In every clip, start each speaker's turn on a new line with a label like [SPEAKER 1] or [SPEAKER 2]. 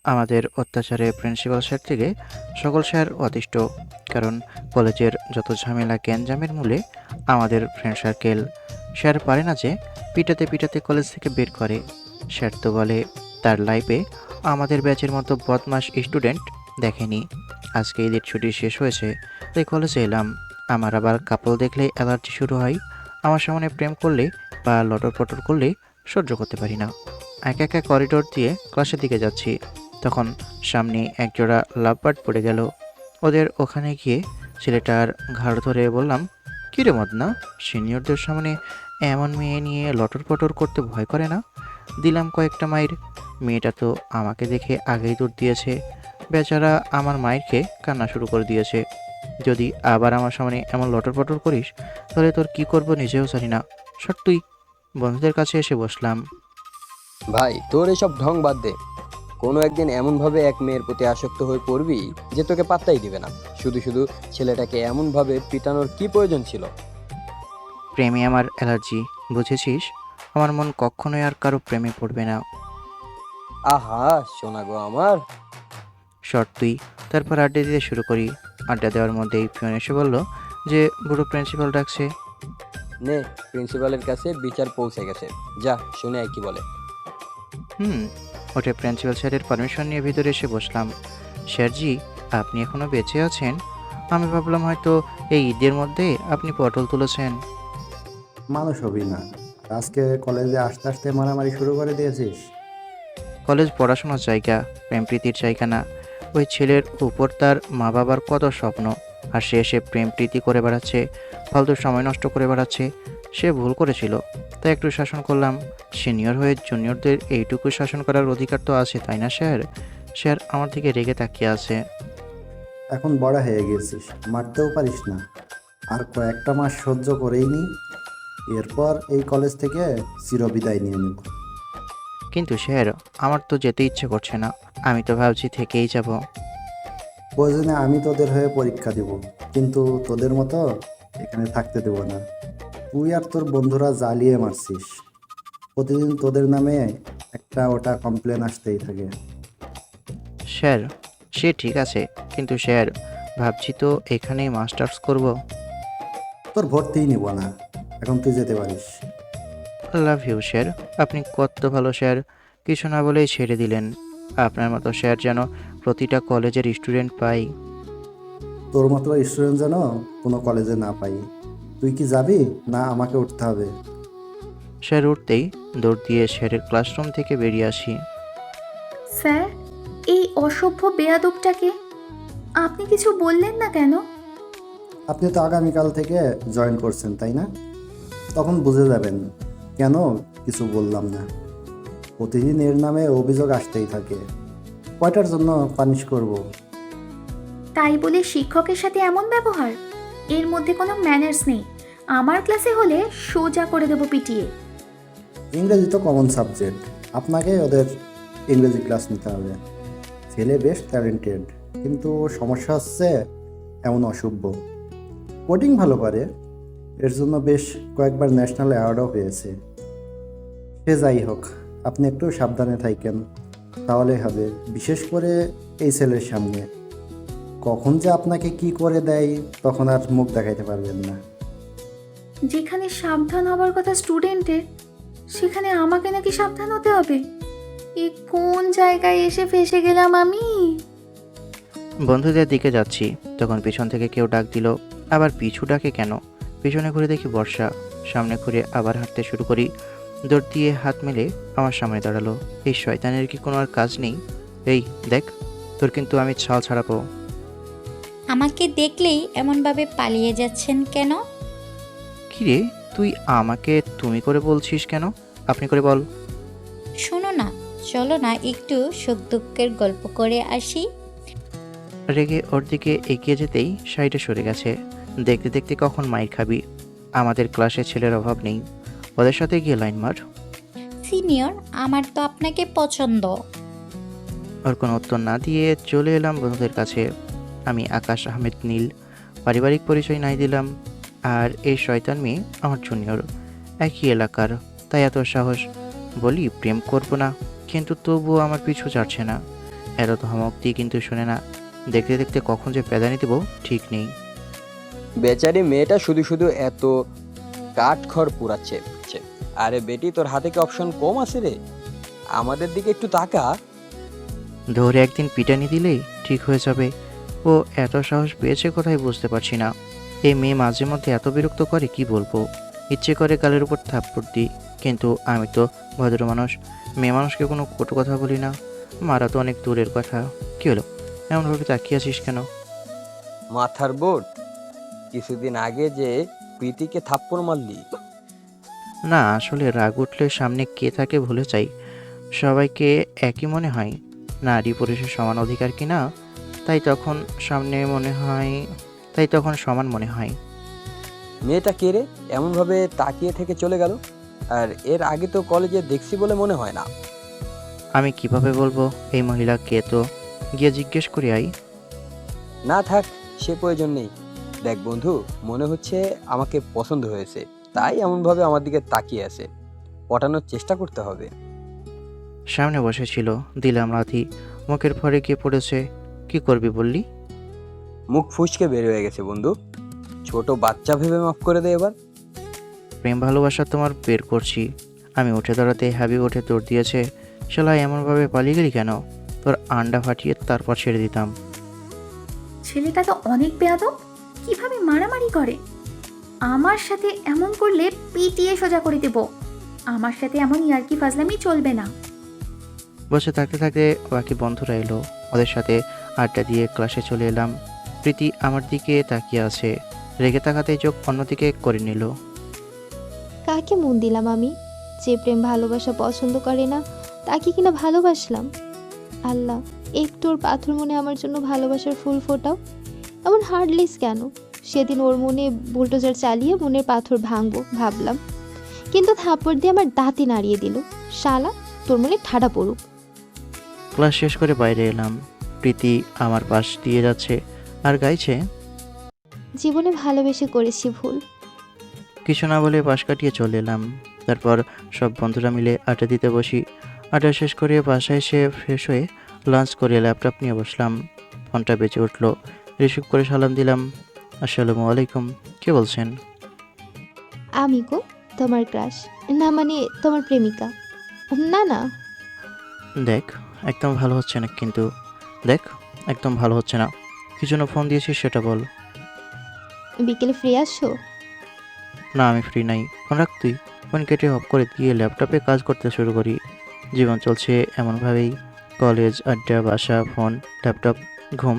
[SPEAKER 1] আমাদের অত্যাচারে principal sir থেকে সকল স্যার অতিষ্ঠ। কারণ কলেজের যত ঝামেলা গ্যাঞ্জামের মূলে আমাদের ফ্রেন্ড সার্কেল। স্যার পারে না যে পিটাতে পিটাতে কলেজ থেকে বের করে। স্যার তো বলে তার লাইফে আমাদের ব্যাচের মতো বদমাশ স্টুডেন্ট দেখেনি। আজকে ঈদের ছুটি শেষ হয়েছে, তাই কলেজে এলাম। আমার আবার কাপল দেখলে অ্যালার্জি শুরু হয়। আমার সামনে প্রেম করলে বা লটর পটর করলে সহ্য করতে পারি না। একা একা করিডোর দিয়ে ক্লাসের দিকে যাচ্ছি, তখন সামনে একজোড়া লাভবার্ড পড়ে গেল। ওদের ওখানে গিয়ে ছেলেটার ঘাড় ধরে বললাম, কী রে মদনা, সিনিয়রদের সামনে এমন মেয়ে নিয়ে লটর পটর করতে ভয় করে না? দিলাম কয়েকটা মাইর। মেয়েটা তো আমাকে দেখে আগেই দৌড় দিয়েছে। বেচারা আমার মায়ের খেয়ে কান্না শুরু করে দিয়েছে। যদি আবার আমার সামনে এমন লটর পটর করিস, তাহলে তোর কি করব নিজেও জানি না। সর তুই। বন্ধুদের কাছে এসে বসলাম।
[SPEAKER 2] ভাই, তোর এসব ঢং বাদ দে। কোনো একদিন এমনভাবে এক মেয়ের প্রতি আসক্ত হয়ে পড়বি যে তোকে পাত্তাই দিবে না। শুধু শুধু ছেলেটাকে এমনভাবে পিটানোর কি প্রয়োজন ছিল?
[SPEAKER 1] প্রেমে আমার অ্যালার্জি, বুঝেছিস? আমার মন কখনোই আর কারো প্রেমে পড়বে না।
[SPEAKER 2] আহা, শোনা গো আমার।
[SPEAKER 1] শর্ট তুই। তারপর আড্ডা দিতে শুরু করি। আড্ডা দেওয়ার মধ্যেই পিয়ন এসে বলল যে বুড়ো প্রিন্সিপাল ডাকছে।
[SPEAKER 2] নে, প্রিন্সিপালের কাছে বিচার পৌঁছে গেছে। যা, শুনে কি বলে।
[SPEAKER 1] হুম। ওটা প্রিন্সিপাল স্যারের পারমিশন নিয়ে ভিতরে এসে বসলাম। স্যারজি, আপনি এখনো বেঁচে আছেন? আমি ভাবলাম হয়তো এই ঈদের মধ্যে আপনি পটল তুলেছেন।
[SPEAKER 3] মানুষ হবি না। আর আজকে কলেজে আসতে আসতে মারামারি শুরু করে দিয়েছিস।
[SPEAKER 1] কলেজ পড়াশোনার জায়গা, প্রেম প্রীতির জায়গা না। ওই ছেলের উপর তার মা বাবার কত স্বপ্ন, আর সে এসে প্রেম প্রীতি করে বেড়াচ্ছে, ফালতু সময় নষ্ট করে বেড়াচ্ছে। সে ভুল করেছিল, তাই একটু শাসন করলাম। সিনিয়র হয়ে জুনিয়রদের এইটুকু শাসন করার অধিকার তো আছে, তাই না স্যার? স্যার আমার দিকে রেগে তাকিয়ে আছে।
[SPEAKER 3] এখন বড় হয়ে গেছিস, মারতেও পারিস না। আর কয়েকটা মাস সহ্য করেই নি, এরপর এই কলেজ থেকে চিরবিদায় নিয়ে নেব।
[SPEAKER 1] কিন্তু স্যার, আমার তো যেতে ইচ্ছে করছে না। আমি তো ভাবছি থেকেই যাব।
[SPEAKER 3] প্রয়োজনে আমি তোদের হয়ে পরীক্ষা দিব, কিন্তু তোদের মতো এখানে থাকতে দেব না। তুই আর তোর বন্ধুরা জ্বালিয়ে মারছিস। প্রতিদিন তোদের নামে একটা ওটা কমপ্লেন আসতেই থাকে।
[SPEAKER 1] স্যার, সে ঠিক আছে, কিন্তু স্যার ভাবছি তো এখানেই মাস্টার্স করব।
[SPEAKER 3] তোর ভর্তিই নিব না, এখন তুই যেতে পারিস।
[SPEAKER 1] Love you sir. আপনি কত ভালো স্যার। কিছু না বলেই ছেড়ে দিলেন। আপনার মতো স্যার যেন প্রতিটা কলেজের স্টুডেন্ট পাই।
[SPEAKER 3] তোর মতো স্টুডেন্ট যেন কোনো কলেজে না পাই। তুই কি যাবি, না আমাকে উঠতে হবে?
[SPEAKER 1] স্যার উঠতেই দৌড় দিয়ে স্যারের ক্লাসরুম থেকে বেরিয়ে আসি।
[SPEAKER 4] স্যার, এই অসভ্য বেয়াদবটাকে আপনি কিছু বললেন না কেন?
[SPEAKER 3] আপনি তো আগামীকাল থেকে জয়েন করছেন, তাই না? তখন বুঝে যাবেন কেন কিছু বললাম না। প্রতিদিন এর নামে অভিযোগ আসতেই থাকে। কয়টার জন্য পানিশ করব?
[SPEAKER 4] তাই বলে শিক্ষকের সাথে এমন ব্যবহার? এর মধ্যে কোনো ম্যানার্স নেই। আমার ক্লাসে হলে সোজা করে দেবো পিটিয়ে।
[SPEAKER 3] ইংরেজি তো কমন সাবজেক্ট, আপনাকে ওদের ইংরেজি ক্লাস নিতে হবে। ছেলে বেশ ট্যালেন্টেড, কিন্তু সমস্যা হচ্ছে এমন অসভ্য। কোডিং ভালো পারে, এর জন্য বেশ কয়েকবার ন্যাশনাল অ্যাওয়ার্ডও পেয়েছে। সে যাই হোক, আপনি একটু সাবধানে থাকেন, তাহলে হবে। বিশেষ করে এই ছেলের সামনে কখন যে আপনাকে কি করে দেয়, তখন আর মুখ দেখাইতে পারবেন না।
[SPEAKER 4] যেখানে সাবধান হবার কথা স্টুডেন্টের, সেখানে আমাকে নাকি সাবধান হতে হবে? এ কোন জায়গায় এসে ফেসে গেলাম আমি?
[SPEAKER 1] বন্ধুদের দিকে যাচ্ছি, তখন পিছন থেকে কেউ ডাক দিল। আবার পিছু ডাকে কেন? পিছনে ঘুরে দেখি বর্ষা। সামনে ঘুরে আবার হাঁটতে শুরু করি। দৌড় দিয়ে হাত মেলে আমার সামনে দাঁড়ালো। এই শয়তানের কি কোনো আর কাজ নেই? এই দেখ, তোর কিন্তু আমি ছাল ছাড়াবো।
[SPEAKER 5] আমাকে দেখলেই এমনভাবে পালিয়ে যাচ্ছেন কেন?
[SPEAKER 1] কিরে, তুই আমাকে তুমি করে বলছিস কেন? আপনি করে বল।
[SPEAKER 5] শোনো না, চলো না একটু সুখ দুঃখের গল্প করে আসি।
[SPEAKER 1] রেগে ওর দিকে এগিয়ে যেতেই সাইডে সরে গেছে। দেখতে দেখতে কখন মাইর খাবি। আমাদের ক্লাসে ছেলের অভাব নেই, ওদের সাথে গিয়ে লাইন মার।
[SPEAKER 5] সিনিয়র, আমার তো আপনাকে পছন্দ।
[SPEAKER 1] ওর কোনো উত্তর না দিয়ে চলে এলাম বন্ধুদের কাছে। আমি আকাশ আহমেদ নীল, পারিবারিক পরিচয় নাই দিলাম। আর এই শয়তান মেয়ে আমার জুনিয়র, একই এলাকার। তাই এত সাহস। বলি প্রেম করব না, কিন্তু তবুও আমার পিছু ছাড়ছে না। এত ধমক দিয়ে কিন্তু শোনে না। দেখতে দেখতে কখন যে প্যাদানি দেবো ঠিক নেই।
[SPEAKER 2] বেচারি মেয়েটা শুধু শুধু এত কাঠখড় পুড়াচ্ছে। আরে বেটি, তোর হাতে কি অপশন কম আছে রে? আমাদের দিকে একটু তাকা।
[SPEAKER 1] ধরে একদিন পিটানি দিলেই ঠিক হয়ে যাবে। ও এত সাহস পেয়েছে কোথায় বুঝতে পারছি না। এই মেয়ে মাঝে মধ্যে এত বিরক্ত করে কি বলবো। ইচ্ছে করে গালের উপর থাপ্পড় দিই, কিন্তু আমি তো ভদ্র মানুষ, মেয়ে মানুষকে কোনো কটু কথা বলি না। মারা তো অনেক দূরের কথা। কি হলো, এমনভাবে তাকিয়ে আছিস কেন?
[SPEAKER 2] মাথার বোর্ড, কিছুদিন আগে যে প্রীতিকে থাপ্পড় মারলি।
[SPEAKER 1] না, আসলে রাগ উঠলে সামনে কে থাকে ভুলে যাই। সবাইকে একই মনে হয়, নারী পুরুষের সমান অধিকার কি না, তাই তখন সামনে মনে হয়, তাই তখন সমান মনে হয়।
[SPEAKER 2] মেয়েটা কে রে, এমনভাবে তাকিয়ে থেকে চলে গেল? আর এর আগে তো কলেজে দেখছি বলে মনে হয় না।
[SPEAKER 1] আমি কিভাবে বলবো এই মহিলা কে, তো গিয়ে জিজ্ঞেস করি আই।
[SPEAKER 2] না থাক, সে প্রয়োজন নেই। দেখ বন্ধু, মনে হচ্ছে আমাকে পছন্দ হয়েছে, তাই এমনভাবে আমার দিকে তাকিয়ে আছে। পটানোর চেষ্টা করতে হবে।
[SPEAKER 1] সামনে বসেছিল, দিলাম লাথি, মুখের ফরে গিয়ে পড়েছে। কি করবি বললি?
[SPEAKER 2] মুখ ফুসকে বের হয়ে গেছে বন্ধু। ছোট বাচ্চা ভেবে মাফ করে দে এবার।
[SPEAKER 1] প্রেম ভালোবাসা তোমার বের করছি। আমি উঠে দাঁড়াতে হাবি উঠে দৌড় দিয়েছে। শালা এমনভাবে পালিয়ে গেলি কেন? তোর আন্ডা ফাটিয়ে তারপর ছেড়ে দিতাম।
[SPEAKER 4] ছেলেটা তো অনেক বেয়াদব, কিভাবে মারামারি করে। আমার সাথে এমন করলে পিটিয়ে সোজা করে দেব। আমার সাথে এমন ইয়ার্কি ফাজলামি চলবে না।
[SPEAKER 1] বসে থাকতে থাকতে বাকি বন্ধুরা এলো, ওদের সাথে আড্ডা দিয়ে ক্লাসে চলে এলাম। প্রীতি আমার দিকে তাকিয়ে আছে, রেগে তাকাতে চোখ অন্যদিকে করে নিল।
[SPEAKER 6] কাকে মন দিলাম আমি, যে প্রেম ভালোবাসা পছন্দ করে না তাকে কিনা ভালোবাসলাম। আল্লাহ, একটু ওর পাথর মনে আমার জন্য ভালোবাসার ফুল ফোটাও। এমন হার্ডলেস কেন? সেদিন ওর মনে বুলডোজার চালিয়ে মনের পাথর ভাঙবো ভাবলাম, কিন্তু থাপ্পড় দিয়ে আমার দাঁতে নাড়িয়ে দিল। শালা, তোর মনে ঠাডা পড়ুক।
[SPEAKER 1] ক্লাস শেষ করে বাইরে এলাম। প্রীতি আমার পাশ দিয়ে যাচ্ছে আর গাইছে,
[SPEAKER 6] জীবনে ভালোবেসে করেছি ভুল।
[SPEAKER 1] কিছু না বলে পাশ কাটিয়ে চলে এলাম। তারপর সব বন্ধুরা মিলে আড্ডা দিতে বসি। আড্ডা শেষ করে বাসায় এসে ফ্রেশ হয়ে লাঞ্চ করে ল্যাপটপ নিয়ে বসলাম। ফোনটা বেজে উঠলো, রিসিভ করে সালাম দিলাম। আসসালামু আলাইকুম, কে বলছেন?
[SPEAKER 6] আমি গো, তোমার ক্রাশ। না মানে তোমার প্রেমিকা। না না,
[SPEAKER 1] দেখ একদম ভালো হচ্ছে না, কিন্তু দেখ একদম ভালো হচ্ছে না। কি জন্য ফোন দিয়েছিস সেটা বল।
[SPEAKER 6] বিকেলে ফ্রি আসছো?
[SPEAKER 1] না, আমি ফ্রি নাই। ফোন রাখ তুই। ফোন কেটে অফ করে দিয়ে ল্যাপটপে কাজ করতে শুরু করি। জীবন চলছে এমনভাবেই, কলেজ, আড্ডা, বাসা, ফোন, ল্যাপটপ, ঘুম,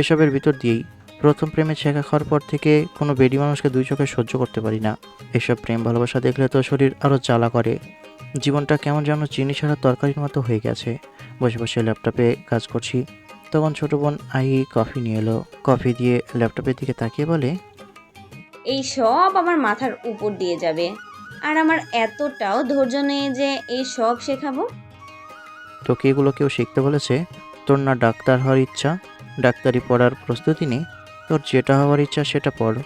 [SPEAKER 1] এসবের ভিতর দিয়েই। প্রথম প্রেমে ছেঁকা খাওয়ার পর থেকে কোনো বেডি মানুষকে দুই চোখে সহ্য করতে পারি না। এসব প্রেম ভালোবাসা দেখলে তো শরীর আরও জ্বালা করে। জীবনটা কেমন যেন চিনি ছাড়া তরকারির মতো হয়ে গেছে। বসে বসে ল্যাপটপে কাজ করছি, তখন ছোট বোন আই কফি নিয়ে এলো। কফি দিয়ে ল্যাপটপের দিকে তাকিয়ে বলে,
[SPEAKER 7] এই সব আমার মাথার উপর দিয়ে যাবে, আর আমার এতটাও ধৈর্য নেই যে এই সব শেখাবো।
[SPEAKER 1] তোকে এগুলো কেউ শিখতে বলেছে? তোর না ডাক্তার হওয়ার ইচ্ছা, ডাক্তারি পড়ার প্রস্তুতি নেই। তোর যেটা হওয়ার ইচ্ছা সেটা পড়,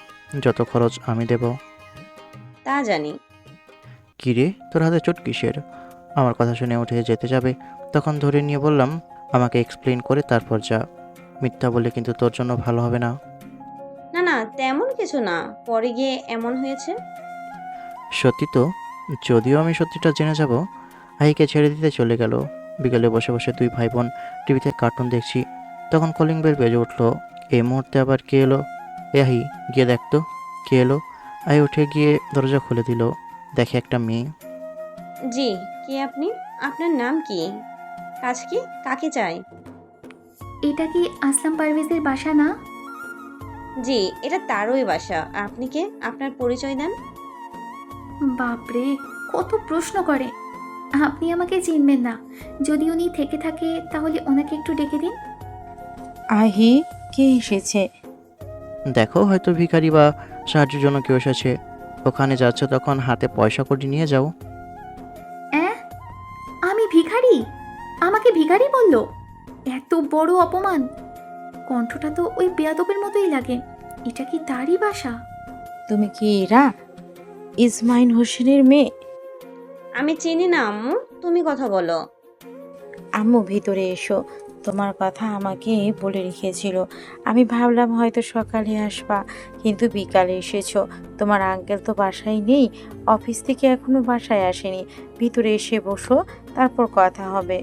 [SPEAKER 1] যত খরচ আমি দেব।
[SPEAKER 7] তা জানি।
[SPEAKER 1] কিরে, তোর হাতে চোট কিসের? আমার কথা শুনে উঠে যেতে যাবে, তখন ধরে নিয়ে বললাম, আমাকে এক্সপ্লেন করে তারপর যা। মিথ্যা বলে কিন্তু তোর জন্য ভালো হবে না।
[SPEAKER 7] না না, তেমন কিছু না, পরে গিয়ে এমন হয়েছে।
[SPEAKER 1] সত্যি তো? যদিও আমি সত্যিটা জেনে যাব। আহিকে ছেড়ে দিতে চলে গেল। বিকেলে বসে বসে দুই ভাই বোন টিভিতে কার্টুন দেখছি, তখন কলিং বেল বেজে উঠলো। এই মুহূর্তে আবার কে এলো? এ আহি, গিয়ে দেখতো কে এলো। আহি উঠে গিয়ে দরজা খুলে দিল। দেখে একটা মেয়ে।
[SPEAKER 7] জি, কে আপনি? আপনার নাম কি? কাজ কি? কাকে চাই?
[SPEAKER 4] এটা কি আসলাম পারভেজের বাসা না?
[SPEAKER 7] জি, এটা তারই বাসা। আপনি কে? আপনার পরিচয় দেন।
[SPEAKER 4] বাপরে, কত প্রশ্ন করে। আপনি আমাকে চিনবেন না। যদি উনি থেকে থাকে তাহলে ওনাকে একটু ডেকে দিন।
[SPEAKER 8] আহি, কে এসেছে?
[SPEAKER 1] দেখো, হয়তো ভিখারি বা সাহায্যের জন্য কেউ এসেছে। ওখানে যাচ্ছ তখন হাতে পয়সা করে নিয়ে যাও।
[SPEAKER 4] অ্যাঁ, আমি ভিখারি? আমাকে ভিখারি বলল? এত বড় অপমান! কণ্ঠটা তো ওই বেয়াদবের মতোই লাগে। এটা কি তারই বাসা?
[SPEAKER 8] তুমি কি এরা ইসমাইল হোসেনের মেয়ে?
[SPEAKER 7] আমি চিনি না আম্মু, তুমি কথা বলো।
[SPEAKER 8] আম্মু ভিতরে এসো, তোমার কথা আমাকে বলে রেখেছিল। আমি ভাবলাম হয়তো সকালে আসবা, কিন্তু বিকালে এসেছো। তোমার আঙ্কেল তো বাসায় নেই, অফিস থেকে এখনো বাসায় আসেনি। ভিতরে এসে বসো, তারপর কথা হবে।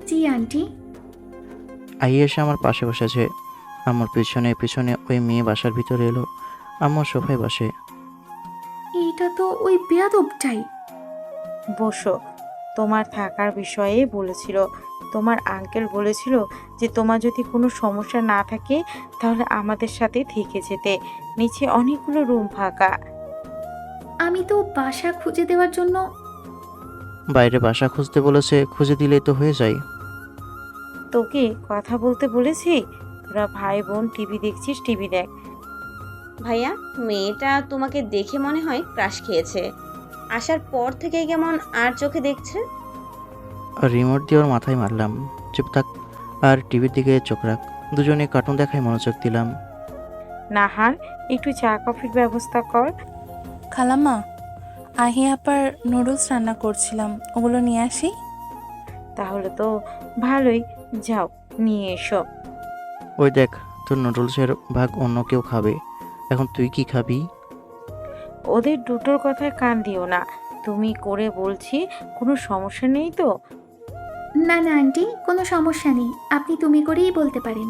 [SPEAKER 4] জি আন্টি।
[SPEAKER 1] আইয়ে এসে আমার পাশে বসেছে। আমার পিছনে পিছনে ওই মেয়ে বাসার ভিতরে এলো। আম্মু সোফায় বসে।
[SPEAKER 4] এইটা তো ওই বেয়াদবটাই।
[SPEAKER 8] বসো। তোমার থাকার বিষয়ে বলেছিল। তোমার আঙ্কেল বলেছিল যে তোমার যদি কোনো সমস্যা না থাকে তাহলে আমাদের সাথে থেকে যেতে। নিচে অনেকগুলো রুম ফাঁকা।
[SPEAKER 4] আমি তো বাসা খুঁজে দেওয়ার জন্য।
[SPEAKER 1] বাইরে বাসা খুঁজতে বলেছে, খুঁজে দিলেই তো হয়ে যায়।
[SPEAKER 8] তোকে কথা বলতে বলেছি? তোরা ভাই বোন টিভি দেখছিস, টিভি দেখ।
[SPEAKER 7] ভাইয়া, মেয়েটা তোমাকে দেখে মনে হয় ক্রাশ খেয়েছে। আসার পর থেকেই কেমন আর চোখে দেখছে।
[SPEAKER 1] আর রিমোট দিয়ে ওর মাথায় মারলাম, চুপ থাক আর টিভির দিকে চোখ রাখ। দুজনে কার্টুন দেখায় মনোযোগ দিলাম।
[SPEAKER 8] নাহার, একটু চা কফির ব্যবস্থা কর।
[SPEAKER 9] খালাম্মা, আহি আপার নুডলস রান্না করছিলাম, ওগুলো নিয়ে আসি।
[SPEAKER 8] তাহলে তো ভালোই, যাও নিয়ে এসো।
[SPEAKER 1] ওই দেখ, তোর নুডলসের ভাগ অন্য কেউ খাবে। এখন তুই কি খাবি?
[SPEAKER 8] ওদের দুটোর কথায় কান দিও না। তুমি করে বলছি, কোনো সমস্যা নেই তো?
[SPEAKER 4] না না আন্টি, কোনো সমস্যা নেই, আপনি তুমি করেই বলতে পারেন।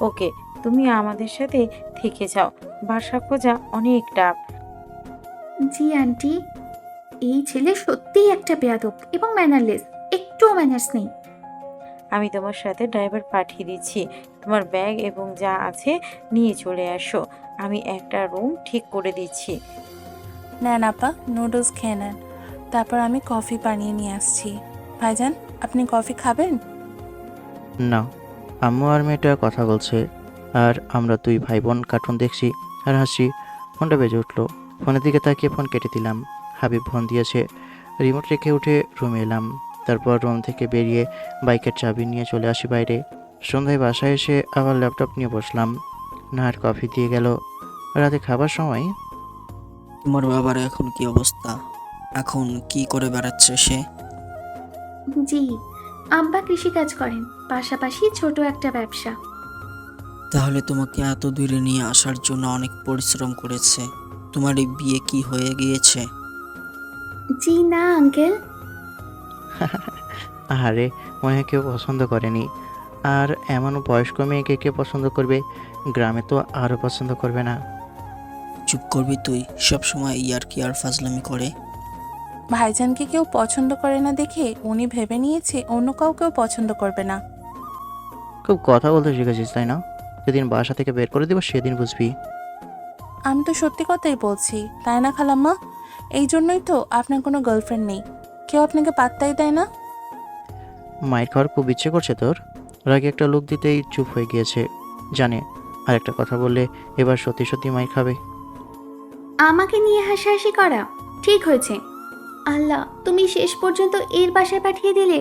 [SPEAKER 8] ওকে, তুমি আমাদের সাথে থেকে যাও। বাসা খোঁজা অনেক টাফ।
[SPEAKER 4] জি আন্টি। এই ছেলে সত্যিই একটা বেয়াদব এবং ম্যানারলেস, একটুও ম্যানার্স নেই।
[SPEAKER 8] আমি তোমার সাথে ড্রাইভার পাঠিয়ে দিচ্ছি। তোমার ব্যাগ এবং যা আছে নিয়ে চলে আসো। আমি একটা রুম ঠিক করে দিচ্ছি।
[SPEAKER 9] নেন আপা, নুডলস খেয়ে নেন, তারপর আমি কফি বানিয়ে নিয়ে আসছি। ভাইজান, আপনি কফি খাবেন?
[SPEAKER 1] না, আম্মু আর মেয়েটা কথা বলছে আর আমরা দুই ভাই বোন কার্টুন দেখছি আর হাসি। ফোনটা বেজে উঠলো। ফোনের দিকে তাকিয়ে ফোন কেটে দিলাম। হাবিব ফোন দিয়েছে। রিমোট রেখে উঠে রুমে এলাম। তারপর রুম থেকে বেরিয়ে বাইকের চাবি নিয়ে চলে আসি বাইরে। সন্ধ্যায় বাসায় এসে আবার ল্যাপটপ নিয়ে বসলাম। নাহার কফি দিয়ে গেল। রাতে খাবার সময়
[SPEAKER 10] তোমার বাবার এখন কি অবস্থা? এখন কি করে বেড়াচ্ছে সে?
[SPEAKER 4] জি, আব্বা কৃষিকাজ করেন, পাশাপাশি ছোট একটা ব্যবসা।
[SPEAKER 10] তাহলে তোমাকে এত দূরে নিয়ে আসার জন্য অনেক পরিশ্রম করেছে। তোমার এই বিয়ে কি হয়ে গিয়েছে?
[SPEAKER 4] জি না আঙ্কেল।
[SPEAKER 1] আহারে, মনে হয় কেউ পছন্দ করেনি। আর এমন বয়স্ক মেয়েকে কে পছন্দ করবে? গ্রামে তো আরও পছন্দ করবে না।
[SPEAKER 10] চুপ করবি তুই? সব সময় ইয়ার্কি আর ফাজলামি করে।
[SPEAKER 9] ভাইজানকে কেউ পছন্দ করে না দেখে উনি ভেবে নিয়েছে অন্য কাউকেও পছন্দ করবে না।
[SPEAKER 1] খুব কথা বলতে শিখেছিস তাই না? যেদিন বাসা থেকে বের করে দেবো সেদিন বুঝবি।
[SPEAKER 9] আমি তো সত্যি কথাই বলছি, তাই না খালাম্মা? এই জন্যই তো আপনার কোনো গার্লফ্রেন্ড নেই, কেউ আপনাকে পাত্তাই দেয় না।
[SPEAKER 1] মায়ের খাওয়ার খুব ইচ্ছে করছে তোর? রাগে একটা লোক দিতেই চুপ হয়ে গিয়েছে। জানে আর একটা কথা বললে এবার সত্যি সত্যি মায়ের খাবে।
[SPEAKER 4] আমাকে নিয়ে হাসাহাসি করা ঠিক হয়েছে। আল্লাহ, তুমি শেষ পর্যন্ত এর বাসায় পাঠিয়ে দিলে।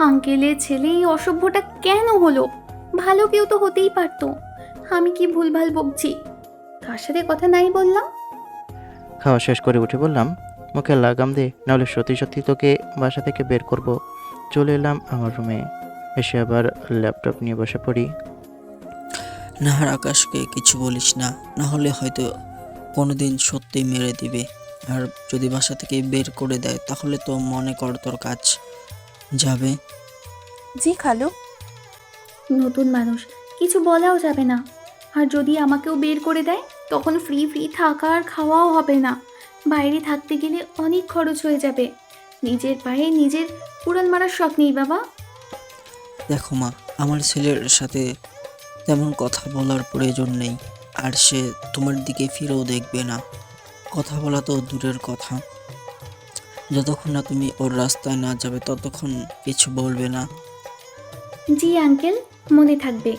[SPEAKER 4] আঙ্কেলের ছেলে এই অসভ্যটা কেন হলো? ভালো কেউ তো হতেই পারতো। আমি কি ভুলভাল বকছি? কার সাথে কথা নাই বললাম?
[SPEAKER 1] খাওয়া শেষ করে উঠে বললাম, মুখে লাগাম দে, নাহলে সত্যি সত্যি তোকে বাসা থেকে বের করব। চলে এলাম আমার রুমে। এসে আবার ল্যাপটপ নিয়ে বসে পড়ি।
[SPEAKER 10] নাহার, আকাশকে কিছু বলিস না, না হলে হয়তো কোনোদিন সত্যি মেরে দিবে। আর যদি বাসা থেকে বের করে দেয় তাহলে তো মনে কর তোর কাজ যাবে।
[SPEAKER 9] জি খালু।
[SPEAKER 4] নতুন মানুষ, কিছু বলাও যাবে না। আর যদি আমাকেও বের করে দেয় তখন ফ্রি ফ্রি থাকা আর খাওয়াও হবে না। বাইরে থাকতে গেলে অনেক খরচ হয়ে যাবে। নিজের পায়ে নিজের কুড়াল মারার শখ নেই বাবা।
[SPEAKER 10] দেখো মা, আমার ছেলের সাথে তেমন কথা বলার প্রয়োজন নেই, আর সে তোমার দিকে ফিরেও দেখবে না। কথা বলা তো দূরের কথা, যতক্ষণ না তুমি ওর রাস্তায় না যাবে ততক্ষণ কিছু বলবে না।
[SPEAKER 4] জি আঙ্কেল, মনে থাকবে।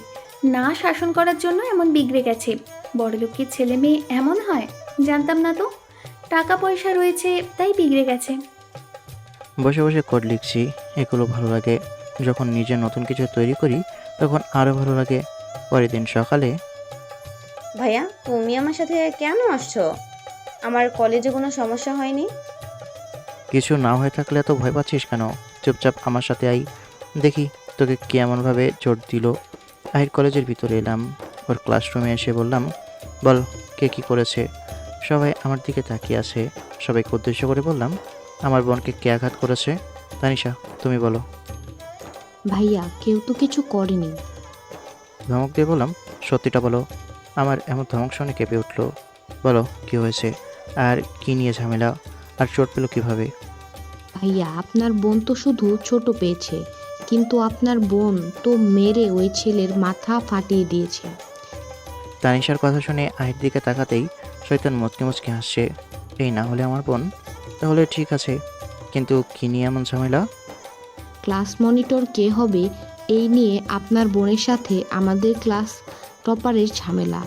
[SPEAKER 4] না শাসন করার জন্য এমন বিগড়ে গেছে। বড়লোকের ছেলে মেয়ে এমন হয়, জানতাম না তো। টাকা পয়সা রয়েছে তাই বিগড়ে গেছে।
[SPEAKER 1] বসে বসে কোড লিখছি। এগুলো ভালো লাগে। যখন নিজে নতুন কিছু তৈরি করি তখন আরও ভালো লাগে। পরের দিন সকালে
[SPEAKER 7] ভাইয়া, তুমি আমার সাথে কেন আসছো? আমার কলেজে কোনো সমস্যা হয়নি?
[SPEAKER 1] কিছু না হয়ে থাকলে এত ভয় পাচ্ছিস কেন? চুপচাপ আমার সাথে আই, দেখি তোকে কে এমনভাবে চোট দিল? আহির কলেজের ভিতরে এলাম, ওর ক্লাসরুমে এসে বললাম, বল কে কী করেছে? সবাই আমার দিকে তাকিয়ে আছে। সবাইকে উদ্দেশ্য করে বললাম, আমার বোনকে কে আঘাত করেছে? তানিশা, তুমি বলো।
[SPEAKER 11] ভাইয়া কেউ তো কিছু করেনি।
[SPEAKER 1] ধমক দিয়ে বললাম, সত্যিটা বলো। আমার এমন ধমক শুনে কেঁপে উঠলো। বলো কী হয়েছে, আর কী নিয়ে ঝামেলা, আর চোট পেলো কীভাবে?
[SPEAKER 11] ভাইয়া আপনার বোন তো শুধু ছোট পেয়েছে, কিন্তু আপনার বোন তো মেরে ওই ছেলের মাথা ফাটিয়ে দিয়েছে।
[SPEAKER 1] তানিশার কথা শুনে আহির দিকে তাকাতেই শয়তান মুচকে মুচকে হাসছে। এই না হলে আমার বোন, তাহলে ঠিক আছে, কিন্তু কী নিয়ে এমন ঝামেলা?
[SPEAKER 11] ক্লাস মনিটর কে হবে এই নিয়ে আপনার বোনের সাথে আমাদের ক্লাস টপারের ঝামেলা।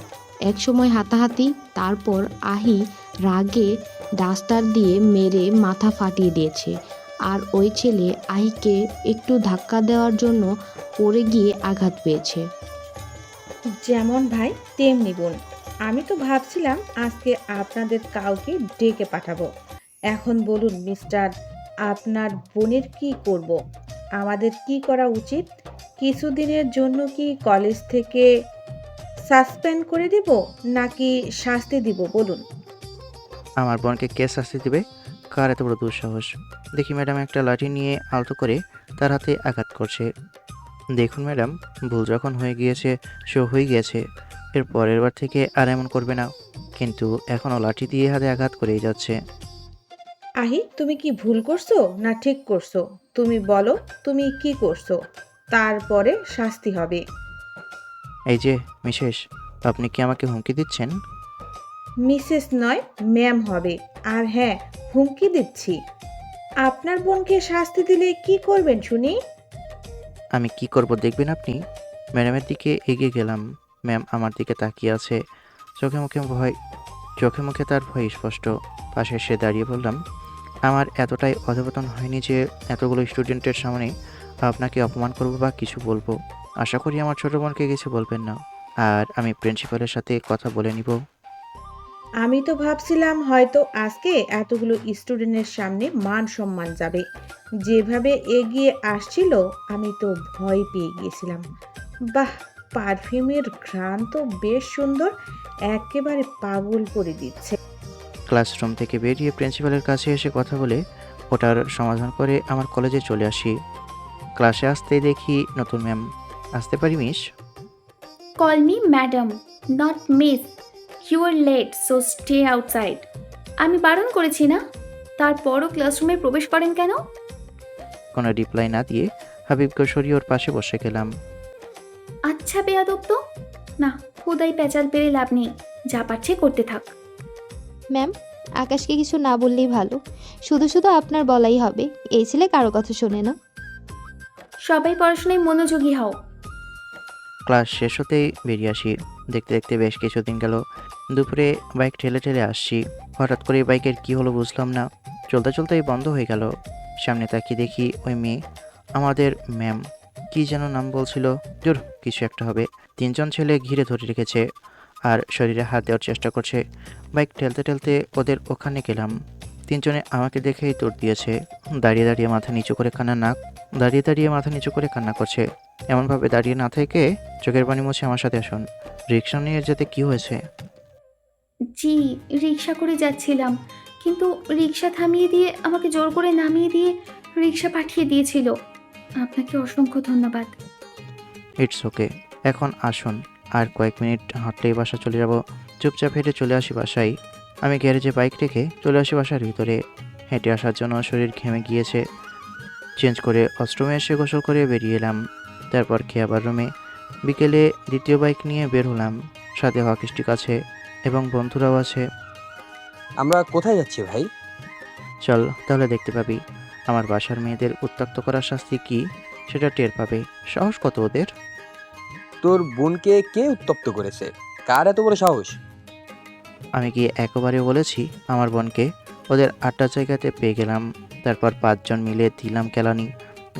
[SPEAKER 11] একসময় হাতাহাতি, তারপর আহি রাগে ডাস্টার দিয়ে মেরে মাথা ফাটিয়ে দিয়েছে। আর ওই ছেলে আহিকে একটু ধাক্কা দেওয়ার জন্য পড়ে গিয়ে আঘাত পেয়েছে।
[SPEAKER 12] যেমন ভাই তেমনি বোন। আমি তো ভাবছিলাম আজকে আপনাদের কাউকে ডেকে পাঠাবো। এখন বলুন মিস্টার, আপনার বোনের কি করব? আমাদের কি করা উচিত? কিছুদিনের জন্য কি কলেজ থেকে সাসপেন্ড করে দিব, নাকি শাস্তি দিব বলুন?
[SPEAKER 1] আমার বোনকে কে শাস্তি দেবে? কার এত বড় দুঃসাহস? দেখি ম্যাডাম একটা লাঠি নিয়ে আলতো করে তার হাতে আঘাত করছে। দেখুন ম্যাডাম, ভুল যখন হয়ে গিয়েছে সে হয়ে গিয়েছে, এর পরের বার থেকে আর এমন করবে না। কিন্তু এখনও লাঠি দিয়ে হাতে আঘাত করেই যাচ্ছে।
[SPEAKER 12] আহি, তুমি কি ভুল করছো না ঠিক করছো? তুমি বলো তুমি কি করছো, তারপরে শাস্তি হবে।
[SPEAKER 1] এই যে মিসেস, আপনি কি আমাকে হুমকি দিচ্ছেন?
[SPEAKER 12] মিসেস নয়, ম্যাম হবে। আর হ্যাঁ, হুমকি দিচ্ছি। আপনার বোনকে শাস্তি দিলে কি করবেন শুনি?
[SPEAKER 1] আমি কি করব দেখবেন আপনি। ম্যাডামের দিকে এগিয়ে গেলাম। ম্যাম আমার দিকে তাকিয়ে আছে। চোখে মুখে তার ভয় স্পষ্ট। পাশে এসে দাঁড়িয়ে বললাম, আমার এতটাই অধপতন হয়নি যে এতগুলো স্টুডেন্টের সামনে আপনাকে অপমান করব বা কিছু বলবো। আশা করি আমার ছোট বোনকে কিছু বলবেন না, আর আমি প্রিন্সিপালের সাথে কথা বলে নিব।
[SPEAKER 12] আমি তো ভাবছিলাম হয়তো আজকে এতগুলো স্টুডেন্টের সামনে মান সম্মান যাবে। যেভাবে এগিয়ে আসছিল আমি তো ভয় পেয়ে গিয়েছিলাম। বাহ, পারফিউমের ঘ্রাণ তো বেশ সুন্দর, একেবারে পাগল করে দিচ্ছে।
[SPEAKER 1] ক্লাসরুম থেকে বেরিয়ে প্রিন্সিপালের কাছে এসে কথা বলে ওটার সমাধান করে আমার কলেজে চলে আসি। ক্লাসে আসতেই দেখি নতুন ম্যাম। আসতে পারি miss?
[SPEAKER 4] Call me madam, not miss. You are late, so stay outside. আমি বারণ করেছি না? তারপরও ক্লাসরুমে প্রবেশ করেন কেন?
[SPEAKER 1] কোনো রিপ্লাই না দিয়ে হাবিবকে সরিয়ে ওর পাশে বসে গেলাম।
[SPEAKER 4] আচ্ছা বেয়াদব তো। না, খুদাই পেঁচাল পেরে লাভ নেই, যা পারছে করতে থাক।
[SPEAKER 6] ম্যাম, আকাশকে কিছু না বললেই ভালো। শুধু শুধু আপনার বলাই হবে। এই ছেলে কারো কথা শোনে না।
[SPEAKER 4] সবাই পড়াশোনায় মনোযোগী হও।
[SPEAKER 1] ক্লাস শেষ হতেই বেরিয়ে আসি। দেখতে দেখতে বেশ কিছুদিন গেল। দুপুরে বাইক ঠেলে ঠেলে আসছি। হঠাৎ করে বাইকের কি হলো বুঝলাম না, চলতে চলতেই বন্ধ হয়ে গেল। সামনে তাকিয়ে দেখি ওই মেয়ে, আমাদের ম্যাম। কি যেন নাম বলছিল, জোর কিছু একটা হবে। তিনজন ছেলে ঘিরে ধরে রেখেছে আর শরীরে হাত দেওয়ার চেষ্টা করছে। বাইক ঠেলতে ঠেলতে ওদের ওখানে গেলাম। তিনজনে আমাকে দেখেই দৌড় দিয়েছে। দাঁড়িয়ে দাঁড়িয়ে মাথা নিচু করে কান্না করছে। এমনভাবে দাঁড়িয়ে না থেকে চোখের পানি মুছে আমার সাথে আসুন। রিক্সা নিয়ে যেতে কি হয়েছে?
[SPEAKER 4] জি, রিক্সা করে যাচ্ছিলাম, কিন্তু রিক্সা থামিয়ে দিয়ে আমাকে জোর করে নামিয়ে দিয়ে রিক্সা পাঠিয়ে দিয়েছিল। আপনাকে অসংখ্য ধন্যবাদ।
[SPEAKER 1] It's okay. এখন আসুন, আর কয়েক মিনিট হাঁটলেই বাসা চলে যাব। চুপচাপ হেঁটে চলে আসি বাসায়। আমি গ্যারেজে বাইক রেখে চলে আসি বাসার ভিতরে। হেঁটে আসার জন্য শরীর ঘেমে গিয়েছে। চেঞ্জ করে ওয়াশরুমে এসে গোসল করে বেরিয়ে এলাম। তারপর খেয়ে আবার রুমে। বিকেলে দ্বিতীয় বাইক নিয়ে বের হলাম। সাথে হকি স্টিক আছে এবং বন্ধুরাও আছে।
[SPEAKER 2] আমরা কোথায় যাচ্ছি ভাই?
[SPEAKER 1] চল তাহলে দেখতে পাবি। আমার বাসার মেয়েদের উত্ত্যক্ত করার শাস্তি কি সেটা টের পাবে। সাহস কত ওদের!
[SPEAKER 2] তোর বোনকে কে উত্তপ্ত করেছে? কার এত বড় সাহস?
[SPEAKER 1] আমি কি একবারে বলেছি আমার বোনকে? ওদের 8টা জায়গাতে পেয়ে গেলাম। তারপর 5 জন মিলে দিলাম কেলানি।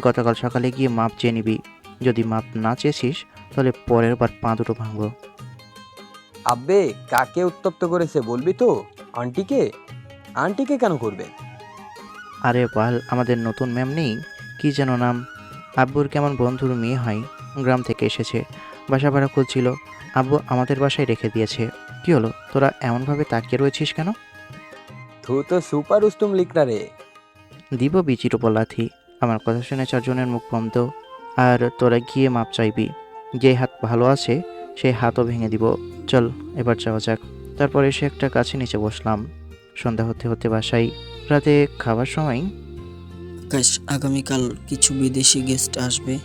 [SPEAKER 1] গতকাল সকালে গিয়ে মাপ চেয়ে নিবি। যদি মাপ না চেয়েছিস তাহলে পরের বার পা দুটো ভাঙবো।
[SPEAKER 2] আব্বে, কাকে উত্তপ্ত করেছে বলবি তো? আন্টিকে? আন্টিকে কেন করবে?
[SPEAKER 1] আরে বাল, আমাদের নতুন ম্যাম নেই, কি যেন নাম, আব্বুর কেমন বন্ধুর মেয়ে হয়, গ্রাম থেকে এসেছে, বাসা ভাড়া খুঁজছিল, আব্বু আমাদের বাসায় রেখে দিয়েছে। কি হলো, তোরা এমনভাবে তাকিয়ে রয়েছিস কেন?
[SPEAKER 2] তু তো সুপার উস্তুম লিখনা রে।
[SPEAKER 1] দিব বিচির ওপর লাথি। আমার কথা শুনে চারজনের মুখ বন্ধ। আর তোরা গিয়ে মাপ চাইবি, যে হাত ভালো আছে সেই হাতও ভেঙে দিব। চল এবার যাওয়া যাক। তারপর এসে একটা গাছে নিচে বসলাম। সন্ধ্যা হতে হতে বাসায়। রাতে খাবার সময়
[SPEAKER 10] আকাশ, আগামীকাল কিছু বিদেশি গেস্ট আসবে।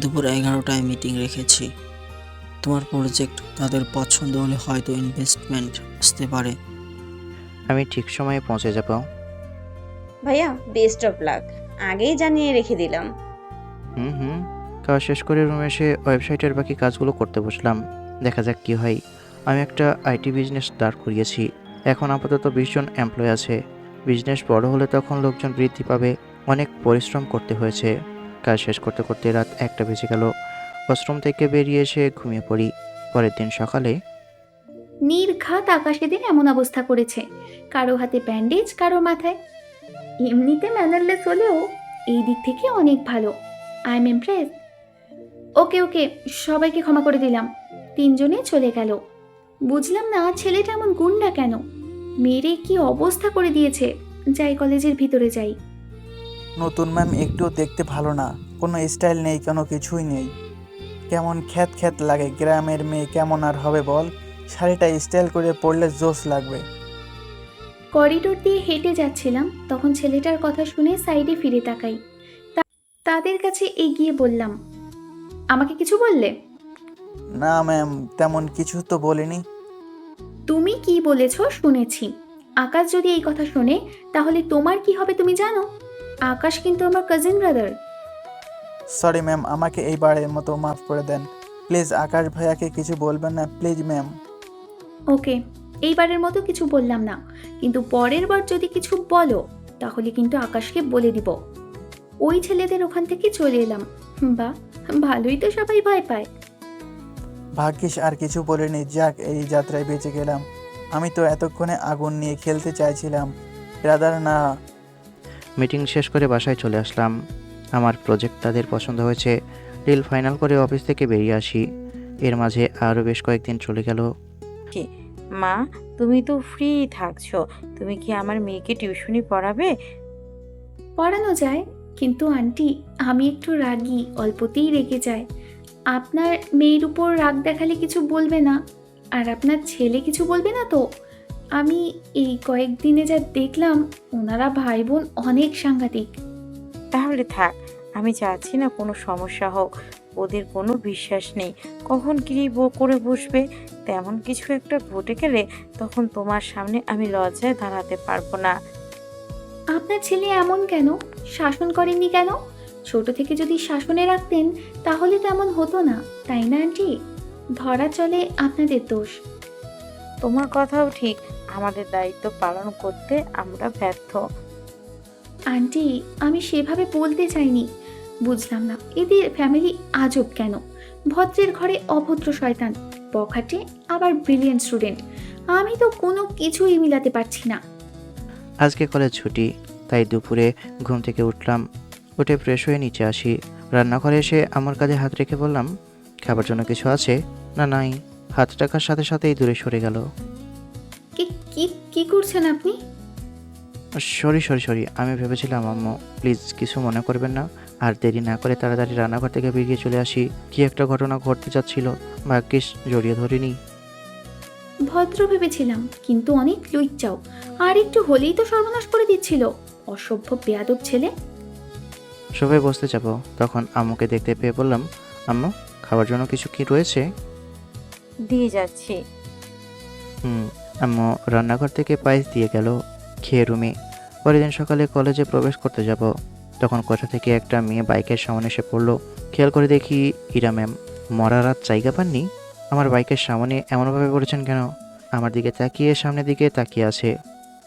[SPEAKER 10] দুপুর 11টায় মিটিং রেখেছি। তোমার প্রজেক্ট তাদের পছন্দ হলে হয়তো ইনভেস্টমেন্ট আসতে পারে।
[SPEAKER 1] আমি ঠিক সময়ে পৌঁছে যাব।
[SPEAKER 7] ভাইয়া বেস্ট অফ লাক, আগেই জানিয়ে রেখে দিলাম।
[SPEAKER 1] হুম। কাজ শেষ করে রুমে এসে ওয়েবসাইটের বাকি কাজগুলো করতে বসলাম। দেখা যাক কি হয়। আমি একটা আইটি বিজনেস দাঁড় করিয়েছি। এখন আপাতত 20 জন এমপ্লয় আছে। বিজনেস বড় হলে তখন লোকজন বৃদ্ধি পাবে। অনেক পরিশ্রম করতে হয়েছে। কাজ শেষ করতে করতে রাত 1টা বেজে গেল। ওয়াশরুম থেকে বেরিয়ে এসে ঘুমিয়ে পড়ি। পরের দিন সকালে
[SPEAKER 4] নির্ঘাত আকাশে দিন এমন অবস্থা করেছে, কারো হাতে ব্যান্ডেজ, কারো মাথায়। এমনিতে ম্যানারলেস হলেও এই দিক থেকে অনেক ভালো। I am impress. Okay okay, সবাইকে ক্ষমা করে দিলাম। 3 জনে চলে গেল। বুঝলাম না ছেলেটা এমন গুন্ডা কেন, মেরে কি অবস্থা করে দিয়েছে। যাই কলেজের ভিতরে যাই।
[SPEAKER 13] নতুন ম্যাম একটু দেখতে ভালো না, কোনো স্টাইল নেই, কোনো কিছুই নেই। কেমন খ্যাত খ্যাত লাগে। গ্রামের মেয়ে কেমন আর হবে বল? শাড়িটা স্টাইল করে পরলে জোস লাগবে।
[SPEAKER 4] করিডোর দিয়ে হেঁটে যাচ্ছিলাম, তখন ছেলেটার কথা শুনে সাইডে ফিরে তাকাই। তাদের কাছে এগিয়ে বললাম, আমাকে কিছু বললে?
[SPEAKER 13] না ম্যাম, তেমন কিছু তো বলিনি।
[SPEAKER 4] তুমি কি বলেছ শুনেছি। আকাশ যদি এই কথা শোনে তাহলে তোমার কি হবে তুমি জানো? আকাশ কিন্তু আমার কাজিন ব্রাদার।
[SPEAKER 13] সরি ম্যাম, আমাকে এইবারের মতো মাফ করে দেন প্লিজ। আকাশ ভাইয়াকে কিছু বলবেন না প্লিজ ম্যাম।
[SPEAKER 4] ওকে, এইবারের মতো কিছু বললাম না, কিন্তু পরের বার যদি কিছু বলো তাহলে কিন্তু আকাশকে বলে দিব। ওই ছেলেদের ওখান থেকে চলে এলাম। বা ভালোই তো সবাই ভয় পায়।
[SPEAKER 13] ভাগ্যিস আর কিছু বলিনি, যাক এই যাত্রায় বেঁচে গেলাম। আমি তো এতক্ষণে আগুন নিয়ে খেলতে চাইছিলাম, ব্রাদার না।
[SPEAKER 1] মিটিং শেষ করে বাসায় চলে আসলাম। আমার প্রজেক্ট তাদের পছন্দ হয়েছে। ডিল ফাইনাল করে অফিস থেকে বেরিয়ে আসি। এর মাঝে আরও বেশ কয়েকদিন চলে গেল।
[SPEAKER 8] মা, তুমি তো ফ্রি থাকছো, তুমি কি আমার মেয়েকে টিউশনি পড়াবে?
[SPEAKER 4] পড়ানো যায়, কিন্তু আন্টি আমি একটু রাগী, অল্পতেই রেগে যায়। আপনার মেয়ের উপর রাগ দেখালে কিছু বলবে না, আর আপনার ছেলে কিছু বলবে না তো? আমি এই কয়েকদিনে যা দেখলাম, ওনারা ভাই বোন অনেক সাংঘাতিক।
[SPEAKER 8] তাহলে থাক, আমি চাচ্ছি না কোনো সমস্যা হোক। ওদের কোনো বিশ্বাস নেই, কখন কী করে বসবে। তেমন কিছু একটা ঘটে গেলে তখন তোমার সামনে আমি লজ্জায় দাঁড়াতে পারবো না।
[SPEAKER 4] আপনার ছেলে এমন কেন? শাসন করেননি কেন? ছোট থেকে যদি শাসনে রাখতেন তাহলে তেমন হতো না, তাই না আন্টি? ধরা চলে আপনাদের দোষ।
[SPEAKER 8] তোমার কথাও ঠিক, আমাদের দায়িত্ব পালন করতে আমরা ব্যর্থ।
[SPEAKER 4] আন্টি আমি সেভাবে বলতে চাইনি। বুঝলাম না এদের ফ্যামিলি আজব কেন। ভদ্রের ঘরে অভদ্র শয়তান, বখাটে আবার ব্রিলিয়েন্ট স্টুডেন্ট। আমি তো কোনো কিছুই মিলাতে পারছি না।
[SPEAKER 1] আজকে কলেজ ছুটি, তাই দুপুরে ঘুম থেকে উঠলাম। উঠে ফ্রেশ হয়ে নিচে আসি। রান্নাঘরে এসে আমার কাঁধে হাত রেখে বললাম, খাবার জন্য কিছু আছে? না নাই। হাত রাখার সাথে সাথেই দূরে সরে গেল।
[SPEAKER 4] কি কি কি করছেন আপনি?
[SPEAKER 1] সরি, আমি ভেবেছিলাম আম্মু, প্লিজ কিছু মনে করবেন না। আর দেরি না করে তাড়াতাড়ি রান্নাঘর থেকে বেরিয়ে চলে আসি। কি একটা ঘটনা ঘটতে যাচ্ছিল, ভাগ্যিস জড়িয়ে ধরিনি।
[SPEAKER 4] ভদ্র ভেবেছিলাম, কিন্তু অনেক লুইচাও। আর একটু হলেই তো সর্বনাশ করে দিচ্ছিল। অসভ্য বেয়াদব ছেলে।
[SPEAKER 1] সবাই বসতে যাব, তখন আম্মুকে দেখতে পেয়ে বললাম, আম্মু খাবার জন্য কিছু কি রয়েছে?
[SPEAKER 8] দিয়ে যাচ্ছি।
[SPEAKER 1] আম্মু রান্নাঘর থেকে পায়েস দিয়ে গেল। খেয়ে রুমে। পরের দিন সকালে কলেজে প্রবেশ করতে যাব, তখন কোথা থেকে একটা মেয়ে বাইকের সামনে এসে পড়লো। খেয়াল করে দেখি ইরা ম্যাম। মরা রাত জায়গা পাননি? আমার বাইকের সামনে এমনভাবে পড়েছেন কেন? আমার দিকে তাকিয়ে সামনের দিকে তাকিয়ে আছে।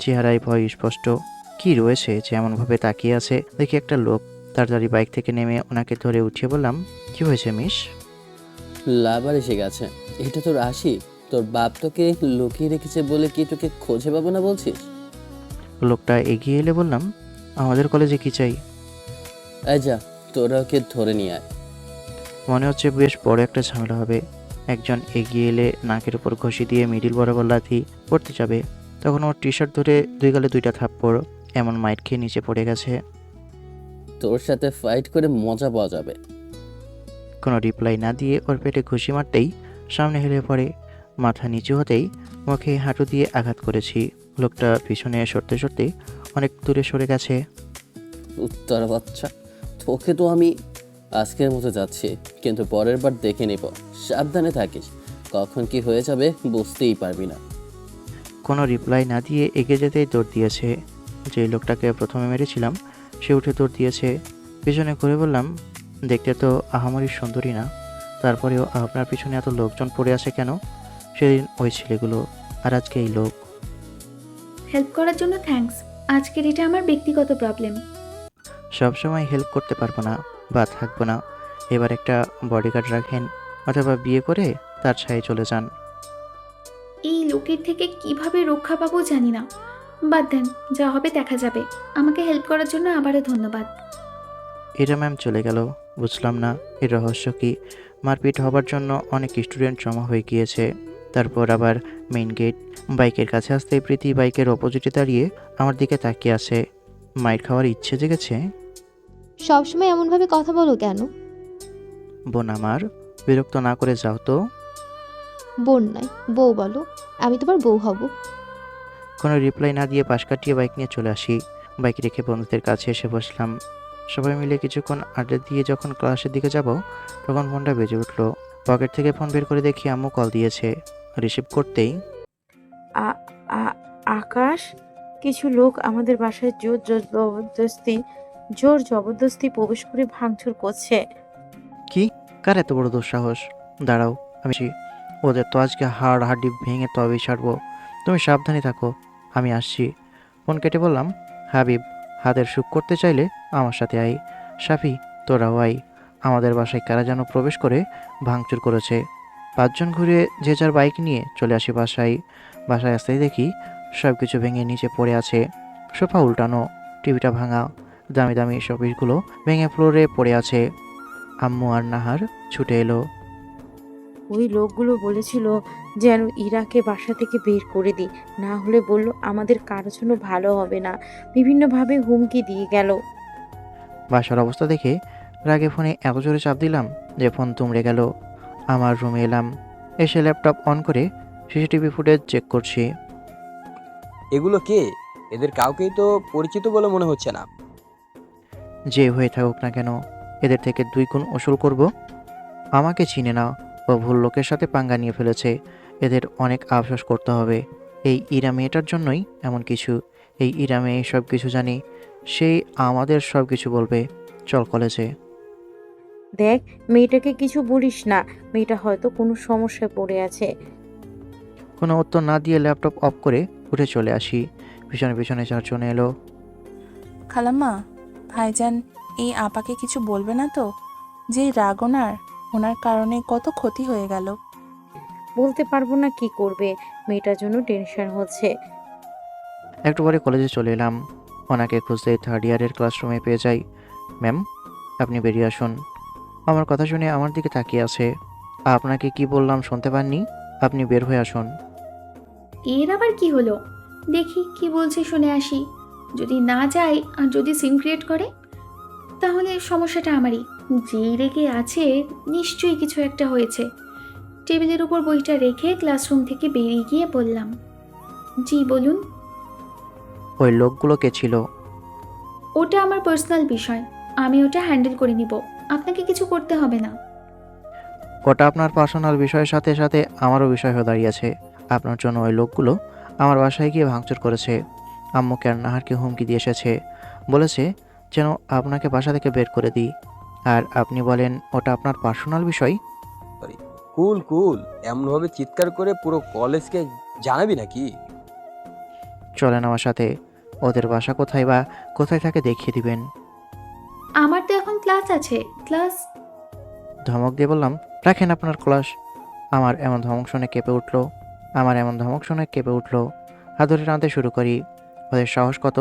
[SPEAKER 1] চেহারায় ভয় স্পষ্ট। কি রয়েছে যে এমনভাবে তাকিয়ে আছে? দেখি একটা লোক। তাড়াতাড়ি বাইক থেকে নেমে ওনাকে ধরে উঠিয়ে বললাম, কি হয়েছে মিস?
[SPEAKER 14] লাভার এসে গেছে। এটা তোর আশিক? তোর বাপ তোকে লুকিয়ে রেখেছে বলে কি তোকে খোঁজে পাবো না বলছিস?
[SPEAKER 1] লোকটা এগিয়ে এলে বললাম, আমাদের কলেজে কি চাই?
[SPEAKER 14] এই যা, তোরা ওকে ধরে নিয়ে আয়।
[SPEAKER 1] মনে হচ্ছে বেশ বড় একটা ঝামেলা হবে। একজন এগিয়ে এলে নাকের উপর ঘষি দিয়ে মিডিল বরাবর লাথি পড়তে যাবে, তখন ওর টি শার্ট ধরে দুই গালে দুইটা থাপ্পড়, এমন মাইর খেয়ে নিচে পড়ে গেছে।
[SPEAKER 14] তোর সাথে ফাইট করে মজা পাওয়া যাবে।
[SPEAKER 1] কোনো রিপ্লাই না দিয়ে ওর পেটে ঘুষি মারতেই সামনে হেলে পড়ে। মাথা নিচু হতেই মুখে হাঁটু দিয়ে আঘাত করেছি। লোকটা পিছনে সরতে সরতে অনেক দূরে সরে গেছে।
[SPEAKER 14] উত্তর বাচ্চা, তোকে তো আমি আজকের মতো যাচ্ছি, কিন্তু পরের বার দেখে নিব। সাবধানে থাকিস, কখন কি হয়ে যাবে বুঝতেই পারবি না।
[SPEAKER 1] কোনো রিপ্লাই না দিয়ে এগিয়ে যেতেই দৌড় দিয়েছে। যে লোকটাকে প্রথমে মেরেছিলাম সে উঠে দৌড় দিয়েছে। পিছনে ঘুরে বললাম, দেখতে তো আহামরি সুন্দরী না, তারপরেও আপনার পিছনে এত লোকজন পড়ে আছে কেন? সেদিন ওই ছেলেগুলো, আর আজকে এই লোক।
[SPEAKER 4] হেল্প করার জন্য থ্যাঙ্কস। আজকের এটা আমার ব্যক্তিগত প্রবলেম।
[SPEAKER 1] সবসময় হেল্প করতে পারবো না বা থাকবো না। এবার একটা বডিগার্ড রাখেন, অথবা বিয়ে করে তার ছায়ে চলে যান।
[SPEAKER 4] এই লোকের থেকে কিভাবে রক্ষা পাবো জানি না। বাদ দেন, যা হবে দেখা যাবে। আমাকে হেল্প করার জন্য আবারও ধন্যবাদ।
[SPEAKER 1] এরা ম্যাম চলে গেল। বুঝলাম না এর রহস্য কি। মারপিট হবার জন্য অনেক স্টুডেন্ট জমা হয়ে গিয়েছে। তারপর আবার মেইন গেট। বাইকের কাছে আসতেই প্রীতি বাইকের অপোজিটে দাঁড়িয়ে আমার দিকে তাকিয়ে আছে। মাইর খাওয়ার ইচ্ছে জেগেছে।
[SPEAKER 6] সবসময় এমনভাবে কথা বলো কেন?
[SPEAKER 1] বোন আমার, বিরক্ত না করে যাও তো।
[SPEAKER 6] বোন নয়, বউ বলো। আমি তোমার বউ হব।
[SPEAKER 1] কোনো রিপ্লাই না দিয়ে পাশ কাটিয়ে বাইক নিয়ে চলে আসি। বাইক রেখে বন্ধুদের কাছে এসে বসলাম। সবাই মিলে কিছুক্ষণ আড্ডা দিয়ে যখন ক্লাসের দিকে যাব, তখন ফোনটা বেজে উঠল। পকেট থেকে ফোন বের করে দেখি আম্মু কল দিয়েছে। রিসিভ করতেই,
[SPEAKER 8] আকাশ, কিছু লোক আমাদের বাসায় জোর জবরদস্তি প্রবেশ করে ভাঙচুর করছে।
[SPEAKER 1] কি? কার এত বড় দুঃসাহস? দাঁড়াও, আমি ওদের তো আজকে হাড় হাড্ডি ভেঙে তবেই ছাড়বো। তুমি সাবধানে থাকো, আমি আসছি। ফোন কেটে বললাম, হাবিব, হাতের সুখ করতে চাইলে আমার সাথে আই। সাফি, তোরাও আই। আমাদের বাসায় কারা যেন প্রবেশ করে ভাঙচুর করেছে। 5 জন ঘুরে যে যার বাইক নিয়ে চলে আসি বাসায়। বাসায় আসতেই দেখি সব কিছু ভেঙে নিচে পড়ে আছে। সোফা উল্টানো, টিভিটা ভাঙা, দামি দামি শোপিসগুলো ভেঙে ফ্লোরে পড়ে আছে। আম্মু আর নাহার ছুটে এলো।
[SPEAKER 8] ওই লোকগুলো বলেছিল যেন ইরাকে বাসা থেকে বের করে দিই, না হলে বলল আমাদের কারোর জন্য ভালো হবে না। বিভিন্নভাবে হুমকি দিয়ে গেল।
[SPEAKER 1] বাসার অবস্থা দেখে রাগে ফোনে এত জোরে চাপ দিলাম যে ফোন তুমড়ে গেল। আমার রুমে এলাম। এসে ল্যাপটপ অন করে সিসিটিভি ফুটেজ চেক করছি।
[SPEAKER 2] এগুলো কে? এদের কাউকেই তো পরিচিত বলে মনে হচ্ছে না।
[SPEAKER 1] যে হয়ে থাকুক না কেন, এদের থেকে 2 গুণ ওসুল করব। আমাকে চিনে না, ও ভুল লোকের সাথে পাঙ্গা নিয়ে ফেলেছে। এদের অনেক আফসোস করতে হবে। এই ইরা মেয়েটার জন্যই এমন কিছু। এই ইরা মেয়ে সব কিছু জানি, সেই আমাদের সব কিছু বলবে। চল কলেজে।
[SPEAKER 8] দেখ, মেয়েটাকে কিছু বলিস না, মেয়েটা হয়তো কোনো সমস্যায় পড়ে আছে।
[SPEAKER 1] কোনো উত্তর না দিয়ে ল্যাপটপ অফ করে উঠে চলে আসি। পিছনে পিছনে 4 জন এলো।
[SPEAKER 9] খালাম্মা, ভাইজান এই আপাকে কিছু বলবে না তো? যে রাগ ওনার কারণে কত ক্ষতি হয়ে গেল।
[SPEAKER 8] বলতে পারবো না, কি করবে, মেয়েটার জন্য টেনশন হচ্ছে।
[SPEAKER 1] একটু পরে কলেজে চলে এলাম। ওনাকে খুঁজতে 3rd ইয়ারের ক্লাসরুমে পেয়ে যাই। ম্যাম, আপনি বেরিয়ে আসুন। আমার কথা শুনে আমার দিকে তাকিয়ে আছে। আপনাকে কি বললাম শুনতে পাননি? আপনি বের হয়ে আসুন।
[SPEAKER 4] এর আবার কি হলো? দেখি কি বলছে, শুনে আসি। যদি না যায় আর যদি সিন ক্রিয়েট করে, তাহলে সমস্যাটা আমারই। যেই রেগে আছে নিশ্চয়ই কিছু একটা হয়েছে। টেবিলের উপর বইটা রেখে ক্লাসরুম থেকে বেরিয়ে গিয়ে বললাম, জি বলুন।
[SPEAKER 1] ওই লোকগুলো কে ছিল?
[SPEAKER 4] ওটা আমার পার্সোনাল বিষয়, আমি ওটা হ্যান্ডেল করে নিব। আপনাকে কিছু করতে হবে না।
[SPEAKER 1] ওটা আপনার পার্সোনাল বিষয়ের সাথে সাথে আমারও বিষয় হয়ে দাঁড়িয়েছে। আপনার জন্য ওই লোকগুলো আমার বাসায় গিয়ে ভাঙচুর করেছে। আম্মুকে আর নাহারকে হুমকি দিয়ে এসেছে। বলেছে যেন আপনাকে বাসা থেকে বের করে দিই। আর আপনি বলেন ওটা আপনার পার্সোনাল বিষয়?
[SPEAKER 2] কুল কুল, এমনভাবে চিৎকার করে পুরো কলেজকে জানাবি নাকি?
[SPEAKER 1] চলেন আমার সাথে। ওদের বাসা কোথায় বা কোথায় থাকে দেখিয়ে দিবেন।
[SPEAKER 4] আমার তো এখন ক্লাস আছে। ক্লাস?
[SPEAKER 1] ধমক দিয়ে বললাম, রাখেন আপনার ক্লাস। আমার এমন ধমক শুনে কেঁপে উঠলো। হাত ধরে টানতে শুরু করি। ওদের সাহস কত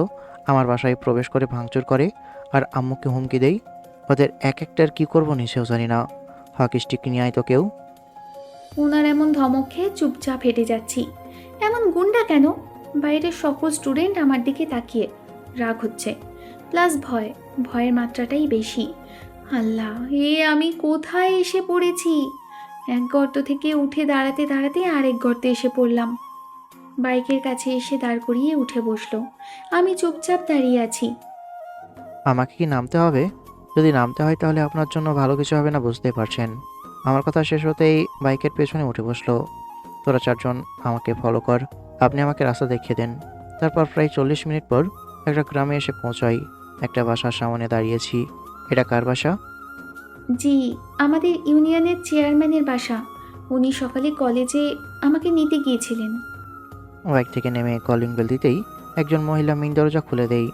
[SPEAKER 1] আমার বাসায় প্রবেশ করে ভাঙচুর করে আর আম্মুকে হুমকি দেই। ওদের এক একটার কি করবো নিজেও জানি না। হকি স্টিক নিয়ে আয় তো কেউ।
[SPEAKER 4] ওনার এমন ধমক খেয়ে চুপচাপ হেঁটে যাচ্ছি। এমন গুন্ডা কেন? বাইরের সকল স্টুডেন্ট আমার দিকে তাকিয়ে। রাগ হচ্ছে, প্লাস ভয়ের মাত্রাটাই বেশি। আল্লাহ, আমি কোথায় এসে পড়েছি? এক গর্ত থেকে উঠে দাঁড়াতে দাঁড়াতে আরেক গর্তে এসে পড়লাম। বাইকের কাছে এসে দাঁড় করিয়ে উঠে বসলো। আমি চুপচাপ দাঁড়িয়ে আছি।
[SPEAKER 1] আমাকে কি নামতে হবে? যদি নামতে হয় তাহলে আপনার জন্য ভালো কিছু হবে না, বুঝতেই পারছেন। আমার কথা শেষ হতেই বাইকের পেছনে উঠে বসলো। তোরা চারজন আমাকে ফলো কর। আপনি আমাকে রাস্তা দেখিয়ে দেন। তারপর প্রায় 40 মিনিট পর একটা গ্রামে এসে পৌঁছাই। একটা বাসার সামনে দাঁড়িয়েছি। এটা কার বাসা?
[SPEAKER 4] জি, আমাদের ইউনিয়নের চেয়ারম্যানের বাসা। উনি সকালে কলেজে আমাকে নিতে গিয়েছিলেন।
[SPEAKER 1] বাইক থেকে নেমে কলিং বেল দিতেই একজন মহিলা মেইন দরজা খুলে দেয়।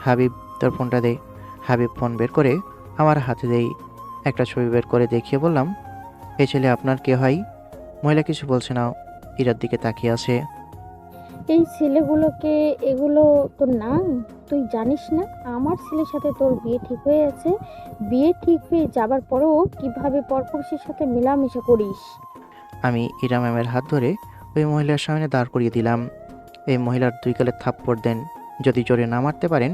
[SPEAKER 1] হাবিব, তোর ফোনটা দে। হাবিব ফোন বের করে আমার হাতে দেই। একটা ছবি বের করে দেখিয়ে বললাম, এই ছেলে আপনার কে হয়? মহিলা কিছু বলছে না, ইরার দিকে তাকিয়ে আছে।
[SPEAKER 15] এই ছেলেগুলোকে, এগুলো তোর নাম? তুই জানিস না আমার ছেলের সাথে তোর বিয়ে ঠিক হয়ে আছে? বিয়ে ঠিক হয়ে যাবার পরেও কিভাবে পরপুরুষের সাথে মেলামেশা করিস?
[SPEAKER 1] আমি ইরা ম্যামের হাত ধরে ওই মহিলার সামনে দাঁড় করিয়ে দিলাম। এই মহিলার 2 গালে থাপ্পড় দেন। যদি জোরে না মারতে পারেন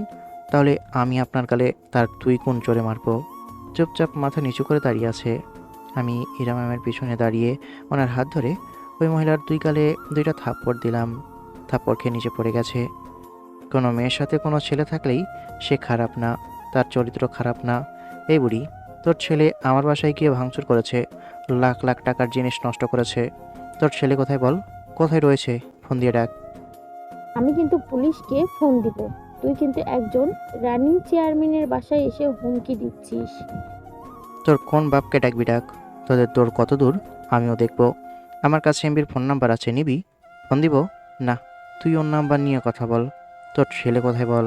[SPEAKER 1] তাহলে আমি আপনার গালে তার 2 গুণ জোরে মারব। চুপচাপ মাথা নিচু করে দাঁড়িয়ে আছে। আমি ইরা ম্যামের পিছনে দাঁড়িয়ে ওনার হাত ধরে ওই মহিলার 2 গালে 2টা থাপ্পড় দিলাম। থাপ্পড় খেয়ে নিচে পড়ে গেছে। কোনো মেয়ের সাথে কোনো ছেলে থাকলেই সে খারাপ না, তার চরিত্র খারাপ না। এই বুড়ি, তোর ছেলে আমার বাসায় গিয়ে ভাঙচুর করেছে, লাখ লাখ টাকার জিনিস নষ্ট করেছে। তোর ছেলে কোথায় বল? কোথায় রয়েছে? ফোন দিয়ে ডাক।
[SPEAKER 15] আমি কিন্তু পুলিশকে ফোন দিব। তুই কিন্তু একজন রানিং চেয়ারম্যানের বাসায় এসে হুমকি দিচ্ছিস।
[SPEAKER 1] তোর কোন বাপকে ডাকবি ডাক। তোদের তোর কত দূর আমিও দেখব। আমার কাছে এমবির ফোন নাম্বার আছে, নিবি? ফোন দিব না, তুই ওর নাম্বার নিয়ে কথা বল। তোর ছেলে কোথায় বল।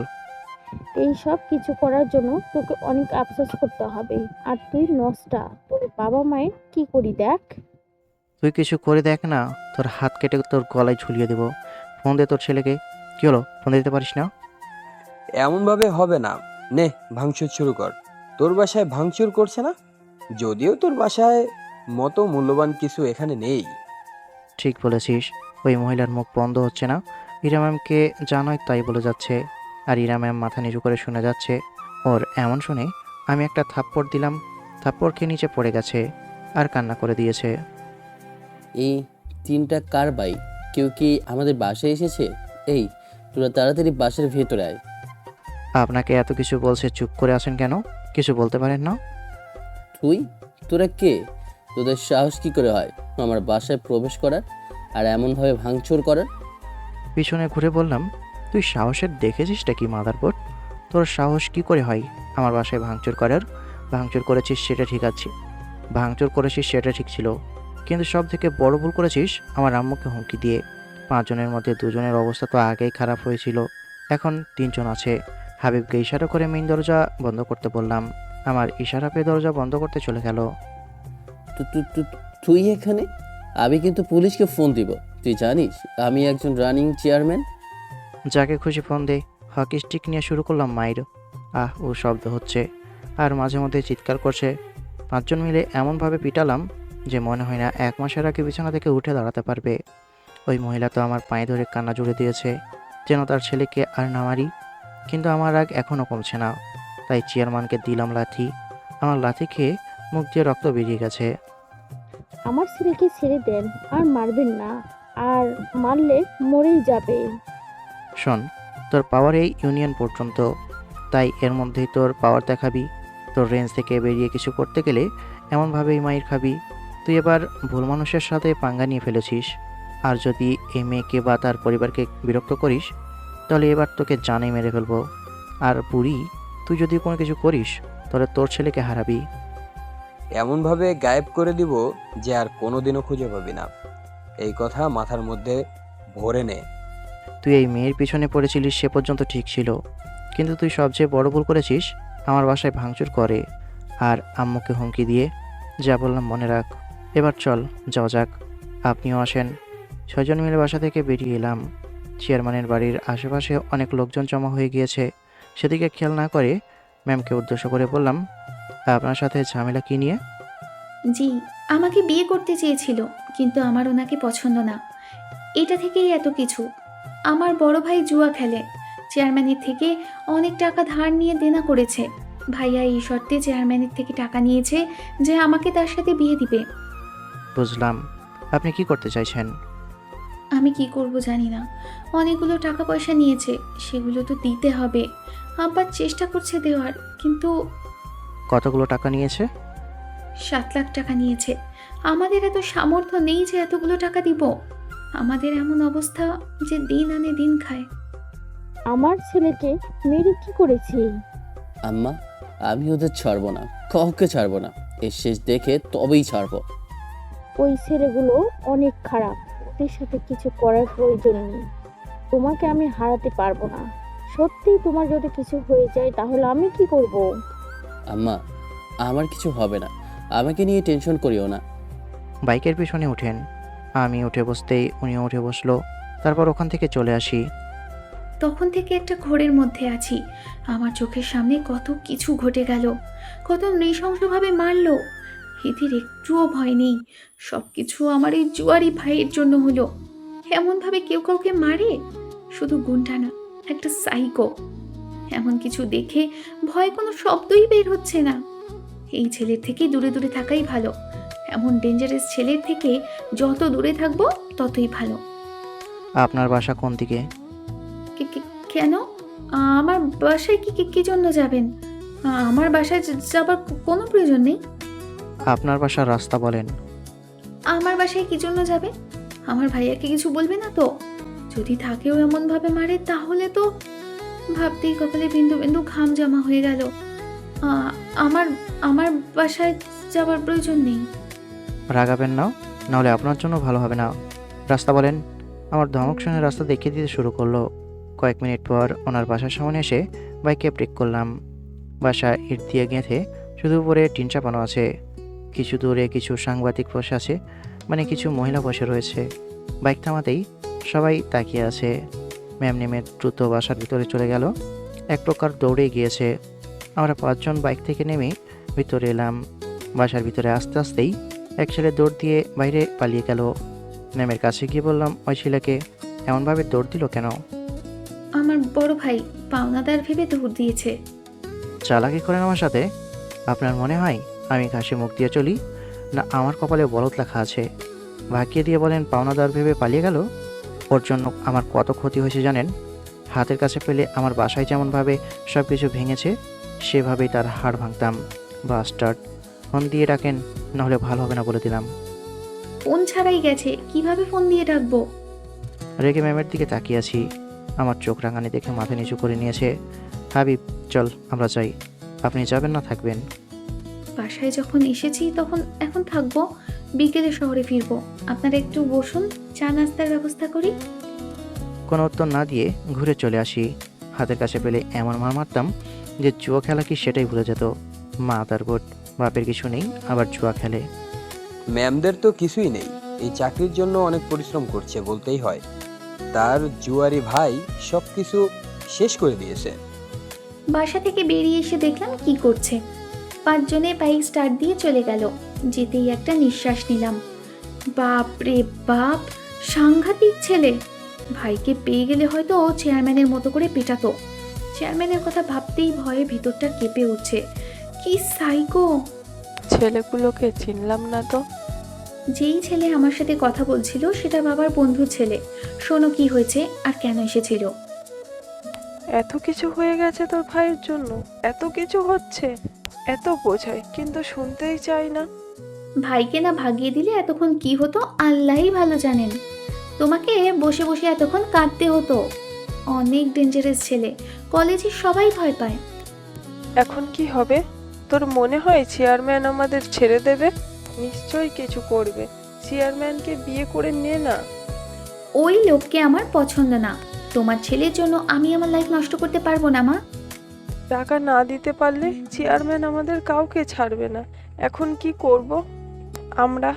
[SPEAKER 15] এই সব কিছু করার জন্য তোকে অনেক আফসোস করতে হবে। আর তুই নষ্টা, তোর বাবা মায়ের কি করি দেখ।
[SPEAKER 1] তুই কিছু করে দেখ না, তোর হাত কেটে তোর গলায় ঝুলিয়ে দেব। ফোন দে তোর ছেলেকে। কি হলো, ফোন দিতে পারিস না?
[SPEAKER 2] এমনভাবে হবে না। নে, ভাঙচুর শুরু কর। তোর বাসায় ভাঙচুর করছে না? যদিও তোর বাসায় মতো মূল্যবান কিছু এখানে নেই।
[SPEAKER 1] ঠিক বলেছিস। ওই মহিলার মুখ বন্ধ হচ্ছে না। ইরা ম্যামকে যা নয় তাই বলে যাচ্ছে। আর ইরা ম্যাম মাথা নিচু করে শুনে যাচ্ছে। ওর এমন শুনে আমি একটা থাপ্পড় দিলাম। থাপ্পড় খেয়ে নিচে পড়ে গেছে আর কান্না করে দিয়েছে।
[SPEAKER 14] এই 3টা কার বাইক? কেউ কি আমাদের বাসায় এসেছে? এই, তোরা তাড়াতাড়ি বাসার ভেতরে আয়।
[SPEAKER 1] আপনাকে এত কিছু বলছে, চুপ করে আছেন কেন? কিছু বলতে পারেন না?
[SPEAKER 14] তোরা কে? তোদের সাহস কি করে হয় আমার বাসায় প্রবেশ করার আর এমনভাবে ভাঙচুর করার?
[SPEAKER 1] পিছনে ঘুরে বললাম, তুই সাহসের দেখেছিসটা কি মাদারবোর্ড? তোর সাহস কি করে হয় আমার বাসায় ভাঙচুর করার? ভাঙচুর করেছিস সেটা ঠিক আছে, ভাঙচুর করেছিস সেটা ঠিক ছিল, কিন্তু সব থেকে বড় ভুল করেছিস আমার আম্মুকে হুমকি দিয়ে। 5 জনের মধ্যে 2 জনের অবস্থা তো আগেই খারাপ হয়েছিল, এখন 3 জন আছে। হাবিবকে ইশারা করে মেইন দরজা বন্ধ করতে বললাম। আমার ইশারা পেয়ে দরজা বন্ধ করতে চলে গেল।
[SPEAKER 14] তুই এখানে? আমি কিন্তু পুলিশকে ফোন দিব। তুই জানিস আমি একজন রানিং চেয়ারম্যান।
[SPEAKER 1] যাকে খুশি ফোন দে। হকি স্টিক নিয়ে শুরু করলাম মাইর। ও শব্দ হচ্ছে আর মাঝে মধ্যে চিৎকার করছে। 5 জন মিলে এমনভাবে পিটালাম যে মনে হয় না 1 মাসের আগে বিছানা থেকে উঠে দাঁড়াতে পারবে। ওই মহিলা তো আমার পায়ে ধরে কান্না জুড়ে দিয়েছে যেন তার ছেলেকে আর না মারি, কিন্তু আমার রাগ এখনও কমছে না। তাই চেয়ারম্যানকে দিলাম লাথি। আমার লাথি খেয়ে মুখ দিয়ে রক্ত বেরিয়ে গেছে।
[SPEAKER 15] আমার ছেলেকে ছেড়ে দেন, আর মারবেন না। আর মারলে মরেই যাবে।
[SPEAKER 1] শোন, তোর পাওয়ার এই ইউনিয়ন পর্যন্ত, তাই এর মধ্যেই তোর পাওয়ার দেখাবি। তোর রেঞ্জ থেকে বেরিয়ে কিছু করতে গেলে এমনভাবেই মাইর খাবি। তুই এবার ভুল মানুষের সাথে পাঙ্গা নিয়ে ফেলেছিস। আর যদি এই মেয়েকে বা তার পরিবারকে বিরক্ত করিস তাহলে এবার তোকে জানেই মেরে ফেলবো। আর বুড়ি, তুই যদি কোনো কিছু করিস তাহলে তোর ছেলেকে হারাবি।
[SPEAKER 2] এমনভাবে গায়েব করে দিব যে আর কোনোদিনও খুঁজে পাবি না। এই কথা মাথার মধ্যে ভরে নে।
[SPEAKER 1] তুই এই মেয়ের পিছনে পড়েছিলিস সে পর্যন্ত ঠিক ছিল, কিন্তু তুই সবচেয়ে বড় ভুল করেছিস আমার বাসায় ভাঙচুর করে আর আম্মুকে হুমকি দিয়ে। যা বললাম মনে রাখ। এবার চল যাওয়া যাক। আপনিও আসেন। 6 জন মিলে বাসা থেকে বেরিয়ে এলাম। চেয়ারম্যানের বাড়ির আশেপাশে অনেক লোকজন জমা হয়ে গিয়েছে। সেদিকে খেয়াল না করে ম্যামকে উদ্দেশ্য করে বললাম, আপনার সাথে ঝামেলা কি নিয়ে?
[SPEAKER 4] জি, আমাকে বিয়ে করতে চেয়েছিল, কিন্তু আমার ওনাকে পছন্দ না। এটা থেকেই এত কিছু। আমার বড় ভাই জুয়া খেলে, চেয়ারম্যানের থেকে অনেক টাকা ধার নিয়ে দেনা করেছে। ভাইয়া এই শর্তে চেয়ারম্যানের থেকে টাকা নিয়েছে যে আমাকে তার সাথে বিয়ে দিবে।
[SPEAKER 1] বুঝলাম। আপনি কি করতে চাইছেন?
[SPEAKER 4] আমি কি করব জানি না। অনেকগুলো টাকা পয়সা নিয়েছে, সেগুলো তো দিতে হবে। আব্বা চেষ্টা করছে দেওয়ার, কিন্তু
[SPEAKER 1] কতগুলো টাকা নিয়েছে?
[SPEAKER 4] 7 লাখ টাকা নিয়েছে। আমাদের এত সামর্থ্য নেই যে এতগুলো টাকা দিব। আমাদের এমন অবস্থা যে দিন আনে দিন খায়।
[SPEAKER 15] আমার ছেলেকে মেরে কি করেছে?
[SPEAKER 14] আম্মা, আমি ওদের ছাড়বো না, কাউকে ছাড়বো না। এর শেষ দেখে তবেই ছাড়বো।
[SPEAKER 15] ওই ছেলেগুলো অনেক খারাপ, ওদের সাথে কিছু করার প্রয়োজন নেই। তোমাকে আমি হারাতে পারবো না। সত্যি তোমার যদি কিছু হয়ে যায় তাহলে আমি কি করব?
[SPEAKER 14] আম্মা, আমার কিছু হবে না, আমাকে নিয়ে টেনশন করিও না।
[SPEAKER 1] বাইকের পিছনে উঠেন। আমি উঠে বসতেই উনিও উঠে বসলো। তারপর ওখান থেকে চলে আসি।
[SPEAKER 4] তখন থেকে একটা ঘোরের মধ্যে আছি। আমার চোখের সামনে কত কিছু ঘটে গেল, কত নৃশংসভাবে মারলো। এদের একটুও ভয় নেই। সব কিছু আমার এই জুয়ারি ভাইয়ের জন্য হলো। এমনভাবে কেউ কাউকে মারে? শুধু গুন্ডা না, একটা সাইকো। এমন কিছু দেখে ভয় কোনো শব্দই বের হচ্ছে না। এই ছেলের থেকে দূরে দূরে থাকাই ভালো। এমন ডেঞ্জারাস ছেলের থেকে যত দূরে থাকবো ততই ভালো।
[SPEAKER 1] আপনার বাসা কোন দিকে?
[SPEAKER 4] কেন? আমার বাসায় কি জন্য যাবেন? আমার বাসায় যাবার কোনো প্রয়োজন নেই।
[SPEAKER 1] আপনার বাসার রাস্তা বলেন।
[SPEAKER 4] আমার বাসায় কি জন্য যাবে? আমার ভাইয়াকে কিছু বলবে না তো? যদি থাকেও এমনভাবে মারে তাহলে তো ভাবতেই কপালে বিন্দু বিন্দু ঘাম জমা হয়ে গেল। আমার আমার বাসায় যাবার প্রয়োজন নেই।
[SPEAKER 1] রাগাবেন না, নাহলে আপনার জন্য ভালো হবে না। রাস্তা বলেন। আমার ধমক শুনে রাস্তা দেখিয়ে দিতে শুরু করলো। কয়েক মিনিট পর ওনার বাসার সামনে এসে বাইকে ব্রেক করলাম। বাসা ইট দিয়ে গেঁথে, শুধু উপরে টিন চাপানো আছে। কিছু দূরে কিছু সাংবাদিক বসে আছে, মানে কিছু মহিলা বসে রয়েছে। বাইক থামাতেই সবাই তাকিয়ে আছে। ম্যাম নেমে দ্রুত বাসার ভিতরে চলে গেল। এক প্রকার দৌড়ে গিয়েছে। আমরা 5 জন বাইক থেকে নেমে ভিতরে এলাম। বাসার ভিতরে আস্তে আসতেই এক ছেলে দৌড় দিয়ে বাইরে পালিয়ে গেল। ম্যামের কাছে গিয়ে বললাম, ওই ছেলেকে এমনভাবে দৌড় দিল কেন?
[SPEAKER 4] আমার বড় ভাই পাওনাদার ভেবে দৌড় দিয়েছে।
[SPEAKER 1] চালাকি করেন আমার সাথে? আপনার মনে হয় আমি ঘাসে মুখ দিয়ে চলি, না আমার কপালে বলদ লেখা আছে? ভাগিয়ে দিয়ে বলেন পাওনাদার ভেবে পালিয়ে গেল। ওর জন্য আমার কত ক্ষতি হয়েছে জানেন? হাতের কাছে পেলে আমার বাসায় যেমনভাবে সব কিছু ভেঙেছে, সেভাবেই তার হাড় ভাঙতাম। বাস্টার্ড। ফোন দিয়ে ডাকেন, নাহলে ভালো হবে না বলে দিলাম।
[SPEAKER 4] ফোন ছাড়াই গেছে, কিভাবে ফোন দিয়ে ডাকবো?
[SPEAKER 1] রেগে ম্যামের দিকে তাকিয়ে আছি। আমার চোখ রাঙানি দেখে মাথা নিচু করে নিয়েছে। হাবিব, চল আমরা যাই। আপনি যাবেন না থাকবেন?
[SPEAKER 4] বাসায় যখন এসেছি তখন এখন থাকবো, বিকেলে শহরে ফিরবো। আপনারা একটু বসুন, চা নাস্তার ব্যবস্থা করি।
[SPEAKER 1] কোনো উত্তর না দিয়ে ঘুরে চলে আসি। হাতের কাছে পেলে এমন মার মারতাম যে জুয়া খেলা কি সেটাই ভুলে যেত। মা তার গোট, বাপের কিছু নেই, আবার জুয়া খেলে।
[SPEAKER 2] ম্যামদের তো কিছুই নেই, এই চাকরির জন্য অনেক পরিশ্রম করছে বলতেই হয়। তার জুয়ারি ভাই সব কিছু শেষ করে দিয়েছে।
[SPEAKER 4] বাসা থেকে বেরিয়ে এসে দেখলাম কি করছে। 5 জনে বাইক স্টার্ট দিয়ে চলে গেল। যেতেই একটা নিঃশ্বাস নিলাম। বাপ রে বাপ, সাংঘাতিক ছেলে। ভাইকে পেয়ে গেলে হয়তো ও চেয়ারম্যানের মতো করে পেটাতো। চেয়ারম্যানের কথা ভাবতেই ভয়ে ভিতরটা কেঁপে উঠছে। কি সাইকো!
[SPEAKER 9] ছেলেগুলোকে চিনলাম না তো।
[SPEAKER 4] যেই ছেলে আমার সাথে কথা বলছিল সেটা বাবার বন্ধুর ছেলে। শোনো কি হয়েছে আর কেন এসেছিল।
[SPEAKER 9] এত কিছু হয়ে গেছে তোর ভাইয়ের জন্য, এত কিছু হচ্ছে, এত বোঝায় কিন্তু শুনতেই চাই না।
[SPEAKER 4] ভাইকে না ভাগিয়ে দিলে এতক্ষণ কি হতো আল্লাহই ভালো জানেন। তোমাকে বসে বসে এতক্ষণ কাঁদতে হতো। অনেক ডেঞ্জারাস ছেলে, কলেজে সবাই ভয় পায়।
[SPEAKER 9] এখন কি হবে? তোর মনে হয় চেয়ারম্যান আমাদের ছেড়ে দেবে? নিশ্চয়ই কিছু করবে। চেয়ারম্যানকে বিয়ে করে নে না।
[SPEAKER 4] ওই লোককে আমার পছন্দ না। তোমার ছেলের জন্য আমি আমার লাইফ নষ্ট করতে পারবো না মা।
[SPEAKER 9] টাকা না দিতে পারলে চেয়ারম্যান আমাদের কাউকে ছাড়বে না। এখন কি করব আমরা?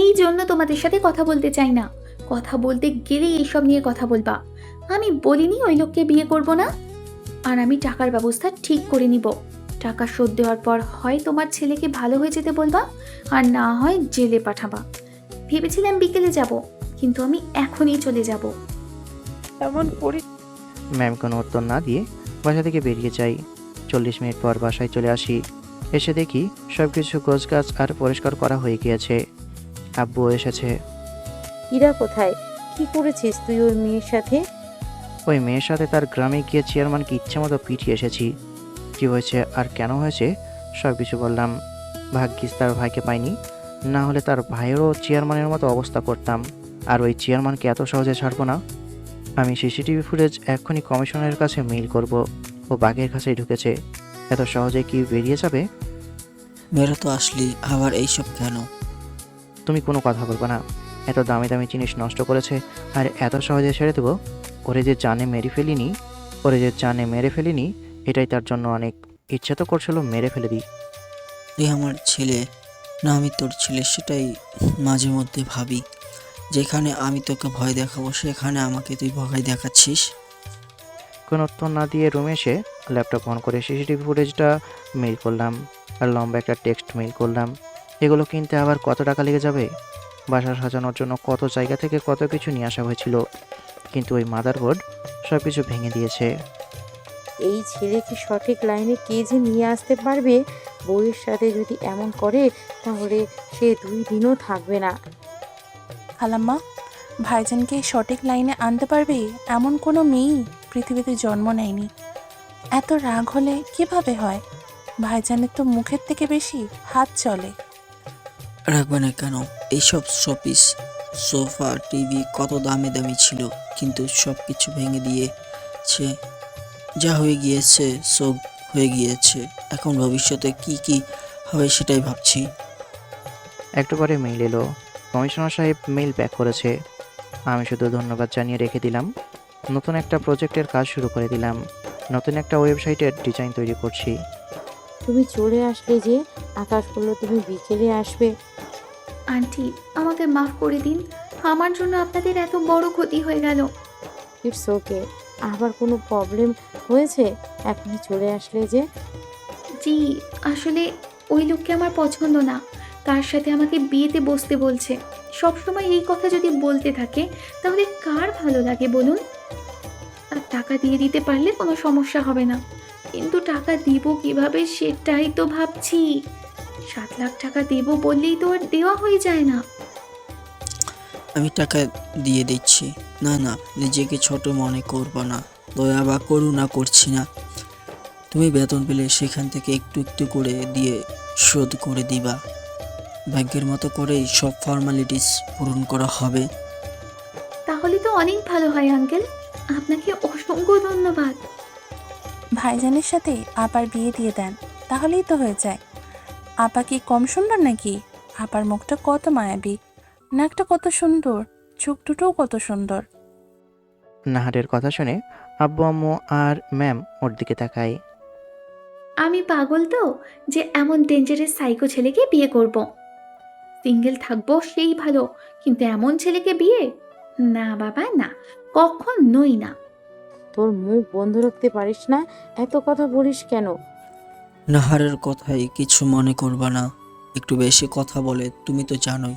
[SPEAKER 4] এই জন্য তোমাদের সাথে কথা বলতে চাই না। কথা বলতে গেলেই এইসব নিয়ে কথা বলবা। আমি বলিনি ওই লোককে বিয়ে করব না। আর আমি টাকার ব্যবস্থা ঠিক করে নিব। টাকা শোধ দেওয়ার পর হয় তোমার ছেলেকে ভালো হয়ে যেতে বলবা, আর না হয় জেলে পাঠাবা। ভেবেছিলাম বিকেলে যাব, কিন্তু আমি এখনই চলে যাব।
[SPEAKER 8] এমন পরি
[SPEAKER 1] ম্যাম কোনো উত্তর না দিয়ে বাসা থেকে বেরিয়ে যাই। 40 মিনিট পর বাসায় চলে আসি। এসে দেখি সব কিছু গোছগাছ আর পরিষ্কার করা হয়ে গিয়েছে। আব্বু এসেছে।
[SPEAKER 8] ইরা কোথায়? কি করেছিস তুই ওই মেয়ের সাথে?
[SPEAKER 1] ওই মেয়ের সাথে তার গ্রামে গিয়ে চেয়ারম্যানকে ইচ্ছে মতো পিটিয়ে এসেছি। কী হয়েছে আর কেন হয়েছে সব কিছু বললাম। ভাগ্যিস তার ভাইকে পাইনি, না হলে তার ভাইয়েরও চেয়ারম্যানের মতো অবস্থা করতাম। আর ওই চেয়ারম্যানকে এত সহজে ছাড়বো না। আমি সিসিটিভি ফুটেজ এক্ষুনি কমিশনারের কাছে মেইল করব। ও বাঘের কাছেই ঢুকেছে, এত সহজে কি বেরিয়ে যাবে?
[SPEAKER 10] মেয়েরা তো আসলি, আবার এইসব কেন?
[SPEAKER 1] তুমি কোনো কথা বলবে না। এত দামি দামি জিনিস নষ্ট করেছে আর এত সহজে ছেড়ে দেবো? ওরে যে জানে মেরে ফেলিনি, এটাই তার জন্য অনেক। ইচ্ছে তো করছিল মেরে ফেলে দিই।
[SPEAKER 10] তুই আমার ছেলে না আমি তোর ছেলে, সেটাই মাঝে মধ্যে ভাবি। যেখানে আমি তোকে ভয় দেখাবো সেখানে আমাকে তুই ভয় দেখাচ্ছিস।
[SPEAKER 1] কোনো উত্তর না দিয়ে রুমে এসে ল্যাপটপ অন করে সিসিটিভি ফুটেজটা মেইল করলাম আর লম্বা একটা টেক্সট মেইল করলাম। এগুলো কিনতে আবার কত টাকা লেগে যাবে? বাসা সাজানোর জন্য কত জায়গা থেকে কত কিছু নিয়ে আসা হয়েছিল, কিন্তু ওই মাদারবোর্ড সব কিছু ভেঙে দিয়েছে।
[SPEAKER 8] এই ছেলেকে সঠিক লাইনে কে যে নিয়ে আসতে পারবে? বউয়ের সাথে যদি এমন করে তাহলে সে 2 দিনও থাকবে না।
[SPEAKER 9] খালাম্মা, ভাইজানকে সঠিক লাইনে আনতে পারবে এমন কোনো মেয়েই পৃথিবীতে জন্ম নেয়নি। এত রাগ হলে কিভাবে হয়? ভাইজানের তো মুখের থেকে বেশি হাত চলে।
[SPEAKER 10] রাখবে না কেন? এইসব শোপিস, সোফা, টিভি কত দামি দামি ছিল, কিন্তু সব কিছু ভেঙে দিয়েছে। যা হয়ে গিয়েছে সব হয়ে গিয়েছে। এখন ভবিষ্যতে কি কি হবে সেটাই ভাবছি।
[SPEAKER 1] একটু পরে মেইল এলো। কমিশনার সাহেব মেইল ব্যাক করেছে। আমি শুধু ধন্যবাদ জানিয়ে রেখে দিলাম। নতুন একটা প্রজেক্টের কাজ শুরু করে দিলাম। নতুন একটা ওয়েবসাইটের ডিজাইন তৈরি করছি।
[SPEAKER 8] তুমি চলে আসলে যে? আকাশ বলল তুমি বিকেলে আসবে।
[SPEAKER 4] আন্টি, আমাকে মাফ করে দিন। আমার জন্য আপনাদের এত বড় ক্ষতি হয়ে গেল।
[SPEAKER 8] It's okay. আবার কোনো প্রবলেম হয়েছে? এখনই চলে আসলে যে?
[SPEAKER 4] জি, আসলে ওই লোককে আমার পছন্দ না। কার সাথে আমাকে বিয়েতে বসতে বলছে। সবসময় এই কথা যদি বলতে থাকে তাহলে কার ভালো লাগে বলুন? আর টাকা দিয়ে দিতে পারলে কোনো সমস্যা হবে না, কিন্তু টাকা দিব কিভাবে সেটাই তো ভাবছি। 7 লাখ টাকা দেব বললেই তো আর দেওয়া হয়ে যায় না।
[SPEAKER 10] আমি টাকা দিয়ে দিচ্ছি। না না, নিজেকে ছোট মনে করবো না। দয়া বা করুণা করছি না। তুমি বেতন পেলে সেখান থেকে একটু একটু করে দিয়ে শোধ করে দিবা। ব্যাংকের মতো করেই সব ফর্মালিটিস পূরণ করা হবে।
[SPEAKER 4] তাহলে তো অনেক ভালো হয় আঙ্কেল, আপনাকে অসংখ্য ধন্যবাদ।
[SPEAKER 9] ভাইজানের সাথে আপার বিয়ে দিয়ে দেন, তাহলেই তো হয়ে যায়। আপা কি কম সুন্দর নাকি? আপার মুখটা কত মায়াবী, নাকটা কত সুন্দর, চোখ দুটোও কত সুন্দর।
[SPEAKER 1] নাহারের কথা শুনে আব্বু আম্মু আর ম্যাম ওর দিকে তাকায়।
[SPEAKER 4] আমি পাগল তো যে এমন ডেঞ্জারাস সাইকো ছেলেকে বিয়ে করব। সিঙ্গেল থাকবো সেই ভালো, কিন্তু এমন ছেলেকে বিয়ে? না বাবা না, কখনোই না।
[SPEAKER 8] তোর মুখ বন্ধ রাখতে পারিস না? এত কথা বলিস কেন?
[SPEAKER 10] নাহারের কথাই কিছু মনে করবা না। একটু বেশি কথা বলে, তুমি তো জানোই।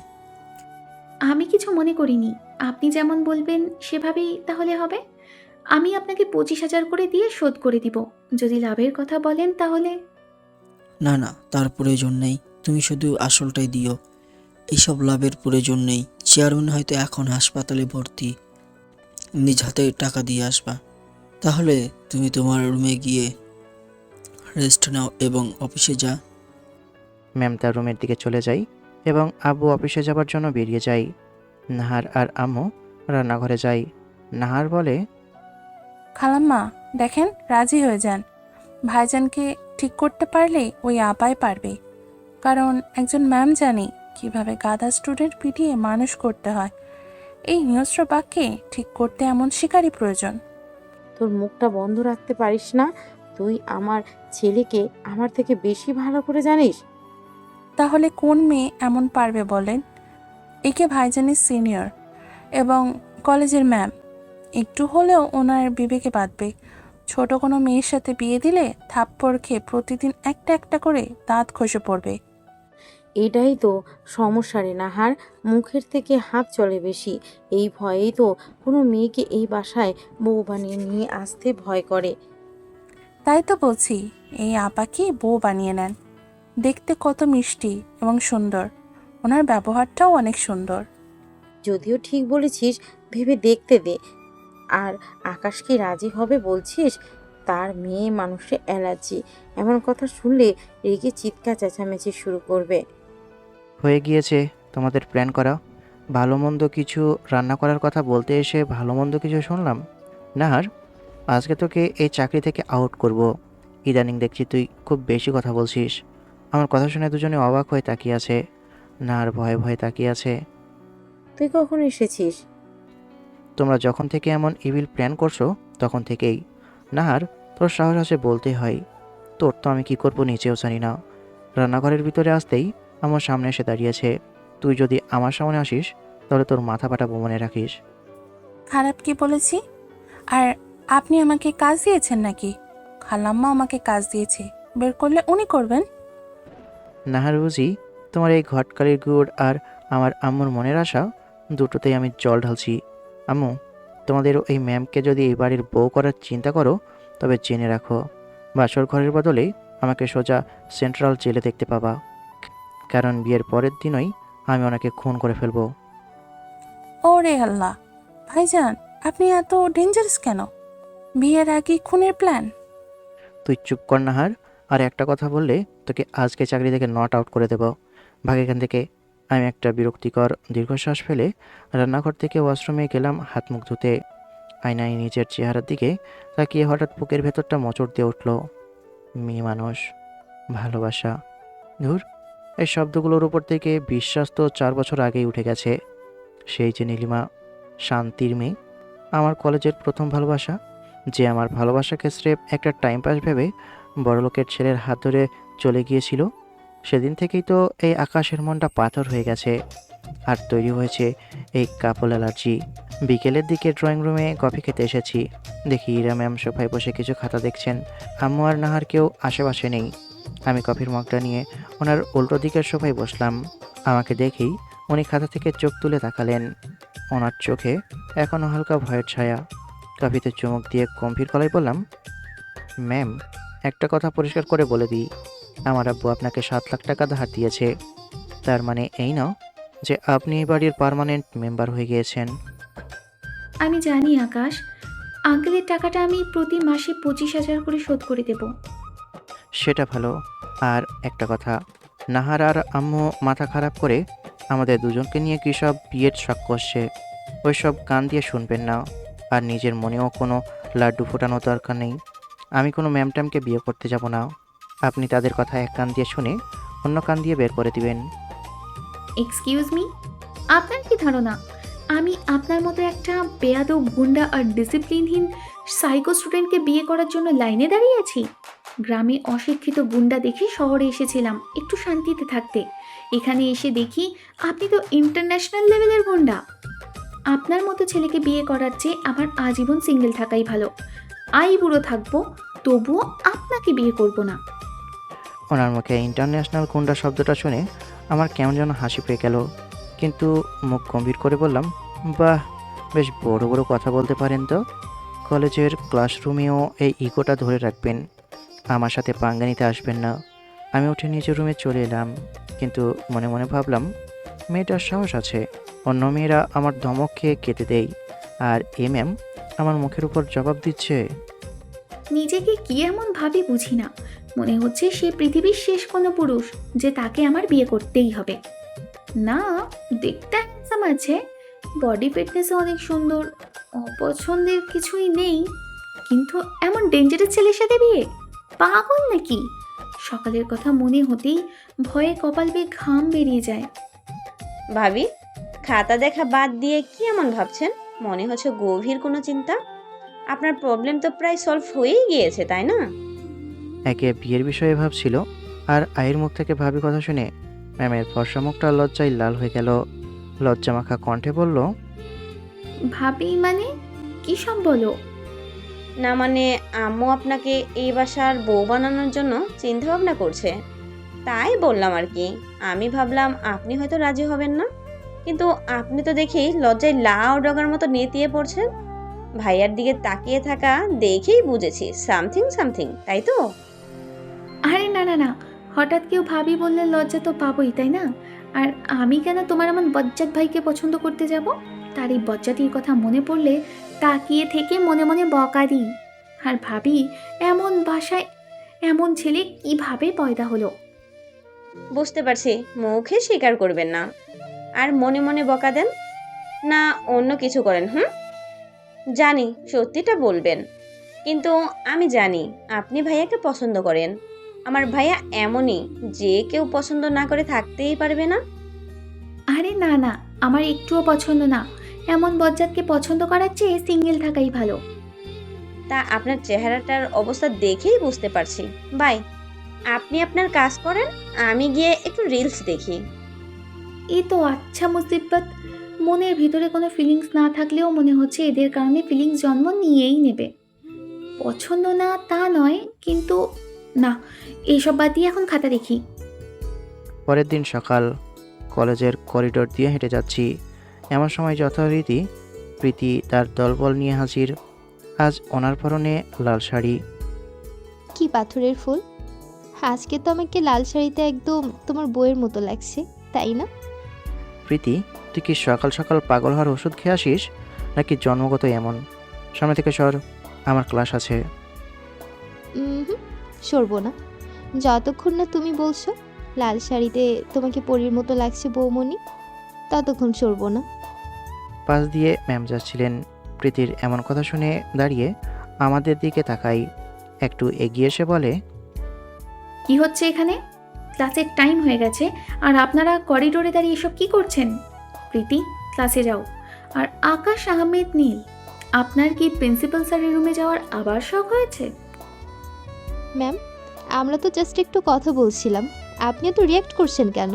[SPEAKER 4] আমি কিছু মনে করিনি। আপনি যেমন বলবেন সেভাবেই তাহলে হবে। আমি আপনাকে 25,000 করে দিয়ে শোধ করে দিব। যদি লাভের কথা বলেন তাহলে।
[SPEAKER 10] না না, তার প্রয়োজন নেই। তুমি শুধু আসলটাই দিও। এইসব লাভের প্রয়োজন নেই। চেয়ারম্যান হয়তো এখন হাসপাতালে ভর্তি। নিজ হাতে টাকা দিয়ে আসবা। তাহলে তুমি তোমার রুমে গিয়ে রেস্ট নাও এবং অফিসে যা।
[SPEAKER 1] ম্যাম তার রুমের দিকে চলে যায় এবং আব্বু অফিসে যাবার জন্য বেরিয়ে যায়। নাহার আর আম্মু রান্নাঘরে যায়। নাহার বলে,
[SPEAKER 9] খালাম্মা, দেখেন রাজি হয়ে যান। ভাইজানকে ঠিক করতে পারলেই ওই আপাই পারবে। কারণ একজন ম্যাম জানে কিভাবে গাধা স্টুডেন্ট পিটিয়ে মানুষ করতে হয়। এই হিংস্র বাক্যে ঠিক করতে এমন শিকারই প্রয়োজন।
[SPEAKER 8] তোর মুখটা বন্ধ রাখতে পারিস না? তুই আমার ছেলেকে আমার থেকে বেশি ভালো করে জানিস।
[SPEAKER 9] তাহলে কোন মেয়ে এমন পারবে বলেন? একে ভাইজানের সিনিয়র এবং কলেজের ম্যাম। একটু হলেও ওনার বিবেকে বাঁধবে। ছোট কোনো মেয়ের সাথে বিয়ে দিলে থাপ্পড় খেয়ে প্রতিদিন একটা একটা করে দাঁত খসে পড়বে।
[SPEAKER 8] এটাই তো সমস্যা রে নাহার, মুখের থেকে হাত চলে বেশি। এই ভয়েই তো কোনো মেয়েকে এই বাসায় বউ বানিয়ে নিয়ে আসতে ভয় করে।
[SPEAKER 9] তাই তো বলছি, এই আপাকে বউ বানিয়ে নেন। দেখতে কত মিষ্টি এবং সুন্দর, ওনার ব্যবহারটাও অনেক সুন্দর।
[SPEAKER 8] যদিও ঠিক বলেছিস, ভেবে দেখতে দে। আর আকাশ কি রাজি হবে বলছিস? তার মেয়ে মানুষের অ্যালার্জি, এমন কথা শুনলে রেগে চিৎকার চেঁচামেচি শুরু করবে।
[SPEAKER 1] হয়ে গিয়েছে তোমাদের প্ল্যান করা। ভালো মন্দ কিছু রান্না করার কথা বলতে এসে ভালো মন্দ কিছু শুনলাম। নাহার, আজকে তোকে এই চাকরি থেকে আউট করব। ইদানিং দেখছি তুই খুব বেশি কথা বলছিস। আমার কথা শুনে দুজনে অবাক হয়ে তাকিয়ে আছে। নাহার ভয়ে ভয়ে তাকিয়ে আছে।
[SPEAKER 8] তুই কখন এসেছিস?
[SPEAKER 1] তোমরা যখন থেকে এমন ইভিল প্ল্যান করছো তখন থেকেই। নাহার, তোর সাহস আছে বলতেই হয়। তোর তো আমি কি করব নিচেও জানি না। রান্নাঘরের ভিতরে আসতেই আমার সামনে এসে দাঁড়িয়েছে। তুই যদি আমার সামনে আসিস তাহলে তোর মাথা ফাটাবো মনে রাখিস।
[SPEAKER 9] খারাপ কি বলেছি? আর আপনি আমাকে কাজ দিয়েছেন নাকি? খালাম্মা আমাকে কাজ দিয়েছে, বের করলে উনি করবেন।
[SPEAKER 1] নাহার বুঝি তোমার এই ঘটকালির গুড় আর আমার আম্মুর মনের আশা দুটোতেই আমি জল ঢালছি। আম্মু, তোমাদের এই ম্যামকে যদি এই বাড়ির বউ করার চিন্তা করো তবে জেনে রাখো, বাসর ঘরের বদলে আমাকে সোজা সেন্ট্রাল জেলে দেখতে পাবা। কারণ বিয়ের পরের দিনই আমি ওনাকে খুন করে ফেলবো।
[SPEAKER 9] ওরে আল্লাহ, ভাইজান আপনি এত ডেঞ্জারাস কেন? বিয়ের আগে খুনের প্ল্যান?
[SPEAKER 1] তুই চুপ কর নাহার, আর একটা কথা বললে তোকে আজকে চাকরি থেকে নট আউট করে দেব। ভাগ এখান থেকে। আমি একটা বিরক্তিকর দীর্ঘশ্বাস ফেলে রান্নাঘর থেকে ওয়াশরুমে গেলাম হাত মুখ ধুতে। আয়নায় নিজের চেহারার দিকে তাকিয়ে হঠাৎ বুকের ভেতরটা মোচড় দিয়ে উঠল। মেয়ে মানুষ, ভালোবাসা, ধুর, এই শব্দগুলোর উপর থেকে বিশ্বাস তো 4 বছর আগেই উঠে গেছে। সেই যে নীলিমা, শান্তির মেয়ে, আমার কলেজের প্রথম ভালোবাসা, যে আমার ভালোবাসাকে স্রেফ একটা টাইম পাস ভেবে বড়লোকের ছেলের হাত ধরে চলে গিয়েছিল। সেদিন থেকেই তো এই আকাশের মনটা পাথর হয়ে গেছে। আর তৈরি হয়েছে এই কাপল অ্যালার্জি। বিকেলের দিকে ড্রয়িং রুমে কফি খেতে এসেছি। দেখি ইরা ম্যাম সোফায় বসে কিছু খাতা দেখছেন। আম্মু আর নাহার কেউ আশেপাশে নেই। আমি কফির মগটা নিয়ে ওনার উল্টো দিকের সোফায় বসলাম। আমাকে দেখেই উনি খাতা থেকে চোখ তুলে তাকালেন। ওনার চোখে এখনও হালকা ভয়ের ছায়া। কফিতে চুমুক দিয়ে গম্ভীর গলায় বললাম, ম্যাম, একটা কথা পরিষ্কার করে বলে দিই, আমার আব্বু আপনাকে 7 লাখ টাকা ধার দিয়েছে। তার মানে এই না যে আপনি এই বাড়ির পার্মানেন্ট মেম্বার হয়ে গিয়েছেন।
[SPEAKER 4] আমি জানি আকাশ, আঙ্কেলের টাকাটা আমি প্রতি মাসে 25,000 করে শোধ করে দেব।
[SPEAKER 1] সেটা ভালো। আর একটা কথা, নাহার আর আম্মু মাথা খারাপ করে আমাদের দুজনকে নিয়ে কী সব বিয়ের শখ করছে, ওই সব কান দিয়ে শুনবেন না। আর নিজের মনেও কোনো লাড্ডু ফোটানোর দরকার নেই। আমি কোনো ম্যামটামকে বিয়ে করতে যাব না। আপনি তাদের কথা এক কান দিয়ে শুনে অন্য কান দিয়ে বের করে দিবেন।
[SPEAKER 4] এক্সকিউজ মি, আপনার কি ধারণা আমি আপনার মতো একটা বেয়াদব গুন্ডা আর ডিসিপ্লিনহীন সাইকো স্টুডেন্টকে বিয়ে করার জন্য লাইনে দাঁড়িয়ে আছি? গ্রামে অশিক্ষিত গুন্ডা দেখে শহরে এসেছিলাম একটু শান্তিতে থাকতে। এখানে এসে দেখি আপনি তো ইন্টারন্যাশনাল লেভেলের গুন্ডা। আপনার মতো ছেলেকে বিয়ে করার চেয়ে আমার আজীবন সিঙ্গেল থাকাই ভালো। বুড়ো থাকবো, তবুও আপনাকে বিয়ে করব না।
[SPEAKER 1] ওনার মুখে ইন্টারন্যাশনাল গুন্ডা শব্দটা শুনে আমার কেমন যেন হাসি পেয়ে গেল, কিন্তু মুখ গম্ভীর করে বললাম, বাহ, বেশ বড় বড় কথা বলতে পারেন তো। কলেজের ক্লাসরুমেও এই ইগোটা ধরে রাখবেন, আমার সাথে পাঙ্গা নিতে আসবেন না। আমি উঠে নিজের রুমে চলে এলাম, কিন্তু মনে মনে ভাবলাম, মেয়েটার সাহস আছে। অন্য মেয়েরা আমার ধমক খেয়ে কেটে দেয়, আর এ ম্যাম আমার মুখের উপর জবাব দিচ্ছে।
[SPEAKER 4] নিজেকে কি এমন ভাবি বুঝি না, মনে হচ্ছে সে পৃথিবীর শেষ কোনো পুরুষ যে তাকে আমার বিয়ে করতেই হবে। না, দেখতে হ্যান্ডসাম আছে, বডি ফিটনেসও অনেক সুন্দর, অপছন্দের কিছুই নেই, কিন্তু এমন ডেঞ্জারাস ছেলের সাথে বিয়ে? পাগল নাকি? সকালের কথা মনে হতেই ভয়ে কপাল বেয়ে ঘাম বেরিয়ে যায়।
[SPEAKER 7] ভাবি, খাতা দেখা বাদ দিয়ে কি এমন ভাবছেন? মনে হচ্ছে গভীর কোনো চিন্তা। আপনার প্রবলেম তো প্রায় সলভ হয়েই গিয়েছে, তাই না?
[SPEAKER 1] একে বিয়ের বিষয়ে ভাবছিল, আর আয়ের মুখ থেকে ভাবি কথা শুনে ম্যামের ফর্সা মুখটা লজ্জায় লাল হয়ে গেল। লজ্জা মাখা কণ্ঠে বলল,
[SPEAKER 4] ভাবি মানে কি সব বলো?
[SPEAKER 7] না মানে আম্মু আপনাকে এই বাসার বউ বানানোর জন্য চিন্তা ভাবনা করছে, তাই বললাম আর কি। আমি ভাবলাম আপনি হয়তো রাজি হবেন না, কিন্তু আপনি তো দেখি লজ্জায় লাউ ডগার মতো নেতিয়ে পড়ছেন। ভাইয়ার দিকে তাকিয়ে থাকা দেখেই বুঝেছি সামথিং সামথিং, তাই তো?
[SPEAKER 4] আরে না না না, হঠাৎ কেউ ভাবি বললে লজ্জা তো পাবোই, তাই না? আর আমি কেন তোমার এমন বজ্জাত ভাইকে পছন্দ করতে যাব? তার এই বজ্জাতির কথা মনে পড়লে তাকিয়ে থেকে মনে মনে বকা দিই। আর ভাবি এমন বাসায় এমন ছেলে কিভাবে পয়দা হলো।
[SPEAKER 7] বুঝতে পারছি, মুখে স্বীকার করবেন না আর মনে মনে বকা দেন, না অন্য কিছু করেন। জানি সত্যিটা বলবেন, কিন্তু আমি জানি আপনি ভাইয়াকে পছন্দ করেন। আমার ভাইয়া এমনই, যে কেউ পছন্দ না করে থাকতেই পারবে না।
[SPEAKER 4] আরে না না, আমার একটুও পছন্দ না। এমন বজ্জাতকে পছন্দ করার চেয়ে সিঙ্গেল থাকাই ভালো।
[SPEAKER 7] তা আপনার চেহারাটার অবস্থা দেখেই বুঝতে পারছি। বাই, আপনি আপনার কাজ করেন, আমি গিয়ে একটু রিলস দেখি।
[SPEAKER 4] এই তো আচ্ছা মুসিবত, মনের ভিতরে কোনো ফিলিংস না থাকলেও মনে হচ্ছে এদের কারণে ফিলিংস জন্ম নিয়েই নেবে। পছন্দ না তা নয়, কিন্তু না, এইসব বাদ দিয়ে এখন খাতা দেখি।
[SPEAKER 1] পরের দিন সকাল, কলেজের করিডোর দিয়ে হেঁটে যাচ্ছি, এমন সময় যথারীতি প্রীতি তার দলবল নিয়ে হাজির। আজ ওনার পরনে লাল শাড়ি।
[SPEAKER 6] কি পাথরের ফুল! আজকে তো আমাকে লাল শাড়িতে একদম তোমার বইয়ের মতো লাগছে, তাই না?
[SPEAKER 1] প্রীতি, তুই কি সকাল সকাল পাগল হওয়ার ওষুধ খেয়ে আসিস, নাকি জন্মগত এমন? সামনে থেকে সর, আমার ক্লাস আছে।
[SPEAKER 6] সরবো না যতক্ষণ না তুমি বলছো লাল শাড়িতে তোমাকে পরীর মতো লাগছে বৌমণি, ততক্ষণ সরবো না।
[SPEAKER 1] পাশ দিয়ে ম্যাম যাচ্ছিলেন। প্রীতির এমন কথা শুনে দাঁড়িয়ে আমাদের দিকে তাকাই, একটু এগিয়ে এসে বলে,
[SPEAKER 4] কি হচ্ছে এখানে? ক্লাসের টাইম হয়ে গেছে আর আপনারা করিডোরে দাঁড়িয়ে এসব কি করছেন? প্রীতি, ক্লাসে যাও। আর আকাশ আহমেদ নীল, আপনার কি প্রিন্সিপাল স্যারের রুমে যাওয়ার আবার শখ হয়েছে?
[SPEAKER 6] ম্যাম, আমরা তো জাস্ট একটু কথা বলছিলাম, আপনি তো রিয়াক্ট করছেন কেন?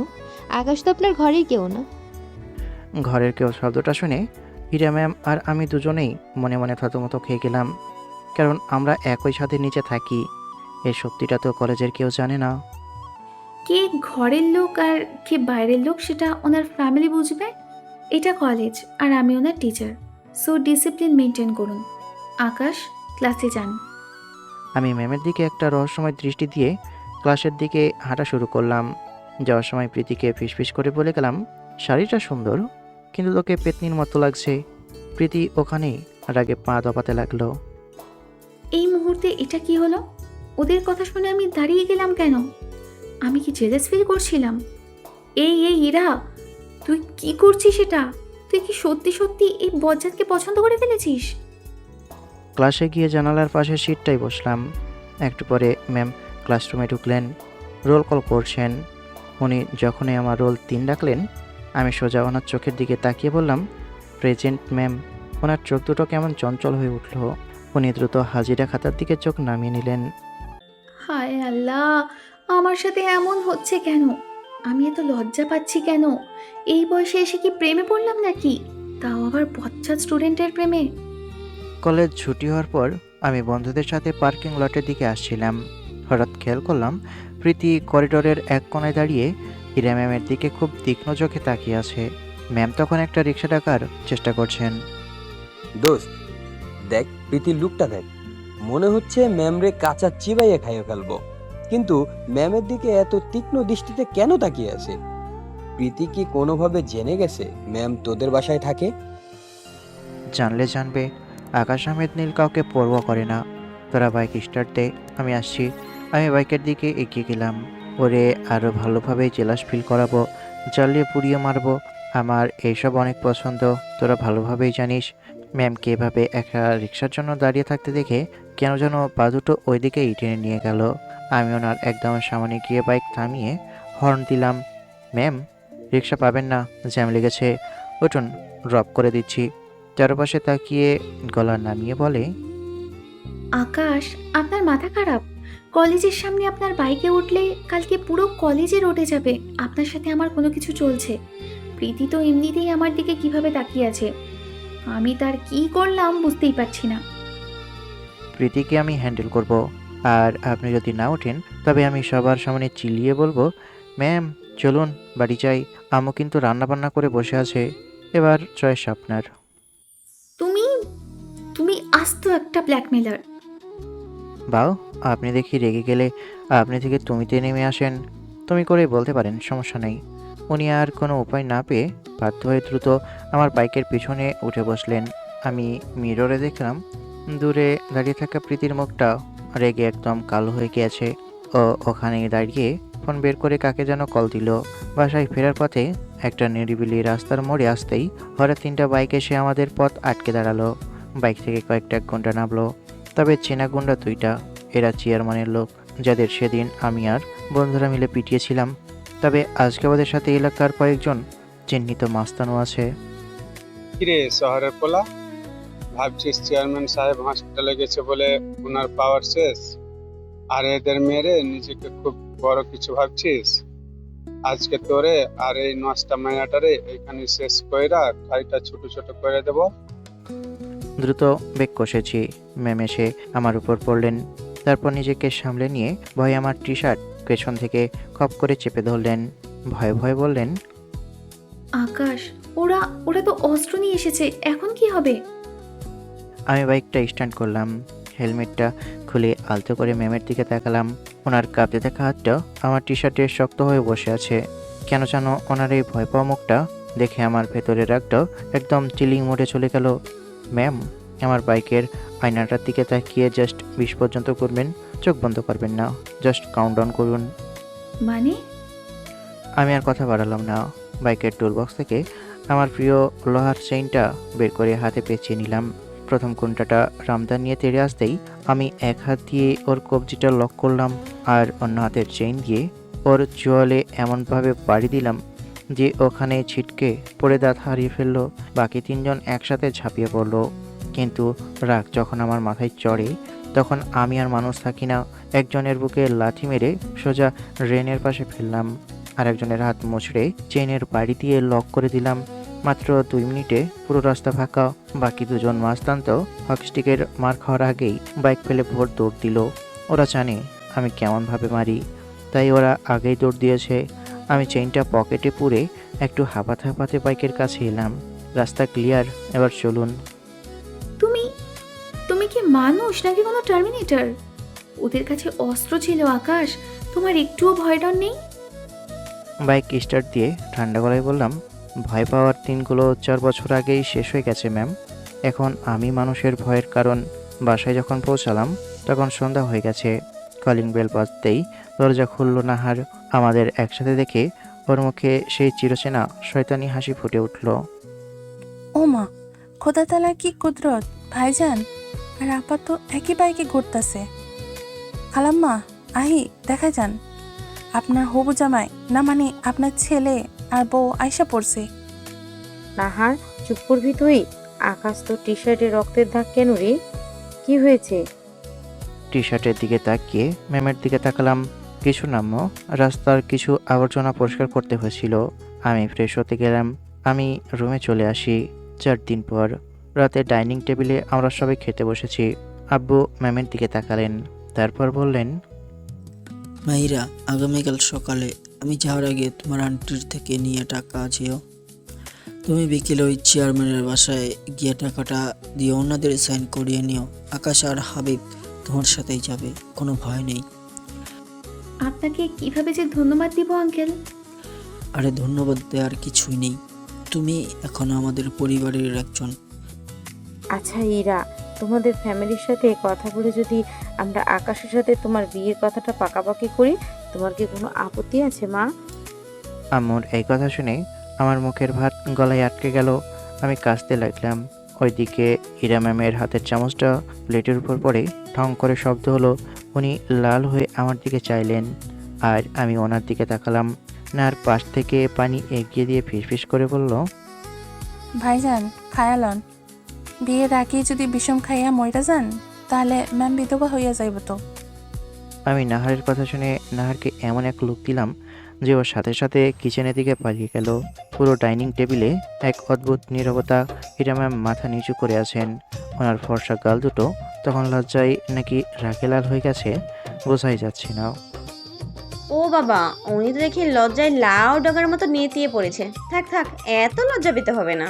[SPEAKER 6] আকাশ তো আপনার ঘরেই কেউ না।
[SPEAKER 1] ঘরের কেউ শব্দটা শুনে ইরা ম্যাম আর আমি দুজনেই মনে মনে থতমতো খেয়ে গেলাম, কারণ আমরা একই সাথে নিচে থাকি। এই সত্যিটা তো কলেজের কেউ জানে না।
[SPEAKER 4] কে ঘরের লোক আর কে বাইরের লোক সেটা ওনার ফ্যামিলি বুঝবে। এটা কলেজ আর আমি ওনার টিচার, সো ডিসিপ্লিন মেনটেন করুন। আকাশ, ক্লাসে যান।
[SPEAKER 1] আমি ম্যামের দিকে একটা রহস্যময় দৃষ্টি দিয়ে ক্লাসের দিকে হাঁটা শুরু করলাম। যাওয়ার সময় প্রীতিকে ফিসফিস করে বলে গেলাম, শাড়িটা সুন্দর, কিন্তু তোকে পেতনির মতো লাগছে। প্রীতি ওখানেই রাগে পা দপাতে লাগলো।
[SPEAKER 4] এই মুহূর্তে এটা কি হলো? ওদের কথা শুনে আমি দাঁড়িয়ে গেলাম কেন? আমি কি জেলাস ফিল করছিলাম? এই ইরা, তুই কি করছিস এটা? তুই কি সত্যি সত্যি এই বজ্জাতকে পছন্দ করে ফেলেছিস?
[SPEAKER 1] ক্লাসে গিয়ে জানালার পাশে সিটটাই বসলাম। একটু পরে ম্যাম ক্লাসরুমে ঢুকলেন, রোল কল করছেন। উনি যখনই আমার রোল 3 ডাকলেন, আমি সোজা ওনার চোখের দিকে তাকিয়ে বললাম, প্রেজেন্ট ম্যাম। ওনার চোখ দুটো কেমন চঞ্চল হয়ে উঠল। উনি দ্রুত হাজিরা খাতার দিকে চোখ নামিয়ে নিলেন।
[SPEAKER 4] হায় আল্লাহ, আমার সাথে এমন হচ্ছে কেন? আমি এত লজ্জা পাচ্ছি কেন? এই বয়সে এসে কি প্রেমে পড়লাম নাকি? তাও আবার বজ্জাত স্টুডেন্টের প্রেমে।
[SPEAKER 1] কলেজ ছুটি হওয়ার পর আমি বন্ধুদের সাথে পার্কিং লটের দিকে আসছিলাম। হঠাৎ খেয়াল করলাম প্রীতি করিডোরের এক কোণায় দাঁড়িয়ে ইরা ম্যামের দিকে খুব তীক্ষ্ণ চোখে তাকিয়ে আছে। ম্যাম তখন একটা রিক্সা ডাকার চেষ্টা করছেন।
[SPEAKER 2] দোস্ত দেখ, প্রীতির লুকটা দেখ, মনে হচ্ছে ম্যামরে কাঁচা চিবাইয়ে খাইয়ে ফেলবো। কিন্তু ম্যামের দিকে এত তীক্ষ্ণ দৃষ্টিতে কেন তাকিয়ে আছে? প্রীতি কি কোনোভাবে জেনে গেছে ম্যাম তোদের বাসায় থাকে?
[SPEAKER 1] জানলে জানবে, আকাশ আহমেদ নীল কাউকে পরোয়া করে না। তোরা বাইক স্টার্ট দে, আমি আসছি। আমি বাইকের দিকে এগিয়ে গেলাম। ওরে আরও ভালোভাবে জেলাস ফিল করাবো, জ্বালিয়ে পুড়িয়ে মারবো। আমার এইসব অনেক পছন্দ, তোরা ভালোভাবেই জানিস। ম্যামকে এভাবে একটা রিক্সার জন্য দাঁড়িয়ে থাকতে দেখে কেন যেন পা দুটো ওই দিকেই টেনে নিয়ে গেল। আমি ওনার একদম সামনে গিয়ে বাইক থামিয়ে হর্ন দিলাম, ম্যাম রিক্সা পাবেন না, জ্যাম লেগেছে, উঠুন, ড্রপ করে দিচ্ছি। চারপাশে তাকিয়ে গলা নামিয়ে বলে,
[SPEAKER 4] আকাশ, আপনার মাথা খারাপ? কলেজের সামনে আপনার বাইকে উঠলে কালকে পুরো কলেজে রটে যাবে আপনার সাথে আমার কোনো কিছু চলছে। প্রীতি তো এমনিতেই আমার দিকে কিভাবে তাকিয়ে আছে, আমি তার কি করলাম বুঝতেই পারছি না।
[SPEAKER 1] প্রীতিকে আমি হ্যান্ডেল করব। আর আপনি যদি না ওঠেন তবে আমি সবার সামনে চিল্লিয়ে বলবো, ম্যাম চলুন বাড়ি যাই, আম্মু কিন্তু রান্নাবান্না করে বসে আছে। এবার চয়েস আপনার।
[SPEAKER 4] তুমি তুমি আস্ত একটা ব্ল্যাকমেলার।
[SPEAKER 1] বাও, আপনি দেখি রেগে গেলে আপনি থেকে তুমিতে নেমে আসেন। তুমি করে বলতে পারেন, সমস্যা নেই। উনি আর কোনো উপায় না পেয়ে বাধ্য হয়ে দ্রুত আমার বাইকের পিছনে উঠে বসলেন। আমি মিররে দেখলাম দূরে দাঁড়িয়ে থাকা প্রীতির মুখটা রেগে একদম কালো হয়ে গিয়েছে। ও ওখানে দাঁড়িয়ে ফোন বের করে কাকে যেন কল দিল। বাসায় ফেরার পথে একটা নিরিবিলি রাস্তার মোড়ে আসতেই হঠাৎ 3টা বাইক এসে আমাদের পথ আটকে দাঁড়ালো। বাইক থেকে কয়েকটা গুন্ডা নামলো, তবে চেনা গুন্ডা 2টা। এরা চেয়ারম্যানের লোক, যাদের সেদিন আমি আর বন্ধুরা মিলে পিটিয়েছিলাম। তবে আজকে ওদের সাথে এলাকার কয়েকজন চিহ্নিত মাস্তানও আছে।
[SPEAKER 16] কিরে শহরের পোলা, ভাবছিস চেয়ারম্যান সাহেব হসপিটালে গেছে বলে ওনার পাওয়ার শেষ, আর এদের মেরে নিজেকে খুব বড় কিছু ভাবছিস? আজকে তোরে আর এই নষ্টা মায়াটারে এখানে শেষ কইরা খাইটা ছোট ছোট করে দেব।
[SPEAKER 1] দ্রুত বেগ কষেছি। ম্যাম এসে আমার উপর পড়লেন, তারপর নিজেকে সামলে নিয়ে ভয়ে আমার টি শার্ট পেছন থেকে খপ করে চেপে ধরলেন। ভয়ে ভয়ে বললেন,
[SPEAKER 4] আকাশ, ওরা ওরা তো অস্ত্র নিয়ে এসেছে, এখন কি হবে?
[SPEAKER 1] আমি বাইকটা স্ট্যান্ড করলাম, হেলমেটটা খুলে আলতো করে ম্যামের দিকে তাকালাম। ওনার কাঁপতে থাকা হাতটা আমার টি শার্টে শক্ত হয়ে বসে আছে। কেন যেন ওনার এই ভয় পাওয়া মুখটা দেখে আমার ভেতরের রাগটা একদম চিলিং মোডে চলে গেল। ম্যাম, আমার বাইকের আয়নাটার দিকে তাকিয়ে জাস্ট 20 পর্যন্ত করবেন, চোখ বন্ধ করবেন না, জাস্ট কাউন্টডাউন করুন।
[SPEAKER 4] মানে?
[SPEAKER 1] আমি আর কথা বাড়ালাম না। বাইকের টুলবক্স থেকে আমার প্রিয় লোহার চেইনটা বের করে হাতে পেঁচিয়ে নিলাম। প্রথম কোণটাটা রামদা নিয়ে তেড়ে আসতেই আমি এক হাত দিয়ে ওর কবজিটা লক করলাম, আর অন্য হাতের চেইন দিয়ে ওর চোয়ালে এমনভাবে বাড়ি দিলাম যে ওখানে ছিটকে পড়ে দাঁত হারিয়ে ফেললো। বাকি 3জন একসাথে ঝাঁপিয়ে পড়লো। কিন্তু রাগ যখন আমার মাথায় চড়ে তখন আমি আর মানুষ থাকি না। একজনের বুকে লাথি মেরে সোজা রেনের পাশে ফেললাম, আর একজনের হাত মুচড়ে চেইনের বাড়ি দিয়ে লক করে দিলাম। মাত্র 2 মিনিটে পুরো রাস্তা ফাঁকা। বাকি 2জন মাস্তান তো হকস্টিকের মার খাওয়ার আগেই বাইক ফেলে ভোর দৌড় দিল। ওরা জানে আমি কেমনভাবে মারি, তাই ওরা আগেই দৌড় দিয়েছে। আমি চেইনটা পকেটে পুরে একটু হাঁপাতে হাঁপাতে বাইকের কাছে এলাম। রাস্তা ক্লিয়ার, এবার চলুন।
[SPEAKER 4] তুমি তুমি কি মানুষ নাকি কোনো টার্মিনেটর? ওদের কাছে অস্ত্র ছিল আকাশ, তোমার একটুও ভয় ডর নেই?
[SPEAKER 1] বাইক স্টার্ট দিয়ে ঠান্ডা গলায় বললাম, ভয় পাওয়ার দিনগুলো 4 বছর আগেই শেষ হয়ে গেছে ম্যাম। এখন আমি মানুষের ভয়ের কারণ। বাসায় যখন পৌঁছালাম তখন সন্ধ্যা হয়ে গেছে। কলিং বেল বাজতেই দরজা খুলল নাহার। আমাদের একসাথে দেখে ওর মুখে সেই চিরচেনা শয়তানি হাসি ফুটে উঠল।
[SPEAKER 9] ও মা, খোদা তালার কি কুদরত! ভাইজান আর আপা তো একই বাইকে ঘুরতেছে। খালাম্মা, আহি দেখা যান, আপনার হবু জামাই না মানে আপনার ছেলে আর বউ আয়সা পড়ছে।
[SPEAKER 8] নাহার, চুপ করবি তুই? আকাশ তো টি শার্টে রক্তের দাগ কেন রে? কি হয়েছে?
[SPEAKER 1] টি শার্টের দিকে তাকিয়ে ম্যামের দিকে তাকালাম। কিছু নাম্য, রাস্তার কিছু আবর্জনা পরিষ্কার করতে হয়েছিল। আমি ফ্রেশ হতে গেলাম। আমি রুমে চলে আসি 4 দিন পর। রাতে ডাইনিং টেবিলে আমরা সবাই খেতে বসেছি। আব্বু ম্যামের দিকে তাকালেন, তারপর বললেন,
[SPEAKER 10] মাহিরা, আগামীকাল সকালে আমি যাওয়ার আগে তোমার আন্টির থেকে নিয়ে টাকা যেও। তুমি বিকেলে ওই চেয়ারম্যানের বাসায় গিয়ে টাকাটা দিয়ে ওনাদের সাইন করিয়ে নিও। আকাশ আর হাবিব তোমার সাথেই যাবে, কোনো ভয় নেই।
[SPEAKER 4] আপনাকে কিভাবে যে ধন্যবাদ দিব আঙ্কেল।
[SPEAKER 10] আরে ধন্যবাদ দেওয়ার কিছুই নেই, তুমি এখন আমাদের পরিবারের একজন।
[SPEAKER 8] আচ্ছা ইরা, তোমাদের ফ্যামিলির সাথে কথা বলে যদি আমরা আকাশের সাথে তোমার বিয়ের কথাটা পাকাপাকি করি, তোমার কি কোনো আপত্তি আছে মা?
[SPEAKER 1] আম্মুর এই কথা শুনে আমার মুখের ভাত গলায় আটকে গেল। আমি কাশতে লাগলাম। ওইদিকে ইরা ম্যামের হাতের চামচটা প্লেটের উপর পড়ে ঠং করে শব্দ হলো। উনি লাল হয়ে আমার দিকে চাইলেন, আর আমি ওনার দিকে তাকালাম। নার পাশ থেকে পানি এগিয়ে দিয়ে ফিসফিস করে বলল,
[SPEAKER 9] ভাইজান খায়ালন, বিয়ের আগে যদি বিষম খাইয়া মইরা যান তাহলে ম্যাম বিধবা হইয়া যাইব তো।
[SPEAKER 1] আমি নাহারের কথা শুনে নাহারকে এমন এক লুক দিলাম যে ওর সাথে সাথে কিচেনের দিকে পালিয়ে গেল। পুরো ডাইনিং টেবিলে এক অদ্ভুত নীরবতা। ইরা ম্যাম মাথা নিচু করে আছেন। ওনার ফর্সা গাল দুটো তখন লজ্জায় নাকি রাগে লাল হয়ে গেছে বোঝাই যাচ্ছে না।
[SPEAKER 7] ও বাবা, উনি তো দেখি লজ্জায় লাউ ডগার মতো নেতিয়ে পড়েছে। থাক থাক, এত লজ্জা পেতে হবে না।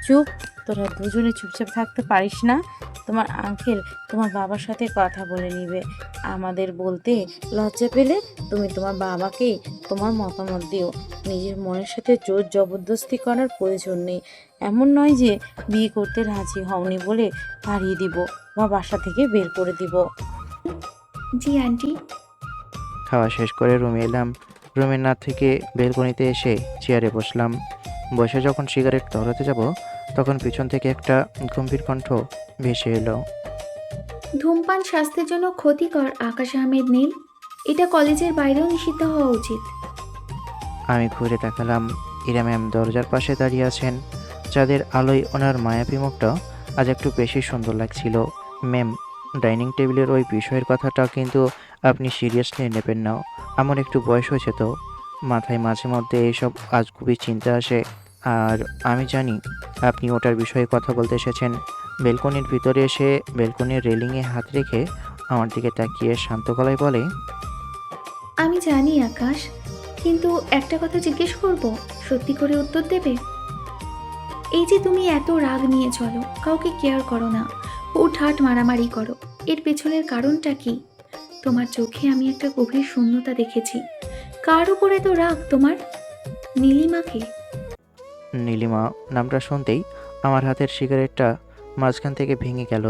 [SPEAKER 8] চুপ, তোরা দুজনে চুপচাপ থাকতে পারিস না? তোমার আঙ্কেল তোমার বাবার সাথে কথা বলে নিবে। আমাদের বলতে লজ্জা পেলে তুমি তোমার বাবাকেই তোমার মতামত দিও। নিজের মনের সাথে জোর জবরদস্তি করার প্রয়োজন নেই। এমন নয় যে বিয়ে করতে রাজি হওনি বলে হারিয়ে দিব বা বাসা থেকে বের করে দিব।
[SPEAKER 4] জি আন্টি।
[SPEAKER 1] খাওয়া শেষ করে রুমে এলাম। রুমে না থেকে বেলকনিতে এসে চেয়ারে বসলাম। বসে যখন সিগারেট ধরাতে যাব তখন পিছন থেকে একটা গম্ভীর কণ্ঠ ভেসে এলো।
[SPEAKER 4] ধূমপান স্বাস্থ্যের জন্য ক্ষতিকর আকাশ আহমেদ নীল। এটা কলেজের বাইরেও নিষিদ্ধ হওয়া উচিত।
[SPEAKER 1] আমি ঘুরে তাকালাম। ইরা ম্যাম দরজার পাশে দাঁড়িয়ে আছেন। যাদের আলোয় ওনার মায়াবী মুখটা আজ একটু বেশি সুন্দর লাগছিল। ম্যাম, ডাইনিং টেবিলের ওই বিষয়ের কথাটা কিন্তু আপনি সিরিয়াসলি নেবেন না। আমার একটু বয়স হয়েছে তো, মাথায় মাঝে মধ্যে এইসব আজগুবি চিন্তা আসে। আর আমি জানি আপনি ওটার বিষয়ে কথা বলতে এসেছেন। বেলকনির ভিতরে এসে বেলকনির রেলিংয়ে হাত রেখে আমার দিকে তাকিয়ে শান্ত গলায় বলে,
[SPEAKER 4] আমি জানি আকাশ, কিন্তু একটা কথা জিজ্ঞেস করব, সত্যি করে উত্তর দেবে? এই যে তুমি এত রাগ নিয়ে চলো, কাউকে কেয়ার করো না, হুটহাট মারামারি করো, এর পেছনের কারণটা কি? তোমার চোখে আমি একটা গভীর শূন্যতা দেখেছি। কার উপরে তো রাগ তোমার? নীলিমাকে?
[SPEAKER 1] নীলিমা নামটা শুনতেই আমার হাতের সিগারেটটা মাঝখান থেকে ভেঙে গেল।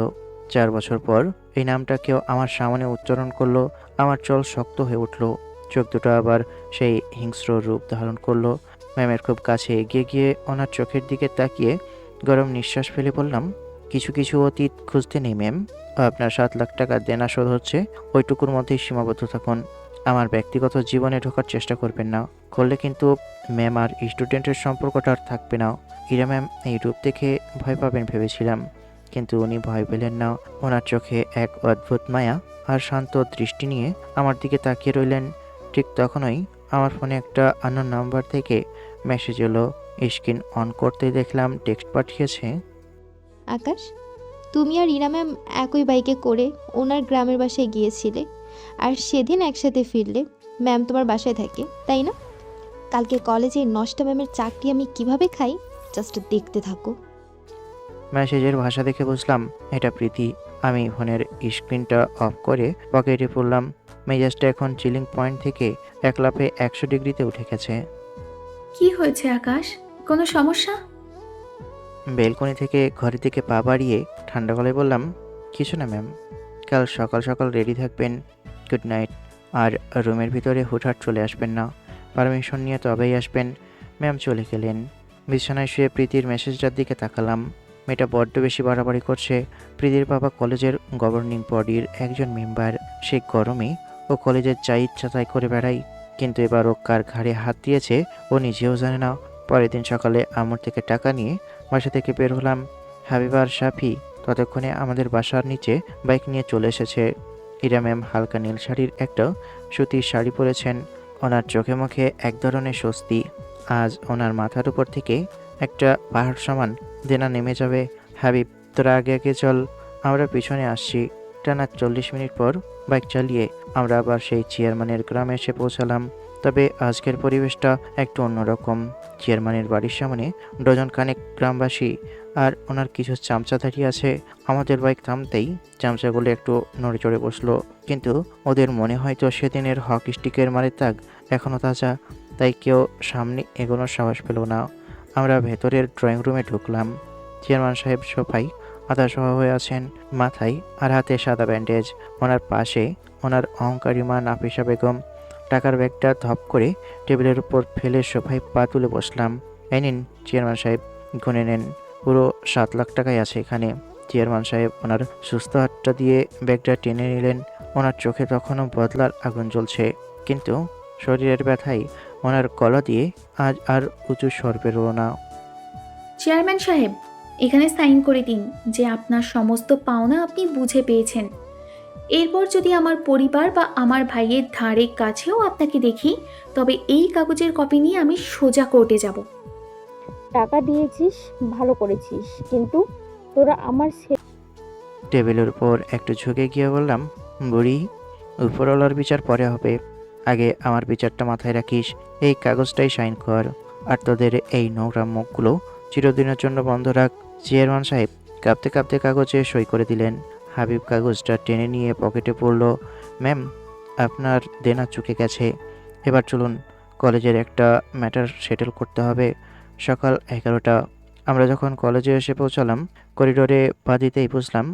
[SPEAKER 1] 4 বছর পর এই নামটা কেউ আমার সামনে উচ্চারণ করলো। আমার চল শক্ত হয়ে উঠল। চোখ দুটো আবার সেই হিংস্র রূপ ধারণ করলো। ম্যামের খুব কাছে এগিয়ে গিয়ে ওনার চোখের দিকে তাকিয়ে গরম নিঃশ্বাস ফেলে বললাম, কিছু কিছু অতীত খুঁজতে নেই ম্যাম। আপনার 7 লাখ টাকা দেনা শোধ হচ্ছে, ওইটুকুর মধ্যেই সীমাবদ্ধ থাকুন। আমার ব্যক্তিগত জীবনে ঢোকার চেষ্টা করবেন না। করলে কিন্তু ম্যাম আর স্টুডেন্টের সম্পর্কটা আর থাকবে না। ইরা ম্যাম এই রূপ দেখে ভয় পাবেন ভেবেছিলাম, কিন্তু উনি ভয় পেলেন না। ওনার চোখে এক অদ্ভুত মায়া আর শান্ত দৃষ্টি নিয়ে আমার দিকে তাকিয়ে রইলেন। ঠিক তখনই আমার ফোনে একটা আননোন নাম্বার থেকে মেসেজ এলো। স্ক্রিন অন করতে দেখলাম টেক্সট পাঠিয়েছে,
[SPEAKER 6] আকাশ, তুমি আর ইরা ম্যাম একই বাইকে করে ওনার গ্রামের বাসায় গিয়েছিলে, আর সেদিন একসাথে ফিরলে। ম্যাম তোমার বাসায় থাকে, তাই না? কালকে কলেজে নষ্টা ম্যামের চাকরি আমি কিভাবে খাই, জাস্ট দেখতে থাকো।
[SPEAKER 1] মেসেজের ভাষা দেখে বুঝলাম এটা প্রীতি। আমি ফোনের স্ক্রিনটা অফ করে পকেটে পড়লাম। মেজাজটা এখন চিলিং পয়েন্ট থেকে এক লাফে 100 ডিগ্রিতে উঠে গেছে।
[SPEAKER 4] কি হয়েছে আকাশ? কোনো সমস্যা?
[SPEAKER 1] বেলকনি থেকে ঘরের দিকে পা বাড়িয়ে ঠান্ডা গলায় বললাম, কিছু না ম্যাম, কাল সকাল সকাল রেডি থাকবেন। Good night. আর রুমের ভিতরে হুটহাট চলে আসবেন না, পারমিশন নিয়ে তবেই আসবেন। ম্যাম চলে গেলেন। বিছানায় শুয়ে প্রীতির মেসেজটার দিকে তাকালাম। মেয়েটা বড্ড বেশি বাড়াবাড়ি করছে। প্রীতির বাবা কলেজের গভর্নিং বডির একজন মেম্বার। সে গরমে ও কলেজের যা ইচ্ছা তাই করে বেড়ায়, কিন্তু এবার ও কার ঘাড়ে হাত দিয়েছে ও নিজেও জানে না। পরের দিন সকালে আমর থেকে টাকা নিয়ে বাসা থেকে বের হলাম। হাবিবা আর সাফি ততক্ষণে আমাদের বাসার নিচে বাইক নিয়ে চলে এসেছে। ইরা ম্যাম হালকা নীল শাড়ির একটা সুতির শাড়ি পরেছেন। ওনার চোখে মুখে এক ধরনের স্বস্তি। আজ ওনার মাথার উপর থেকে একটা পাহাড় সমান দেনা নেমে যাবে। হাবিব, তোরা আগে আগে চল, আমরা পিছনে আসছি। টানা 40 মিনিট পর বাইক চালিয়ে আমরা আবার সেই চেয়ারম্যানের গ্রামে এসে পৌঁছালাম। তবে আজকের পরিবেশটা একটু অন্যরকম। চেয়ারম্যানের বাড়ির সামনে ডজন খানেক গ্রামবাসী আর ওনার কিছু চামচা দাঁড়িয়ে আছে। আমাদের বাইক থামতেই চামচাগুলো একটু নড়ে চড়ে বসলো, কিন্তু ওদের মনে হয়তো সেদিনের হকি স্টিকের মারের দাগ এখনও তাজা, তাই কেউ সামনে এগোনোর সাহস পেল না। আমরা ভেতরের ড্রয়িং রুমে ঢুকলাম। চেয়ারম্যান সাহেব সোফায় আধা শোয়া হয়ে আছেন, মাথায় আর হাতে সাদা ব্যান্ডেজ। ওনার পাশে ওনার অহংকারী মা নাফিসা বেগম। টাকার ব্যাগটা ধপ করে টেবিলের উপর ফেলে সোফায় পা তুলে বসলাম। এই নিন চেয়ারম্যান সাহেব, গুনে নেন, পুরো 7 লাখ টাকাই আছে এখানে। চেয়ারম্যান সাহেব ওনার সুস্থ হাতটা দিয়ে ব্যাগটা টেনে নিলেন। ওনার চোখে তখনও বদলার আগুন জ্বলছে, কিন্তু শরীরের ব্যথায় ওনার গলা দিয়ে আজ আর উঁচু স্বর বেরোলো না।
[SPEAKER 4] চেয়ারম্যান সাহেব, এখানে সাইন করে দিন যে আপনার সমস্ত পাওনা আপনি বুঝে পেয়েছেন। এরপর যদি আমার পরিবার বা আমার ভাইয়ের ধারে কাছেও আপনাকে দেখি, তবে এই কাগজের কপি নিয়ে আমি সোজা কোর্টে যাব।
[SPEAKER 15] টাকা দিয়েছিস, ভালো করেছিস, কিন্তু তোরা আমার
[SPEAKER 1] টেবিলের উপর একটু ঝুঁকে গিয়ে বললাম, বুড়ি, উপরওয়ালার বিচার পরে হবে, আগে আমার বিচারটা মাথায় রাখিস। এই কাগজটাই সাইন কর, আর তোদের এই নোংরা মুখগুলো চিরদিনের জন্য বন্ধ রাখ। চেয়ারম্যান সাহেব কাঁপতে কাঁপতে কাগজে সই করে দিলেন। হাবিব কাগজটা টেনে নিয়ে পকেটে পড়ল। ম্যাম, আপনার দেনা চুকে গেছে, এবার চলুন, কলেজের একটা ম্যাটার সেটেল করতে হবে। সকাল 11টা। আমরা যখন কলেজে এসে পৌঁছালাম, করিডোরে পা দিতেই বুঝলাম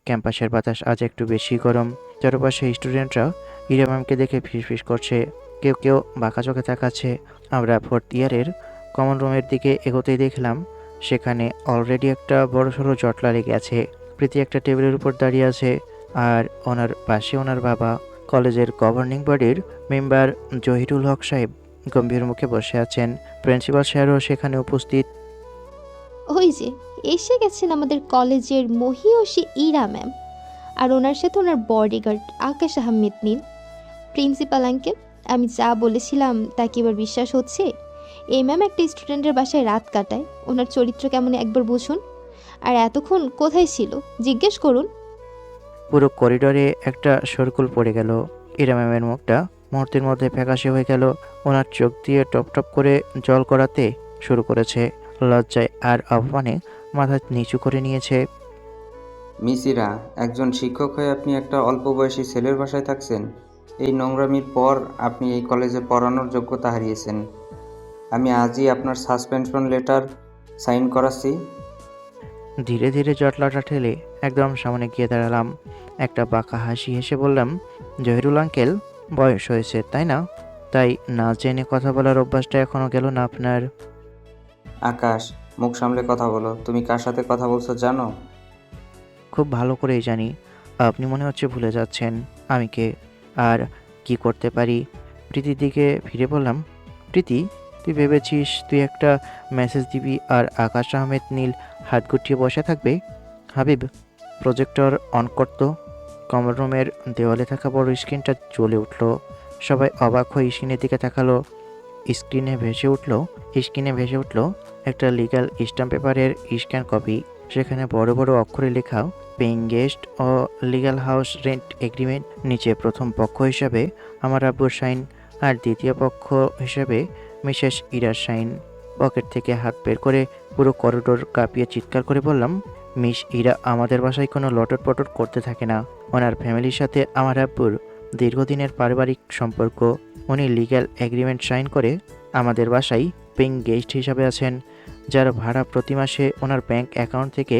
[SPEAKER 1] ক্যাম্পাসের বাতাস আজ একটু বেশি গরম। চারপাশে স্টুডেন্টরা ইরা ম্যামকে দেখে ফিসফিস করছে, কেউ কেউ বাঁকা চোখে তাকাচ্ছে। আমরা ফোর্থ ইয়ারের কমন রুমের দিকে এগোতেই দেখলাম সেখানে অলরেডি একটা বড়সড় জটলা লেগে আছে। প্রীতি একটা টেবিলের উপর দাঁড়িয়ে আছে, আর ওনার পাশে ওনার বাবা, কলেজের গভর্নিং বডির মেম্বার জহিরুল হক সাহেব গম্ভীর মুখে বসে আছেন। প্রিন্সিপাল স্যারও সেখানে উপস্থিত।
[SPEAKER 6] ওই যে এসে গেছেন আমাদের কলেজের মহিয়সী ইরা ম্যাম, আর ওনার সাথে ওনার বডিগার্ড আকাশ আহমেদ নীল। প্রিন্সিপাল আঙ্কেল, আমি যা বলেছিলাম তা কি এবার বিশ্বাস হচ্ছে? এই ম্যাম একটা স্টুডেন্টের বাসায় রাত কাটায়, ওনার চরিত্র কেমন একবার বুঝুন। আর এতক্ষণ কোথায় ছিল জিজ্ঞেস করুন।
[SPEAKER 1] পুরো করিডোরে একটা সরকুল পড়ে গেল। ইরা ম্যামের মুখটা মুহূর্তের মধ্যে ফ্যাকাশে হয়ে গেল। ওনার চোখ দিয়ে টপ টপ করে জল গড়াতে শুরু করেছে। লজ্জায় আর অপমানে মাথা নিচু করে নিয়েছে।
[SPEAKER 17] মিসিরা, একজন শিক্ষক হয়ে আপনি একটা অল্প বয়সী ছেলের বাসায় থাকছেন। এই নোংরামির পর আপনি এই কলেজে পড়ানোর যোগ্যতা হারিয়েছেন। আমি আজই আপনার সাসপেনশন লেটার সাইন করাচ্ছি।
[SPEAKER 1] ধীরে ধীরে জটলাটা ঠেলে একদম সামনে গিয়ে দাঁড়ালাম। একটা বাঁকা হাসি হেসে বললাম, জহিরুল আঙ্কেল, বয়স হয়েছে তাই না? তাই না জেনে কথা বলার অভ্যাসটা এখনো গেল না আপনার?
[SPEAKER 17] আকাশ, মুখ সামলে কথা বলো। তুমি কার সাথে কথা বলছো জানো?
[SPEAKER 1] খুব ভালো করেই জানি। আপনি মনে হচ্ছে ভুলে যাচ্ছেন আমি কে আর কি করতে পারি। প্রীতির দিকে ফিরে বললাম, প্রীতি, তুই ভেবেছিস তুই একটা মেসেজ দিবি আর আকাশ আহমেদ নীল হাত গুটিয়ে বসে থাকবে? হাবিব, প্রজেক্টর অন করতো। কমন রুমের দেওয়ালে থাকা বড় স্ক্রিনটা জ্বলে উঠল। সবাই অবাক হয়ে স্ক্রিনের দিকে তাকালো। স্ক্রিনে ভেসে উঠল একটা লিগ্যাল স্ট্যাম্প পেপারের স্ক্যান কপি। সেখানে বড় বড় অক্ষরে লেখা পেইং গেস্ট ও লিগ্যাল হাউস রেন্ট এগ্রিমেন্ট। নিচে প্রথম পক্ষ হিসাবে আমার আব্বুর সাইন, আর দ্বিতীয় পক্ষ হিসাবে মিসেস ইরার সাইন। পকেট থেকে হাত বের করে পুরো করিডোর কাঁপিয়ে চিৎকার করে বললাম, মিস ইরা আমাদের বাসায় কোনো লটর পটর করতে থাকে না। ওনার ফ্যামিলির সাথে আমার আব্বুর দীর্ঘদিনের পারিবারিক সম্পর্ক। উনি লিগ্যাল এগ্রিমেন্ট সাইন করে আমাদের বাসায় পেইং গেস্ট হিসাবে আছেন, যার ভাড়া প্রতি মাসে ওনার ব্যাংক অ্যাকাউন্ট থেকে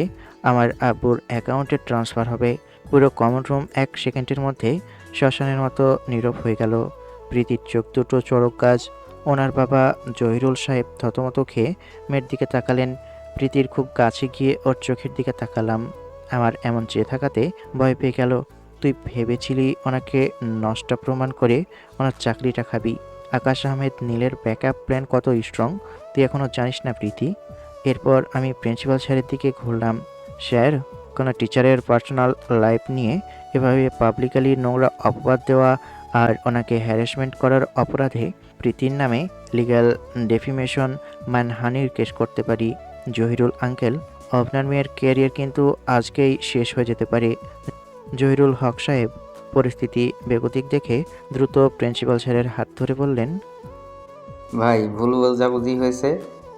[SPEAKER 1] আমার আব্বুর অ্যাকাউন্টে ট্রান্সফার হবে। পুরো কমন রুম 1 সেকেন্ডের মধ্যে শ্মশানের মতো নীরব হয়ে গেল। প্রীতির চোখ দুটো চড়ক গাছ। ওনার বাবা জহিরুল সাহেব থতমত খেয়ে মেয়ের দিকে তাকালেন। প্রীতির খুব কাছে গিয়ে ওর চোখের দিকে তাকালাম। আমার এমন চেয়ে থাকাতে ভয় পেয়ে গেল। তুই ভেবেছিলি ওনাকে নষ্ট প্রমাণ করে ওনার চাকরিটা খাবি? আকাশ আহমেদ নীলের ব্যাকআপ প্ল্যান কত স্ট্রং তুই এখনও জানিস না প্রীতি। এরপর আমি প্রিন্সিপাল স্যারের দিকে ঘুরলাম। স্যার, কোনো টিচারের পার্সোনাল লাইফ নিয়ে এভাবে পাবলিকালি নোংরা অপবাদ দেওয়া আর ওনাকে হ্যারাসমেন্ট করার অপরাধে প্রীতির নামে লিগ্যাল ডেফিমেশন মানহানির কেস করতে পারি। জহিরুল আঙ্কেল, আপনার মেয়ের ক্যারিয়ার কিন্তু আজকেই শেষ হয়ে যেতে পারে। জহিরুল হক সাহেব পরিস্থিতি বেগতিক দেখে দ্রুত প্রিন্সিপাল স্যারের হাত ধরে বললেন,
[SPEAKER 17] ভাই, ভুল বোঝাবুঝি হয়েছে।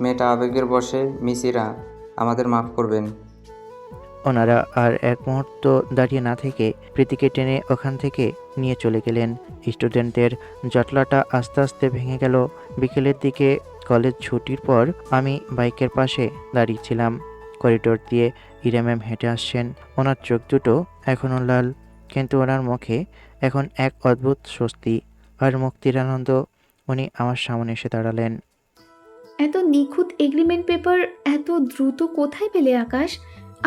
[SPEAKER 17] মেয়েটা আবেগের বশে। মিসিরা, আমাদের মাফ করবেন।
[SPEAKER 1] ওনারা আর এক মুহূর্ত দাঁড়িয়ে না থেকে প্রীতিকে টেনে ওখান থেকে নিয়ে চলে গেলেন। স্টুডেন্টদের জটলাটা আস্তে আস্তে ভেঙে গেল। বিকেলের দিকে কলেজ ছুটির পর আমি বাইকের পাশে দাঁড়িয়েছিলাম। করিডোর দিয়ে ইরা ম্যাম হেঁটে আসছেন। ওনার চোখ দুটো এখনও লাল, কিন্তু ওনার মুখে এখন এক অদ্ভুত স্বস্তি আর মুক্তির আনন্দ। উনি আমার সামনে এসে দাঁড়ালেন।
[SPEAKER 4] এত নিখুঁত এগ্রিমেন্ট পেপার এত দ্রুত কোথায় পেলে আকাশ?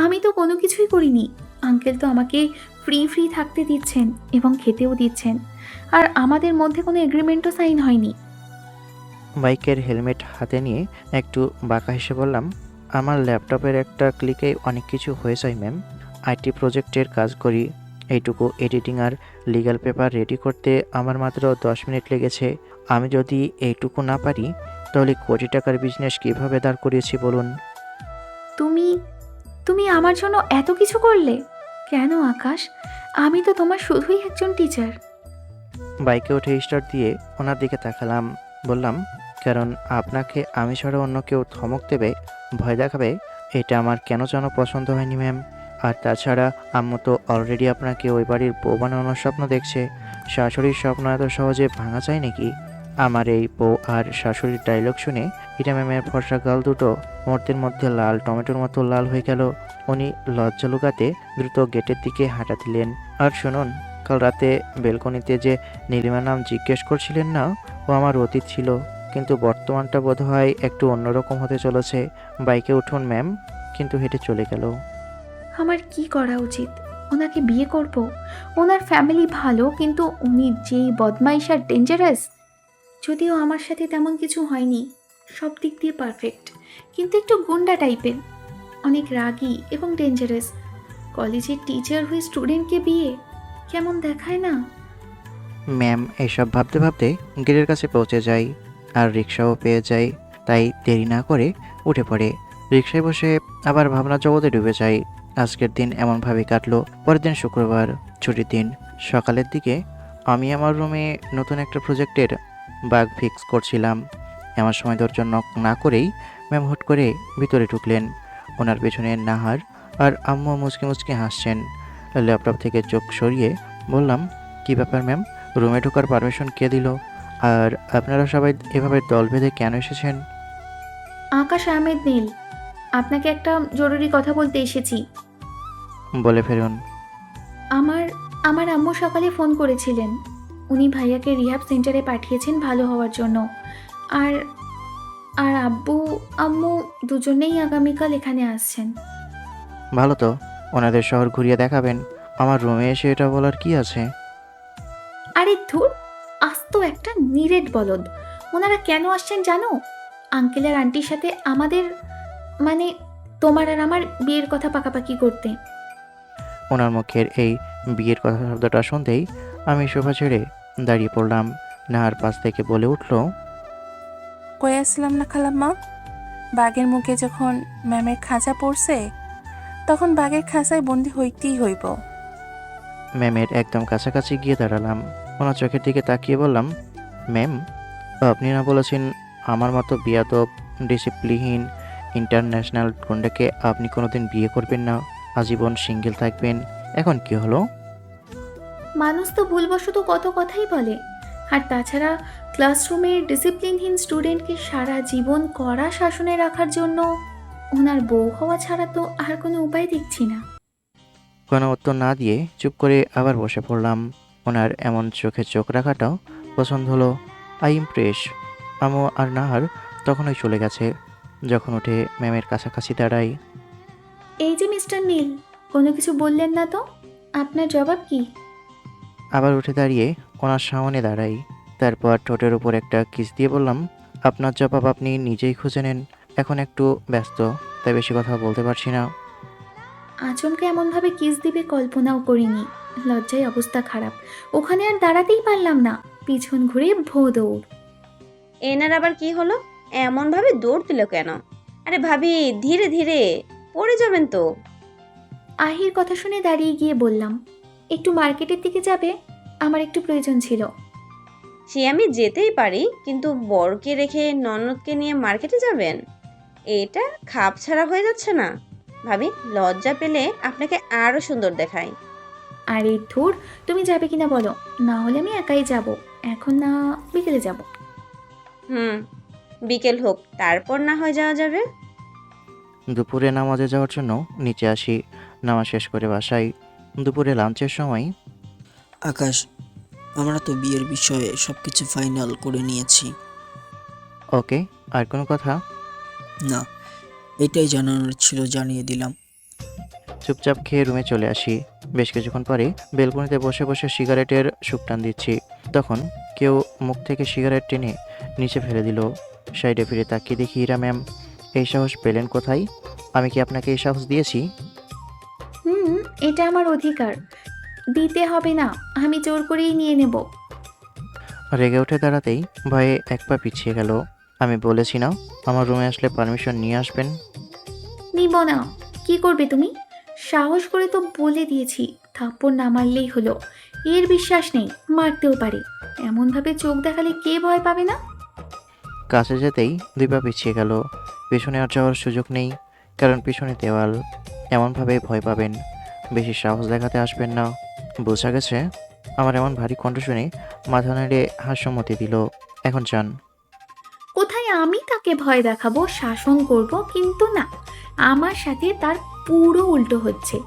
[SPEAKER 4] আমি তো কোনো কিছুই করিনি। আঙ্কেল তো আমাকে ফ্রি থাকতে দিচ্ছেন এবং খেতেও দিচ্ছেন, আর আমাদের মধ্যে কোনো এগ্রিমেন্টও সাইন হয়নি।
[SPEAKER 1] বাইকের হেলমেট হাতে নিয়ে একটু বাঁকা হেসে বললাম, আমার ল্যাপটপের একটা ক্লিকেই অনেক কিছু হয়ে যায় ম্যাম। আইটি প্রজেক্টের কাজ করি। এইটুকু এডিটিং আর লিগ্যাল পেপার রেডি করতে আমার মাত্র 10 মিনিট লেগেছে। আমি যদি এইটুকু না পারি তাহলে কোটি টাকার বিজনেস কীভাবে দাঁড় করিয়েছি বলুন?
[SPEAKER 4] তুমি আমার জন্য এত কিছু করলে, কেন আকাশ? আমি তো তোমার শুধুই একজন টিচার।
[SPEAKER 1] বাইকে উঠে স্টার্ট দিয়ে ওনার দিকে তাকালাম। বললাম, কারণ আপনাকে আমি ছাড়া অন্য কেউ ধমক দেবে, ভয় দেখাবে, এটা আমার কেন যেন পছন্দ হয়নি ম্যাম। আর তাছাড়া আম্মু তো অলরেডি আপনাকে ওই বাড়ির বউ বানানোর স্বপ্ন দেখছে। শাশুড়ির স্বপ্ন এত সহজে ভাঙা যায় নাকি? আমার এই বউ আর শাশুড়ির ডায়লগ শুনে ইরা ম্যামের ফর্সা গাল দুটো মুহূর্তের মধ্যে লাল টমেটোর মতো লাল হয়ে গেল। উনি লজ্জা লুকাতে দ্রুত গেটের দিকে হাঁটা দিলেন। আর শুনুন, কাল রাতে বেলকনিতে যে নীলিমা নাম জিজ্ঞেস করছিলেন না, ও আমার অতীত ছিল, কিন্তু বর্তমানটা বোধহয় একটু অন্যরকম হতে চলেছে। বাইকে উঠুন ম্যাম। কিন্তু হেঁটে চলে গেল।
[SPEAKER 4] আমার কি করা উচিত? ওনাকে বিয়ে করব? ওনার ফ্যামিলি ভালো, কিন্তু উনি যেই বদমাইশ আর ডেঞ্জারাস। যদিও আমার সাথে তেমন কিছু হয়নি, সব দিক দিয়ে পারফেক্ট, কিন্তু একটু গুন্ডা টাইপের, অনেক রাগী এবং ডেঞ্জারাস। কলেজের টিচার হয়ে স্টুডেন্টকে বিয়ে, কেমন দেখায় না?
[SPEAKER 1] ম্যাম এসব ভাবতে ভাবতে গেটের কাছে পৌঁছে যাই, আর রিক্সাও পেয়ে যাই। তাই দেরি না করে উঠে পড়ে রিক্সায় বসে আবার ভাবনা জগতে ডুবে যাই। আজকের দিন এমনভাবে কাটলো। পরের দিন শুক্রবার, ছুটির দিন। সকালের দিকে আমি আমার রুমে নতুন একটা প্রজেক্টের বাগ ফিক্স করছিলাম। এমন সময় দরজা নক না করেই ম্যাম হুট করে ভিতরে ঢুকলেন। ওনার পেছনে নাহার আর আম্মু মুচকে মুচকে হাসছেন। ল্যাপটপ থেকে চোখ সরিয়ে বললাম, কী ব্যাপার ম্যাম, রুমে ঢোকার পারমিশন কে দিল? আর আপনারা সবাই এভাবে দল বেঁধে কেন এসেছেন?
[SPEAKER 4] আকাশ আহমেদ নীল, আপনাকে একটা জরুরি কথা বলতে এসেছি।
[SPEAKER 1] বলে ফেলুন।
[SPEAKER 4] আমার আমার আম্মু সকালে ফোন করেছিলেন। উনি ভাইয়াকে রিহ্যাব সেন্টারে পাঠিয়েছেন ভালো হওয়ার জন্য। আর আর আব্বু আম্মু দুজনেই আগামীকাল এখানে আসছেন।
[SPEAKER 1] ভালো তো, ওনাদের শহর ঘুরিয়ে দেখাবেন। আমার রুমে এসে এটা বলার কি আছে?
[SPEAKER 4] আরে ধুর, আস্ত একটা নিরেট বলদ। ওনারা কেন আসছেন জানো? আঙ্কেল আর আন্টির সাথে আমাদের, মানে তোমার আর আমার বিয়ের কথা পাকাপাকি করতে।
[SPEAKER 1] ওনার মুখের এই বিয়ের কথা শব্দটা শুনতেই আমি সোফা ছেড়ে দাঁড়িয়ে পড়লাম। নাহার পাশ থেকে বলে উঠল,
[SPEAKER 9] কয়ে আসলাম না খালাম্মা, বাঘের মুখে যখন ম্যামের খাঁচা পড়ছে, তখন বাঘের খাঁচায় বন্দি হইতেই হইব।
[SPEAKER 1] ম্যামের একদম কাছাকাছি গিয়ে দাঁড়ালাম। ওনার চোখের দিকে তাকিয়ে বললাম, ম্যাম, আপনি না বলেছেন আমার মতো বিয়াদব, ডিসিপ্লিনহীন, ইন্টারন্যাশনাল গুন্ডাকে আপনি কোনোদিন বিয়ে করবেন না, আজীবন সিঙ্গেল থাকবেন। এখন কি হলো?
[SPEAKER 4] মানুষ তো ভুলবশত কত কথাই বলে। আর তাছাড়া ক্লাসরুমের ডিসিপ্লিনহীন স্টুডেন্টকে সারা জীবন কড়া শাসনে রাখার জন্য ওনার বউ হওয়া ছাড়া তো আর কোনো উপায় দেখছি না।
[SPEAKER 1] কোনো উত্তর না দিয়ে চুপ করে আবার বসে পড়লাম। ওনার এমন চোখে চোখ রাখাটাও পছন্দ হলো। I impress. আমু আর নাহার তখনই চলে গেছে। যখন উঠে ম্যামের কাছাকাছি দাঁড়াই।
[SPEAKER 4] এই যে মিস্টার নীল, কোনো কিছু বললেন না তো? আপনার জবাব কি?
[SPEAKER 1] আবার উঠে দাঁড়িয়ে ওনার সামনে দাঁড়াই। তারপর ঠোঁটের উপর একটা কিস দিয়ে বললাম, আপনার জবাব আপনি নিজেই খুঁজে নেন। এখন একটু ব্যস্ত, তাই বেশি কথা বলতে পারছি না।
[SPEAKER 4] আচমকে এমনভাবে কিস দিবে কল্পনাও করিনি। লজ্জায় অবস্থা খারাপ। ওখানে আর দাঁড়াতেই পারলাম না, পিছন ঘুরে ভো দৌড়।
[SPEAKER 7] এনার আবার কি হলো? এমনভাবে দৌড় দিল কেন? আরে ভাবি, ধীরে ধীরে, পড়ে যাবেন তো।
[SPEAKER 4] আহির কথা শুনে দাঁড়িয়ে গিয়ে বললাম, একটু মার্কেটের দিকে যাবে, আমার একটু প্রয়োজন ছিল।
[SPEAKER 7] সে আমি যেতেই পারি, কিন্তু বরকে রেখে ননদকে নিয়ে মার্কেটে যাবেন? এটা খাপ ছাড়া হয়ে যাচ্ছে না? ভাবি, লজ্জা পেলে আপনাকে আরো সুন্দর দেখায়।
[SPEAKER 4] আরে ধুর, তুমি যাবে কিনা বলো, না হলে আমি একাই যাব। এখন না, বিকেলে যাব।
[SPEAKER 7] বিকেল হোক, তারপর না হয় যাওয়া যাবে।
[SPEAKER 1] দুপুরে নামাজে যাওয়ার জন্য নিচে আসি। নামাজ শেষ করে বাসায়। দুপুরে লাঞ্চের সময়,
[SPEAKER 10] আকাশ, আমরা তো বিয়ের বিষয়ে সব কিছু ফাইনাল করে নিয়েছি।
[SPEAKER 1] ওকে, আর কোনো কথা?
[SPEAKER 10] না, এটাই জানানোর ছিল, জানিয়ে দিলাম।
[SPEAKER 1] চুপচাপ খেয়ে রুমে চলে আসি। বেশ কিছুক্ষণ পরে বেলকনিতে বসে বসে সিগারেটের সুকটান দিচ্ছি। তখন কেউ মুখ থেকে সিগারেট টেনে নিচে ফেলে দিল। সাইডে ফিরে তাকিয়ে দেখি ইরা ম্যাম। এই সাহস পেলেন কোথায়? আমি কি আপনাকে এই সাহস দিয়েছি?
[SPEAKER 4] এটা আমার অধিকার, দিতে হবে না, আমি জোর করেই নিয়ে নেব।
[SPEAKER 1] রেগে উঠে দাঁড়াতেই ভয়ে এক পা পিছিয়ে গেল। আমি বলেছি না, আমার রুমে আসলে পারমিশন নিয়ে আসবেন।
[SPEAKER 4] নিব না। কি করবে তুমি? সাহস করে তো বলে দিয়েছি থাপ্পড় না মারলেই হলো। এর বিশ্বাস নেই, মারতেও পারে। এমনভাবে চোখ দেখালে কে ভয় পাবে না?
[SPEAKER 1] কাছে যেতেই 2 পা পিছিয়ে গেল। পেছনে আর যাওয়ার সুযোগ নেই, কারণ পিছনে দেওয়াল। এমনভাবে ভয় পাবেন, বেশি সাহস দেখাতে আসবেন না। বোঝা গেছে? আমার এমন ভারী কণ্ঠ শুনে মাথা নেড়ে হাস্যমতি দিল। এখন যান।
[SPEAKER 4] কোথায় আমি তাকে ভয় দেখাবো, শাসন করব? কিন্তু না, আমার সাথে তার পুরো উল্টো হচ্ছে।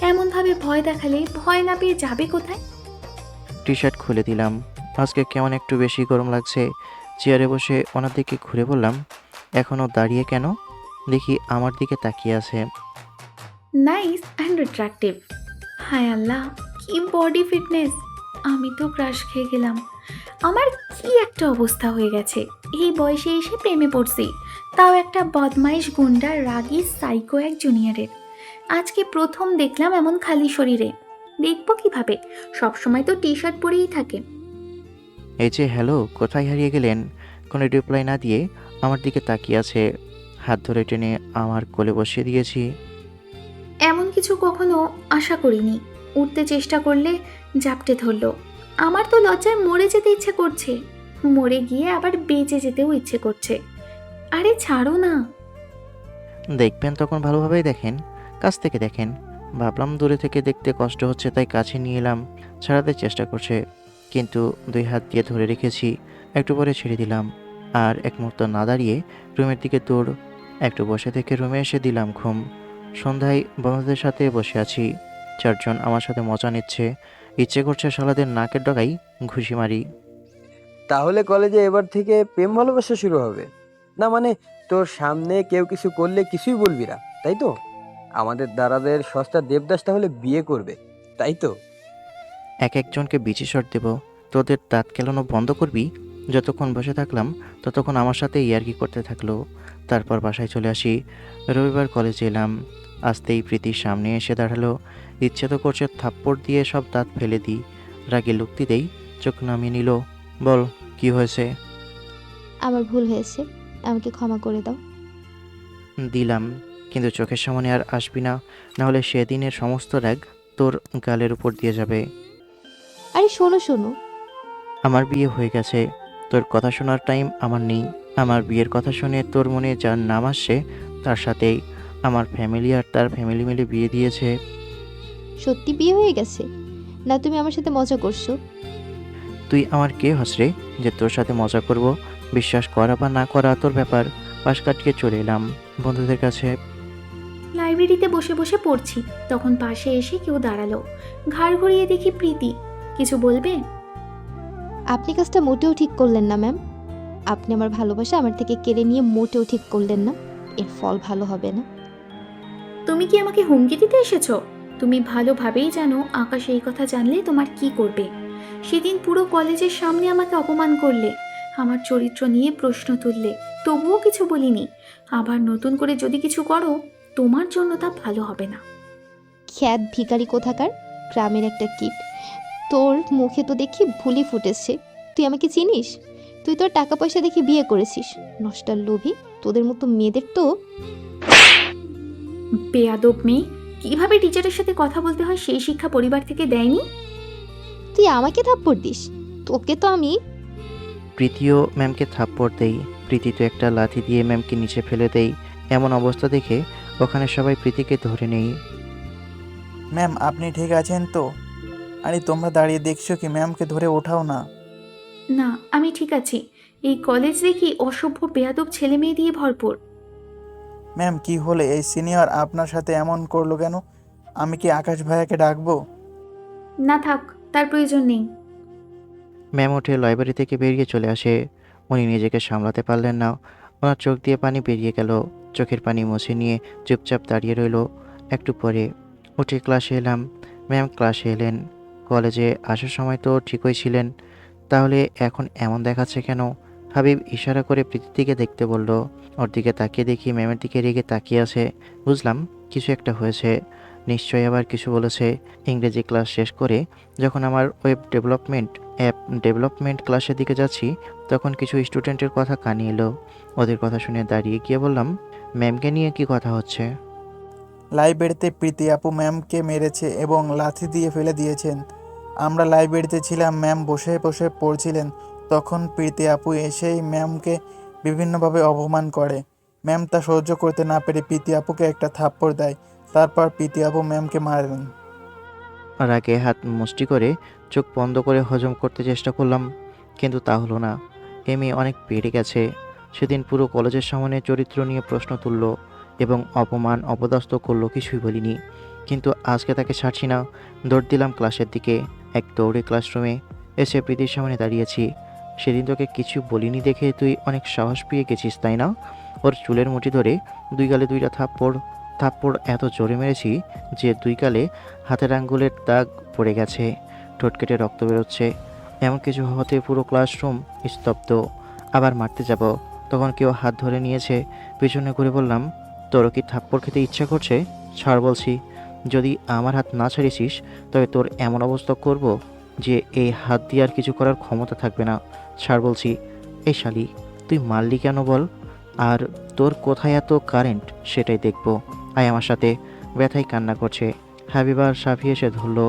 [SPEAKER 4] এমনভাবে ভয় দেখালে ভয় না পেয়ে যাবে কোথায়?
[SPEAKER 1] টি শার্ট খুলে দিলাম। আজকে কেমন একটু বেশি গরম লাগছে। চেয়ারে বসে ওনার দিকে ঘুরে বললাম, এখনও দাঁড়িয়ে কেন? দেখি আমার দিকে তাকিয়ে আছে।
[SPEAKER 4] Nice and attractive. হায় আল্লাহ, কি বডি ফিটনেস! আমি তো ক্রাশ খেয়ে গেলাম। আমার কি একটা অবস্থা হয়ে গেছে। এই বয়সে এসে প্রেমে পড়ছি, তাও একটা বদমাইশ গুন্ডার রাগী সাইকো এক জুনিয়রের। আজকে প্রথম দেখলাম এমন খালি শরীরে। দেখবো কিভাবে? সবসময় তো টি শার্ট পরেই থাকে।
[SPEAKER 1] এই যে হ্যালো, কোথায় হারিয়ে গেলেন? কোনো রিপ্লাই না দিয়ে আমার দিকে তাকিয়ে আছে। হাত ধরে টেনে আমার কোলে বসিয়ে দিয়েছি।
[SPEAKER 4] এমন কিছু কখনো আশা করিনি। উঠতে চেষ্টা করলে জাপটে ধরলো। আমার তো লজ্জায় মরে যেতে ইচ্ছে করছে, মরে গিয়ে আবার বেঁচে যেতেও ইচ্ছে করছে। আরে ছাড়ো না।
[SPEAKER 1] দেখবেন তখন ভালোভাবেই দেখেন, কাছ থেকে দেখেন। ভাবলাম দূরে থেকে দেখতে কষ্ট হচ্ছে, তাই কাছে নিয়ে এলাম। ছাড়াতে চেষ্টা করছে, কিন্তু 2 হাত দিয়ে ধরে রেখেছি। একটু পরে ছেড়ে দিলাম। আর এক মুহূর্ত না দাঁড়িয়ে রুমের দিকে দৌড়। একটু বসে থেকে রুমে এসে দিলাম ঘুম। সন্ধ্যায় বন্ধুদের সাথে বসে আছি। 4 জন আমার সাথে মজা নিচ্ছে। ইচ্ছে করছে শালাদের নাকের ডগায় ঘুষি মারি।
[SPEAKER 2] তাহলে কলেজে এবার থেকে প্রেম ভালোবাসা শুরু হবে না? মানে তোর সামনে কেউ কিছু করলে কিছুই বলবি না, তাই তো? আমাদের দাদাদের সস্তা দেবদাস তাহলে বিয়ে করবে, তাই তো?
[SPEAKER 1] এক একজনকে বিচি শট দেব। তোদের দাঁত কেলানো বন্ধ করবি। যতক্ষণ বসে থাকলাম ততক্ষণ আমার সাথে ইয়ার্কি করতে থাকলো। তারপর বাসায় চলে আসি। রবিবার কলেজে এলাম। আসতেই প্রীতির সামনে এসে দাঁড়ালো। ইচ্ছে তো করছে থাপ্পড় দিয়ে সব দাঁত ফেলে দিই। রাগে লুক্তি দেই, চোখ নামিয়ে নিল। বল, কি হয়েছে?
[SPEAKER 6] আমার ভুল হয়েছে, আমাকে ক্ষমা করে দাও।
[SPEAKER 1] দিলাম, কিন্তু চোখের সামনে আর আসবি না, নাহলে সেদিনের সমস্ত রাগ তোর গালের উপর দিয়ে যাবে।
[SPEAKER 6] আরে শোনো শোনো,
[SPEAKER 1] আমার বিয়ে হয়ে গেছে, তোর কথা শোনার টাইম আমার নেই। আমার বিয়ের কথা শুনে তোর মনে যার নাম আসছে তার সাথেই আমার ফ্যামিলি আর তার ফ্যামিলি মিলে বিয়ে দিয়েছে।
[SPEAKER 6] সত্যি বিয়ে হয়ে গেছে? না তুমি আমার সাথে মজা করছো?
[SPEAKER 1] তুই আমার কে হস রে যে তোর সাথে মজা করব? বিশ্বাস করা বা না করা তোর ব্যাপার। পাশ কাটিয়ে চলে এলাম বন্ধুদের কাছে।
[SPEAKER 4] লাইব্রেরিতে বসে বসে পড়ছি, তখন পাশে এসে কেউ দাঁড়ালো। ঘাড় ঘুরিয়ে দেখি প্রীতি। কিছু বলবে?
[SPEAKER 6] আপনি কাজটা মোটেও ঠিক করলেন না ম্যাম। আপনি আমার ভালোবাসা আমার থেকে কেড়ে নিয়ে মোটেও ঠিক করলেন না। এর ফল ভালো হবে না।
[SPEAKER 4] তুমি কি আমাকে হুমকি দিতে এসেছো? তুমি ভালোভাবেই জানো আকাশ এই কথা জানলে তোমার কি করবে। সেদিন পুরো কলেজের সামনে আমাকে অপমান করলে, আমার চরিত্র নিয়ে প্রশ্ন তুললে, তবুও কিছু বলিনি। আবার নতুন করে যদি কিছু করো, তোমার জন্য তা ভালো হবে না।
[SPEAKER 6] খ্যাত ভিখারি কোথাকার, গ্রামের একটা কিট। তোর মুখে তো দেখি ভুলি ফুটেছে। তুই আমাকে চিনিস? তুই তোর টাকা পয়সা দেখে বিয়ে করেছিস। নষ্টার লোভী, তোদের মতো মেয়েদের তো।
[SPEAKER 4] বেয়াদব মেয়ে, কিভাবে টিচারের সাথে কথা বলতে হয় সেই শিক্ষা পরিবার থেকে দেয়নি?
[SPEAKER 6] তুই আমাকে থাপ্পড় দিস? তোকে তো আমি।
[SPEAKER 1] প্রীতিও ম্যামকে থাপ্পড় দেই। প্রীতি তো একটা লাথি দিয়ে ম্যামকে নিচে ফেলে দেই। এমন অবস্থা দেখে ওখানে সবাই প্রীতিকে ধরে নেই।
[SPEAKER 13] ম্যাম আপনি ঠিক আছেন তো? আরে তোমরা দাঁড়িয়ে দেখছো কি? ম্যামকে ধরে ওঠাও না।
[SPEAKER 4] না, আমি ঠিক আছি। এই কলেজ দেখি অসভ্য বেয়াদব ছেলে মেয়ে দিয়ে ভরপুর।
[SPEAKER 13] ম্যাম কি হলে এই সিনিয়র আপনার সাথে এমন করলো কেন? আমি কি আকাশ ভাইয়াকে ডাকবো?
[SPEAKER 4] না থাক, তার প্রয়োজন নেই।
[SPEAKER 1] ম্যাম উঠে লাইব্রেরি থেকে বেরিয়ে চলে আসে। উনি নিজেকে সামলাতে পারলেন না। ওনার চোখ দিয়ে পানি বেরিয়ে গেল। চোখের পানি মুছে নিয়ে চুপচাপ দাঁড়িয়ে রইল। একটু পরে উঠে ক্লাসে এলাম। ম্যাম ক্লাসে এলেন। কলেজে আসার সময় তো ঠিকই ছিলেন, তাহলে এখন এমন দেখাচ্ছে কেন? হাবিব ইশারা করে প্রীতির দিকে দেখতে বলল। ওর দিকে তাকিয়ে দেখি ম্যামের দিকে রেগে তাকিয়ে আছে। বুঝলাম কিছু একটা হয়েছে, নিশ্চয়ই আবার কিছু বলেছে। ইংরেজি ক্লাস শেষ করে যখন আমার অ্যাপ ডেভেলপমেন্ট ক্লাসের দিকে যাচ্ছি, তখন কিছু স্টুডেন্টের কথা কানে এলো। ওদের কথা শুনে দাঁড়িয়ে গিয়ে বললাম, ম্যামকে নিয়ে কি কথা হচ্ছে?
[SPEAKER 13] লাইব্রেরিতে প্রীতি আপু ম্যামকে মেরেছে এবং লাথি দিয়ে ফেলে দিয়েছেন। আমরা লাইব্রেরিতে ছিলাম, ম্যাম বসে বসে পড়ছিলেন, তখন প্রীতি আপু এসেই ম্যামকে বিভিন্নভাবে অপমান করে। ম্যাম তা সহ্য করতে না পেরে প্রীতি আপুকে একটা থাপ্পড় দেয়। তারপর প্রীতি আপু ম্যামকে মারেন।
[SPEAKER 1] রাগে হাত মুষ্টি করে চোখ বন্ধ করে হজম করতে চেষ্টা করলাম, কিন্তু তা হলো না। এ মেয়ে অনেক বেড়ে গেছে। সেদিন পুরো কলেজের সামনে চরিত্র নিয়ে প্রশ্ন তুলল এবং অপমান অপদস্থ করলো, কিছুই বলিনি। কিন্তু আজকে তাকে ছাড়ছি না। দৌড় দিলাম ক্লাসের দিকে। এক দৌড়ে ক্লাসরুমে এসে প্রীতির সামনে দাঁড়িয়েছি। সেদিন তোকে কিছু বলিনি দেখে তুই অনেক সাহস পেয়ে গেছিস, তাই না? ওর চুলের মুঠি ধরে দুই গালে দুইটা থাপ্পড় থাপ্পড় এত জোরে মেরেছি যে দুই গালে হাতের আঙ্গুলের দাগ পড়ে গেছে, ঠোঁট কেটে রক্ত বেরোচ্ছে। এমন কিছু হতে পুরো ক্লাসরুম স্তব্ধ। আবার মারতে যাব, তখন কেউ হাত ধরে নিয়েছে। পিছনে ঘুরে বললাম, তোরও কি থাপ্পড় খেতে ইচ্ছা করছে? ছাড় বলছি। যদি আমার হাত না ছাড়িছিস তবে তোর এমন অবস্থা করব যে এই হাত দিয়ে আর কিছু করার ক্ষমতা থাকবে না। ছাড় বলছি। এই শালি, তুই মারলি কেন বল? আর তোর কোথায় এত কারেন্ট সেটাই দেখব। আয় আমার সাথে। ব্যথায় কান্না করছে। হাবিবার সাফি এসে ধরল।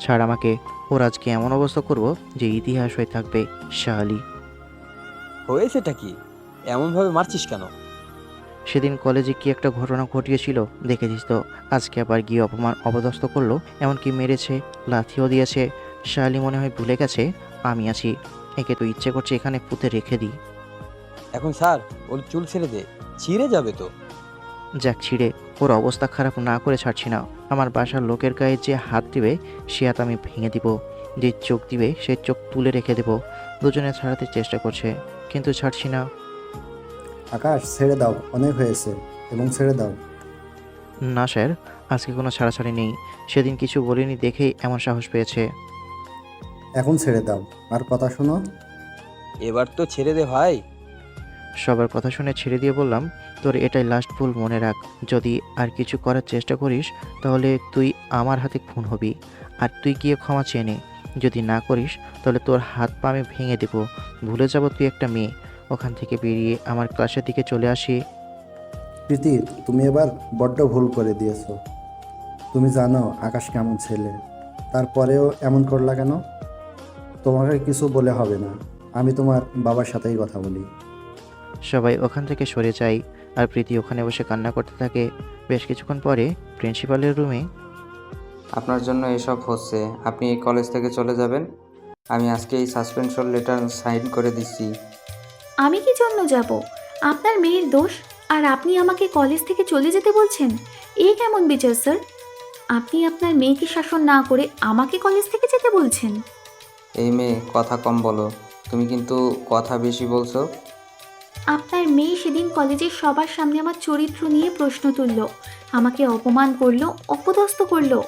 [SPEAKER 1] ছাড় আমাকে। ওর আজকে এমন অবস্থা করব যে ইতিহাস হয়ে থাকবে। শালি,
[SPEAKER 2] হয়েছেটা কি? এমনভাবে মারছিস কেন?
[SPEAKER 1] সেদিন কলেজে কি একটা ঘটনা ঘটিয়েছিল দেখেছিস তো। আজকে আবার গিয়ে অপমান অপদস্থ করলো, এমনকি মেরেছে, লাথিও দিয়েছে। শালি মনে হয় ভুলে গেছে আমি আছি। একে তো ইচ্ছে করছে এখানে পুঁতে রেখে দিই।
[SPEAKER 2] এখন স্যার, ওর চুল ছেড়ে দে, ছিঁড়ে যাবে তো।
[SPEAKER 1] যাক ছিঁড়ে, ওর অবস্থা খারাপ না করে ছাড়ছি না। আমার বাসার লোকের গায়ে যে হাত দিবে সে হাত আমি ভেঙে দিব, যে চোখ দিবে সে চোখ তুলে রেখে দেব। দুজনে ছাড়াতে চেষ্টা করছে, কিন্তু ছাড়ছি না।
[SPEAKER 3] আকাশ, ছেড়ে দাও, অনেক হয়েছে, এবং ছেড়ে দাও।
[SPEAKER 1] না স্যার, আজকে কোনো ছাড়াছাড়ি নেই। সেদিন কিছু বলিনি দেখেই এমন সাহস পেয়েছে।
[SPEAKER 3] এখন ছেড়ে দাও, আর কথা শোনো।
[SPEAKER 2] এবার তো ছেড়ে দে ভাই।
[SPEAKER 1] সবার কথা শুনে ছেড়ে দিয়ে বললাম, তোর এটাই লাস্ট ভুল, মনে রাখ। যদি আর কিছু করার চেষ্টা করিস তাহলে তুই আমার হাতে খুন হবি। আর তুই গিয়ে ক্ষমা চেয়ে নে। যদি না করিস তাহলে তোর হাত পা আমি ভেঙে দেব। ভুলে যাব তুই একটা মেয়ে। ওখান থেকে বেরিয়ে আমার ক্লাসের দিকে চলে আসি।
[SPEAKER 3] প্রীতি, তুমি এবার বড্ড ভুল করে দিয়েছো। তুমি জানো আকাশ কেমন ছেলে, তারপরেও এমন করলা কেন? তোমাকে কিছু বলে হবে না, আমি তোমার বাবার সাথেই কথা বলি।
[SPEAKER 1] সবাই ওখান থেকে সরে যায় আর প্রীতি ওখানে বসে কান্না করতে থাকে। বেশ কিছুক্ষণ পরে প্রিন্সিপালের রুমে,
[SPEAKER 17] আপনার জন্য এসব হচ্ছে, আপনি এই কলেজ থেকে চলে যাবেন। আমি আজকে এই সাসপেনশন লেটার সাইন করে দিচ্ছি।
[SPEAKER 4] আমি কি জন্য যাব? আপনার মেয়ের দোষ আর আপনি আমাকে কলেজ থেকে চলে যেতে বলছেন? এই কেমন বিচার স্যার? আপনি আপনার মেয়েকে শাসন না করে আমাকে কলেজ থেকে যেতে বলছেন?
[SPEAKER 17] এই মেয়ে, কথা কম বলো, তুমি কিন্তু কথা বেশি বলছো।
[SPEAKER 4] আপনার মেয়ে সেদিন কলেজের সবার সামনে আমার চরিত্র নিয়ে প্রশ্ন তুলল, আমাকে অপমান করলো, অপদস্থ করলো।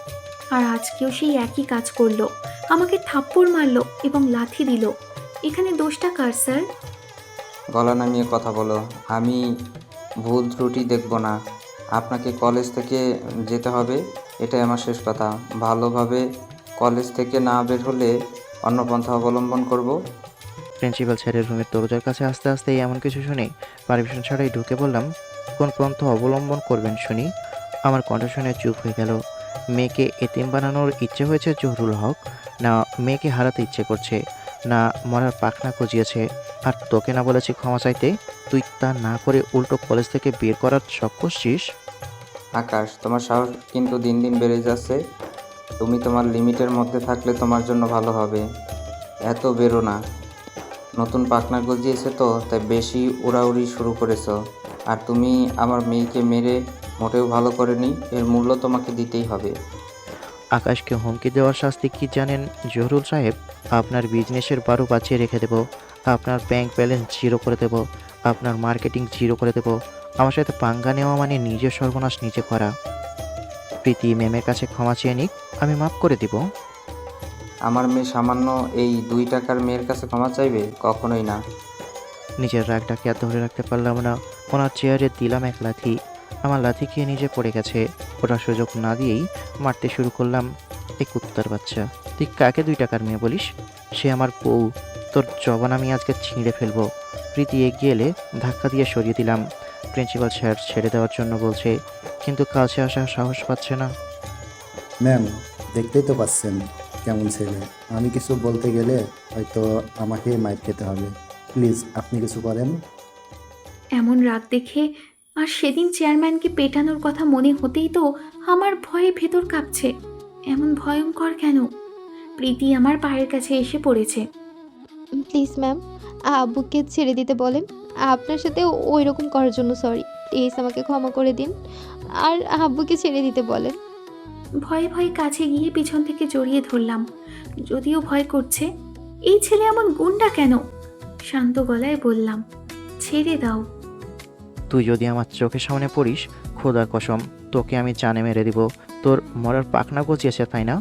[SPEAKER 4] আর আজকেও সেই একই কাজ করলো, আমাকে থাপ্পড় মারলো এবং লাথি দিল। এখানে দোষটা কার স্যার?
[SPEAKER 17] গলা নামিয়ে কথা বলো। আমি ভুল ত্রুটি দেখব না। আপনাকে কলেজ থেকে যেতে হবে, এটাই আমার শেষ কথা। ভালোভাবে কলেজ থেকে না বের হলে অন্য পন্থা অবলম্বন করব।
[SPEAKER 1] প্রিন্সিপাল স্যারের রুমের দরজার কাছে আস্তে আস্তে এমন কিছু শুনে পারমিশন ছাড়াই ঢুকে বললাম, কোন পন্থা অবলম্বন করবেন শুনি? আমার কণ্ঠ শুনে চুপ হয়ে গেল। মেয়েকে এতিম বানানোর ইচ্ছে হয়েছে জহুরুল হক, না মেয়েকে হারাতে ইচ্ছে করছে, না মরার পাখনা খুঁজিয়েছে? আর তোকে না বলেছি ক্ষমা চাইতে, তুই তা না করে উল্টো কলেজ থেকে বের করার শখ করছিস?
[SPEAKER 17] আকাশ, তোমার সাহস কিন্তু দিন দিন বেড়ে যাচ্ছে। তুমি তোমার লিমিটের মধ্যে থাকলে তোমার জন্য ভালো হবে। এত বেরো না। নতুন পাখনা গজিয়েছে তো, তাই বেশি উড়াউড়ি শুরু করেছো। আর তুমি আমার মেয়েকে মেরে মোটেও ভালো করেনি, এর মূল্য তোমাকে দিতেই হবে।
[SPEAKER 1] আকাশকে হুমকি দেওয়ার শাস্তি কি জানেন জহুরুল সাহেব? আপনার বিজনেসের বারো বাঁচিয়ে রেখে দেব, আপনার ব্যাংক ব্যালেন্স জিরো করে দেব, আপনার মার্কেটিং জিরো করে দেব। আমার সাথে পাঙ্গা নেওয়া মানে নিজের সর্বনাশ নিজে করা। প্রীতি ম্যামের কাছে ক্ষমা চেয়ে নিক, আমি মাফ করে দিব।
[SPEAKER 17] আমার মেয়ে সামান্য এই 2 টাকার মেয়ের কাছে ক্ষমা চাইবে? কখনোই না।
[SPEAKER 1] নিজের রাগটাকে আর ধরে রাখতে পারলাম না। ওনার চেয়ারে দিলাম এক লাথি। আমার লাথি খেয়ে নিজে পড়ে গেছে। ওটা সুযোগ না দিয়েই মারতে শুরু করলাম। এই কুত্তার বাচ্চা, তুই কাকে 2 টাকার মেয়ে বলিস? সে আমার বউ। তোর জবান আমি আজকে ছিঁড়ে ফেলবো। প্রীতি এগিয়ে এলে ধাক্কা দিয়ে সরিয়ে দিলাম। প্রিন্সিপাল স্যার ছেড়ে দেওয়ার জন্য বলছে, কিন্তু কাছে আসার সাহস পাচ্ছে না।
[SPEAKER 3] ম্যাম, দেখতেই তো পাচ্ছেন কেমন ছেলে। আমি কিছু বলতে গেলে হয়তো আমাকে মাইর খেতে হবে। প্লিজ আপনি কিছু করেন।
[SPEAKER 4] এমন রাগ দেখে আর সেদিন চেয়ারম্যানকে পেটানোর কথা মনে হতেই তো আমার ভয়ে ভেতর কাঁপছে। এমন ভয়ঙ্কর কেন? প্রীতি আমার পায়ের কাছে এসে পড়েছে।
[SPEAKER 6] প্লিজ ম্যাম, আব্বুকে ছেড়ে দিতে বলেন। আপনার সাথে ওই রকম করার জন্য সরি। প্লিজ আমাকে ক্ষমা করে দিন আর আব্বুকে ছেড়ে দিতে বলেন।
[SPEAKER 4] ভয়ে ভয়ে কাছে গিয়ে পিছন থেকে জড়িয়ে ধরলাম। যদিও ভয় করছে, এই ছেলে এমন গুন্ডা কেন? শান্ত গলায় বললাম, ছেড়ে দাও।
[SPEAKER 1] তুই যদি আমার চোখের সামনে পড়িস, খোদার কসম তোকে আমি জানে মেরে দিব। তোর মরার পাখনা গজিয়েছে তাই না?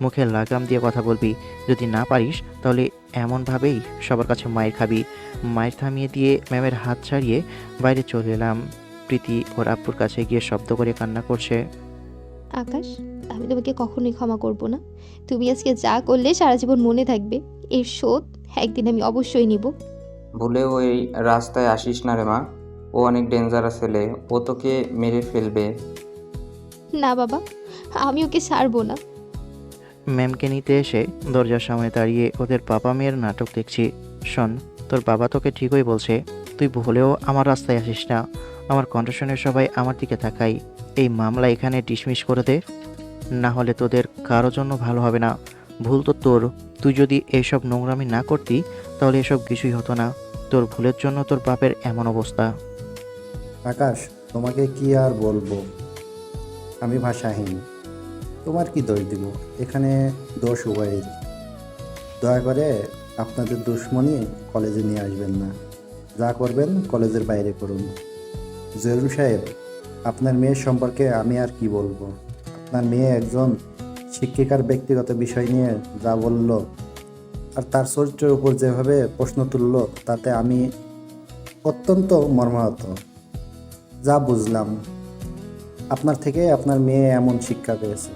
[SPEAKER 1] মুখে লাগাম দিয়ে কথা বলবি। যদি না পারিস তাহলে এমনভাবেই সবার কাছে মায়ের খাবি। মায়ের থামিয়ে দিয়ে ম্যামের হাত ছাড়িয়ে বাইরে চলে এলাম। প্রীতি ওর আব্বুর কাছে গিয়ে শব্দ করে কান্না করছে।
[SPEAKER 6] আকাশ, আমি তোমাকে কখনোই ক্ষমা করব না। তুমি আজকে যা করলে সারা জীবন মনে থাকবে। এর শোধ একদিন আমি অবশ্যই নিব।
[SPEAKER 17] ভুলেও ওই রাস্তায় আসিস না রে মা। ও অনেক ডেঞ্জারাস ছেলে, ও তোকে মেরে ফেলবে।
[SPEAKER 6] না বাবা, আমি ওকে ছাড়বো না।
[SPEAKER 1] ম্যামকে নিতে এসে দরজার সামনে দাঁড়িয়ে ওদের বাবা মেয়ের নাটক দেখছি। শোন, তোর বাবা তোকে ঠিকই বলছে, তুই ভুলেও আমার রাস্তায় আসিস না। আমার কণ্ঠ শুনে সবাই আমার দিকে তাকাই। এই মামলা এখানে ডিসমিস করে দে, না হলে তোদের কারো জন্য ভালো হবে না। ভুল তো তোর। তুই যদি এইসব নোংরামি না করতি তাহলে এসব কিছুই হতো না। তোর ভুলের জন্য তোর বাপের এমন অবস্থা।
[SPEAKER 3] আকাশ, তোমাকে কি আর বলবো, আমি ভাষাহীন। তোমার কি দোষ দিব? এখানে দোষ উভয়ের। দয়া করে আপনাদের দুশ্মনী কলেজে নিয়ে আসবেন না। যা করবেন কলেজের বাইরে করুন। জরুর সাহেব, আপনার মেয়ের সম্পর্কে আমি আর কি বলবো। আপনার মেয়ে একজন শিক্ষিকার ব্যক্তিগত বিষয় নিয়ে যা বলল আর তার চরিত্রের উপর যেভাবে প্রশ্ন তুলল, তাতে আমি অত্যন্ত মর্মাহত। যা বুঝলাম, আপনার থেকে আপনার মেয়ে এমন শিক্ষা পেয়েছে।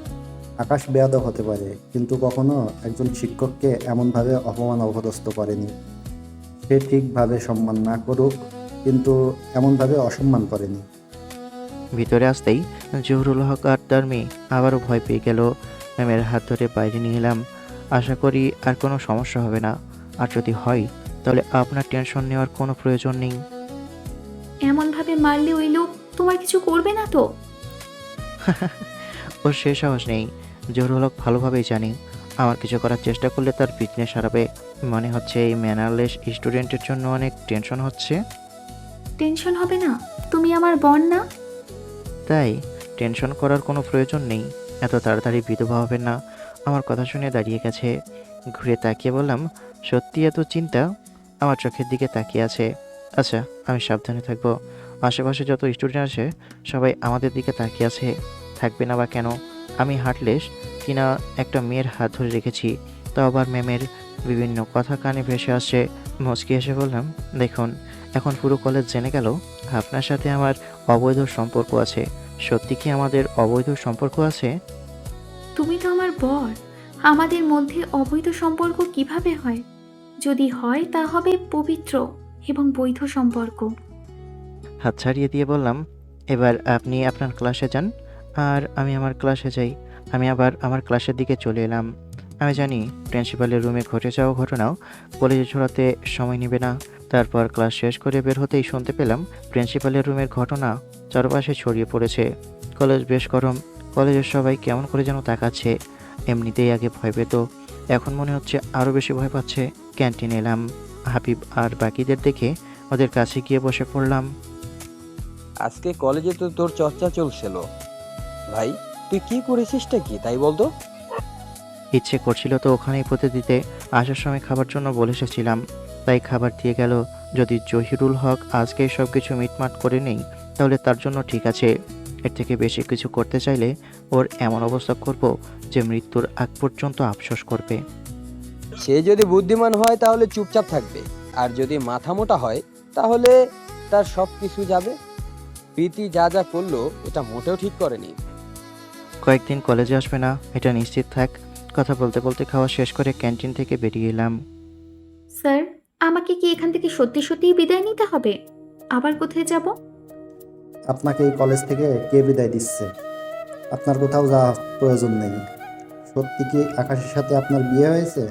[SPEAKER 3] আকাশ বেয়াদব হতে পারে, কিন্তু কখনো একজন শিক্ষককে এমনভাবে অপমান অপদস্থ করেনি। সে ঠিকভাবে সম্মান না করুক, কিন্তু এমনভাবে অসম্মান করেনি।
[SPEAKER 1] ভিতরে আসতেই জহুরুল হক আর তার মেয়ে আবারও ভয় পেয়ে গেল। ম্যামের হাত ধরে বাইরে নিয়ে এলাম। আশা করি আর কোনো সমস্যা হবে না। আর যদি হয় তাহলে আপনার টেনশন নেওয়ার কোনো প্রয়োজন নেই।
[SPEAKER 4] এমনভাবে মারলে ওই লোক তোমার কিছু করবে না তো?
[SPEAKER 1] ওর সে সাহস নেই। জহুরুল হক ভালোভাবেই জানি আমার কিছু করার চেষ্টা করলে তার বিজনেস হারাবে। মনে হচ্ছে এই ম্যানারলেস স্টুডেন্টের জন্য অনেক টেনশন হচ্ছে।
[SPEAKER 4] টেনশন হবে না, তুমি আমার বোন না?
[SPEAKER 1] তাই টেনশন করার কোনো প্রয়োজন নেই। এত তাড়াতাড়ি বিধবা হবেন না। আমার কথা শুনে দাঁড়িয়ে গেছে। ঘুরে তাকিয়ে বললাম, সত্যি এত চিন্তা? আমার চোখের দিকে তাকিয়ে আছে। আচ্ছা, আমি সাবধানে থাকবো। আশেপাশে যত স্টুডেন্ট আছে সবাই আমাদের দিকে তাকিয়ে আছে, থাকবে না বা কেন? আমি হার্টলেস কিনা একটা মেয়ের হাত ধরে রেখেছি, তো আবার ম্যামের বিভিন্ন কথা কানে ভেসে আসছে। মুচকি এসে বললাম, দেখুন এখন পুরো কলেজ জেনে গেল আপনার সাথে আমার অবৈধ সম্পর্ক আছে। সত্যি কি আমাদের অবৈধ সম্পর্ক আছে?
[SPEAKER 4] তুমি তো আমার বর। আমাদের মধ্যে অবৈধ সম্পর্ক কিভাবে হয়? যদি হয় তা হবে পবিত্র এবং বৈধ সম্পর্ক।
[SPEAKER 1] হাত ছাড়িয়ে দিয়ে বললাম, এবার আপনি আপনার ক্লাসে যান আর আমি আমার ক্লাসে যাই। আমি আবার আমার ক্লাসের দিকে চলে এলাম। আমি জানি প্রিন্সিপালের রুমে ঘটে যাওয়া ঘটনাও কলেজে ছড়াতে সময় নেবে না। তারপর ক্লাস শেষ করে বের হতেই শুনতে পেলাম প্রিন্সিপালের রুমের ঘটনা চারপাশে ছড়িয়ে পড়েছে। কলেজ বেশ গরম। কলেজের সবাই কেমন করে যেন তাকাচ্ছে। এমনিতেই আগে ভয় পেত, এখন মনে হচ্ছে আরও বেশি ভয় পাচ্ছে। ক্যান্টিনে এলাম। হাবিব আর বাকিদের দেখে ওদের কাছে গিয়ে বসে পড়লাম।
[SPEAKER 2] আজকে কলেজে তো তোর চর্চা চলছিল ভাই, তুই কি করেছিসটা কি তাই বলতো?
[SPEAKER 1] ইচ্ছে করছিল তো ওখানেই পৌঁছে দিতে। আসার সময় খাবার জন্য বলে এসেছিলাম, তাই খাবার দিয়ে গেল। যদি জহিরুল হক আজকে সব কিছু মিটমাট করে নেই তাহলে তার জন্য ঠিক আছে। এর থেকে বেশি কিছু করতে চাইলে ওর এমন অবস্থা করব যে মৃত্যুর আগ পর্যন্ত আফসোস করবে।
[SPEAKER 2] সে যদি বুদ্ধিমান হয় তাহলে চুপচাপ থাকবে, আর যদি মাথা মোটা হয় তাহলে তার সব কিছু যাবে। প্রীতি যা যা করলো এটা মোটেও ঠিক করেনি।
[SPEAKER 1] কয়েকদিন কলেজে আসবে না এটা নিশ্চিত থাক। কথা বলতে বলতে খাওয়া শেষ করে ক্যান্টিন থেকে বেরিয়ে এলাম।
[SPEAKER 4] স্যার, আমাকে কি এখান থেকে সত্যি সত্যিই বিদায় নিতে হবে? আবার কোথায় যাব?
[SPEAKER 3] আপনাকে এই কলেজ থেকে কে বিদায় দিচ্ছে? আপনার কোথাও যাওয়ার প্রয়োজন নেই। সত্যি কি আকাশের সাথে আপনার বিয়ে হয়েছে?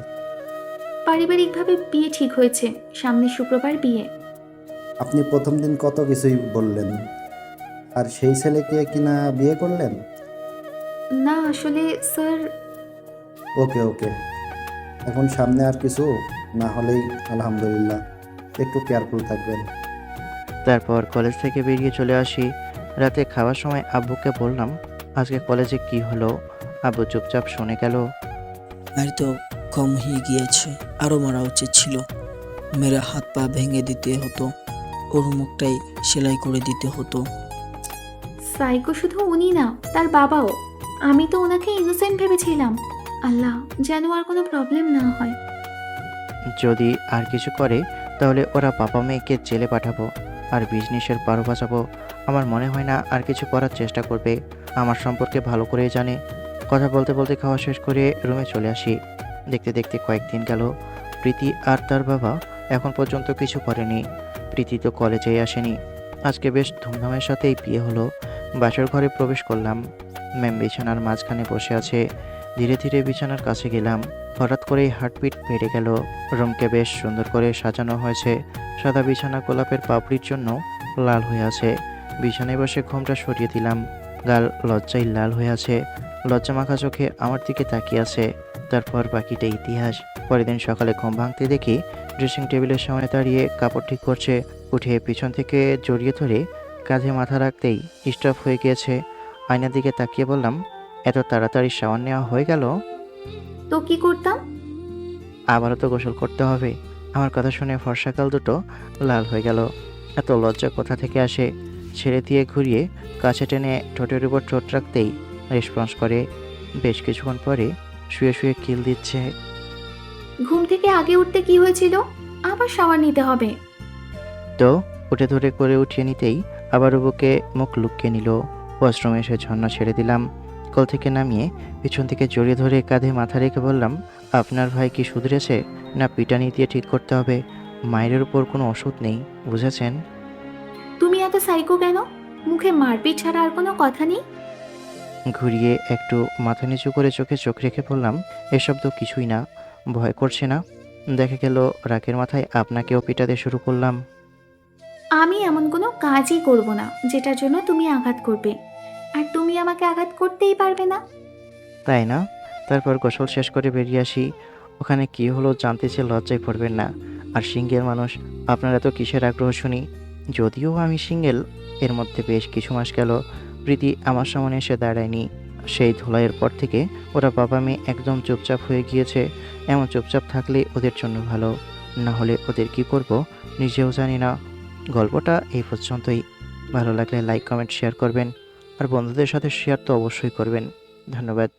[SPEAKER 4] পারিবারিকভাবে বিয়ে ঠিক হয়েছে, সামনে শুক্রবার বিয়ে।
[SPEAKER 3] আপনি প্রথম দিন কত কিছুই বললেন, আর সেই ছেলেকে কিনা বিয়ে করলেন?
[SPEAKER 4] না আসলে স্যার,
[SPEAKER 3] ওকে ওকে, এখন সামনে আর কিছু না হলেই আলহামদুলিল্লাহ, একটু কেয়ারফুল থাকবেন।
[SPEAKER 1] তারপর কলেজ থেকে বেরিয়ে চলে আসি। রাতে খাওয়ার সময় আব্বুকে বললাম, আজকে কলেজে কি হলো? আব্বু চুপচাপ শুনে গেল।
[SPEAKER 10] আর তো কম হয়ে গিয়েছে, আরও মারা উচিত ছিল। মেরে হাত পা ভেঙে দিতে হতো, ওর মুখটাই সেলাই করে দিতে হতো।
[SPEAKER 4] সাইকো শুধু উনি না, তার বাবাও। আমি তো ওনাকে ইনোসেন্ট ভেবেছিলাম। আল্লাহ যেন আর কোনো প্রবলেম না হয়।
[SPEAKER 1] যদি আর কিছু করে তাহলে ওরা বাবা মেয়েকে জেলে পাঠাবো আর বিজনেসের পারো বাঁচাবো। আমার মনে হয় না আর কিছু করার চেষ্টা করবে। আমার সম্পর্কে ভালো করেই জানে। কথা বলতে বলতে খাওয়া শেষ করে রুমে চলে আসি। দেখতে দেখতে কয়েকদিন গেল। প্রীতি আর তার বাবা এখন পর্যন্ত কিছু করেনি। প্রীতি তো কলেজেই আসেনি। আজকে বেশ ধুমধামের সাথেই বিয়ে হলো। বাসর ঘরে প্রবেশ করলাম। ম্যাম বিছানার মাঝখানে বসে আছে। ধীরে ধীরে বিছানার কাছে গেলাম। হঠাৎ করেই হার্টবিট বেড়ে গেল। রুমকে বেশ সুন্দর করে সাজানো হয়েছে। সাদা বিছানা গোলাপের পাপড়ির জন্য লাল হয়ে আছে। বিছানায় বসে ঘোমটা সরিয়ে দিলাম। গাল লজ্জায় লাল হয়ে আছে। লজ্জা মাখা চোখে আমার দিকে তাকিয়ে আছে। তারপর বাকিটা ইতিহাস। পরের দিন সকালে ঘুম ভাঙতে দেখি ড্রেসিং টেবিলের সামনে দাঁড়িয়ে কাপড় ঠিক করছে। উঠে পিছন থেকে জড়িয়ে ধরে কাঁধে মাথা রাখতেই স্টপ হয়ে গিয়েছে। আয়নার দিকে তাকিয়ে বললাম, এত তাড়াতাড়ি শাওয়ার নেওয়া হয়ে গেল?
[SPEAKER 4] তো কি করতাম?
[SPEAKER 1] আবারও তো গোসল করতে হবে। আমার কথা শুনে ফর্সাকাল দুটো লাল হয়ে গেল। এত লজ্জা কোথা থেকে আসে? ছেড়ে দিয়ে ঘুরিয়ে কাছে টেনে ঠোঁটের উপর ঠোঁট রাখতেই রেসপন্স করে। বেশ কিছুক্ষণ পরে শুয়ে শুয়ে কিল দিচ্ছে।
[SPEAKER 4] ঘুম থেকে আগে উঠতে কি হয়েছিল? আবার শাওয়ার নিতে হবে।
[SPEAKER 1] তো উঠে ধরে করে উঠিয়ে নিতেই আবার বুকে মুখ লুকিয়ে নিল। ওয়াশরুমে এসে ঝর্ণা ছেড়ে দিলাম। কল থেকে নামিয়ে পিছন থেকে জড়িয়ে ধরে কাঁধে মাথা রেখে বললাম, আপনার ভাই কি শুধরেছে না পিটানি দিয়ে ঠিক করতে হবে? মায়ের উপর কোনো ওষুধ নেই, বুঝেছেন?
[SPEAKER 4] তুমি এত সাইকো কেন? মুখে মারপিট ছাড়া আর কোনো কথা নেই?
[SPEAKER 1] ঘুরিয়ে একটু মাথা নিচু করে চোখে চোখ রেখে বললাম, এসব তো কিছুই না। ভয় করছে না? দেখা গেল রাগের মাথায় আপনাকেও পিটাতে শুরু করলাম।
[SPEAKER 4] আমি এমন কোনো কাজই করব না যেটার জন্য তুমি আঘাত করবে। আর তুমি আমাকে আঘাত করতেই পারবে না।
[SPEAKER 1] তাই না? তারপর গোসল শেষ করে বেরিয়ে আসি। ওখানে কি হলো জানতে চেয়ে লজ্জায় পড়বেন না। আর সিঙ্গেল মানুষ, আপনারা তো কিসের আগ্রহ শুনি? যদিও আমি সিঙ্গেল, এর মধ্যে বেশ কিছু মাস গেল প্রীতি আমার সামনে এসে দাঁড়ায়নি। সেই ধুলাইয়ের পর থেকে ওরা বাবা মেয়ে একদম চুপচাপ হয়ে গিয়েছে। এমন চুপচাপ থাকলে ওদের জন্য ভালো, না হলে ওদের কি করব নিজেও জানি না। গল্পটা এই পর্যন্তই। ভালো লাগলে লাইক কমেন্ট শেয়ার করবেন, আর বন্ধুদের সাথে শেয়ার তো অবশ্যই করবেন। ধন্যবাদ।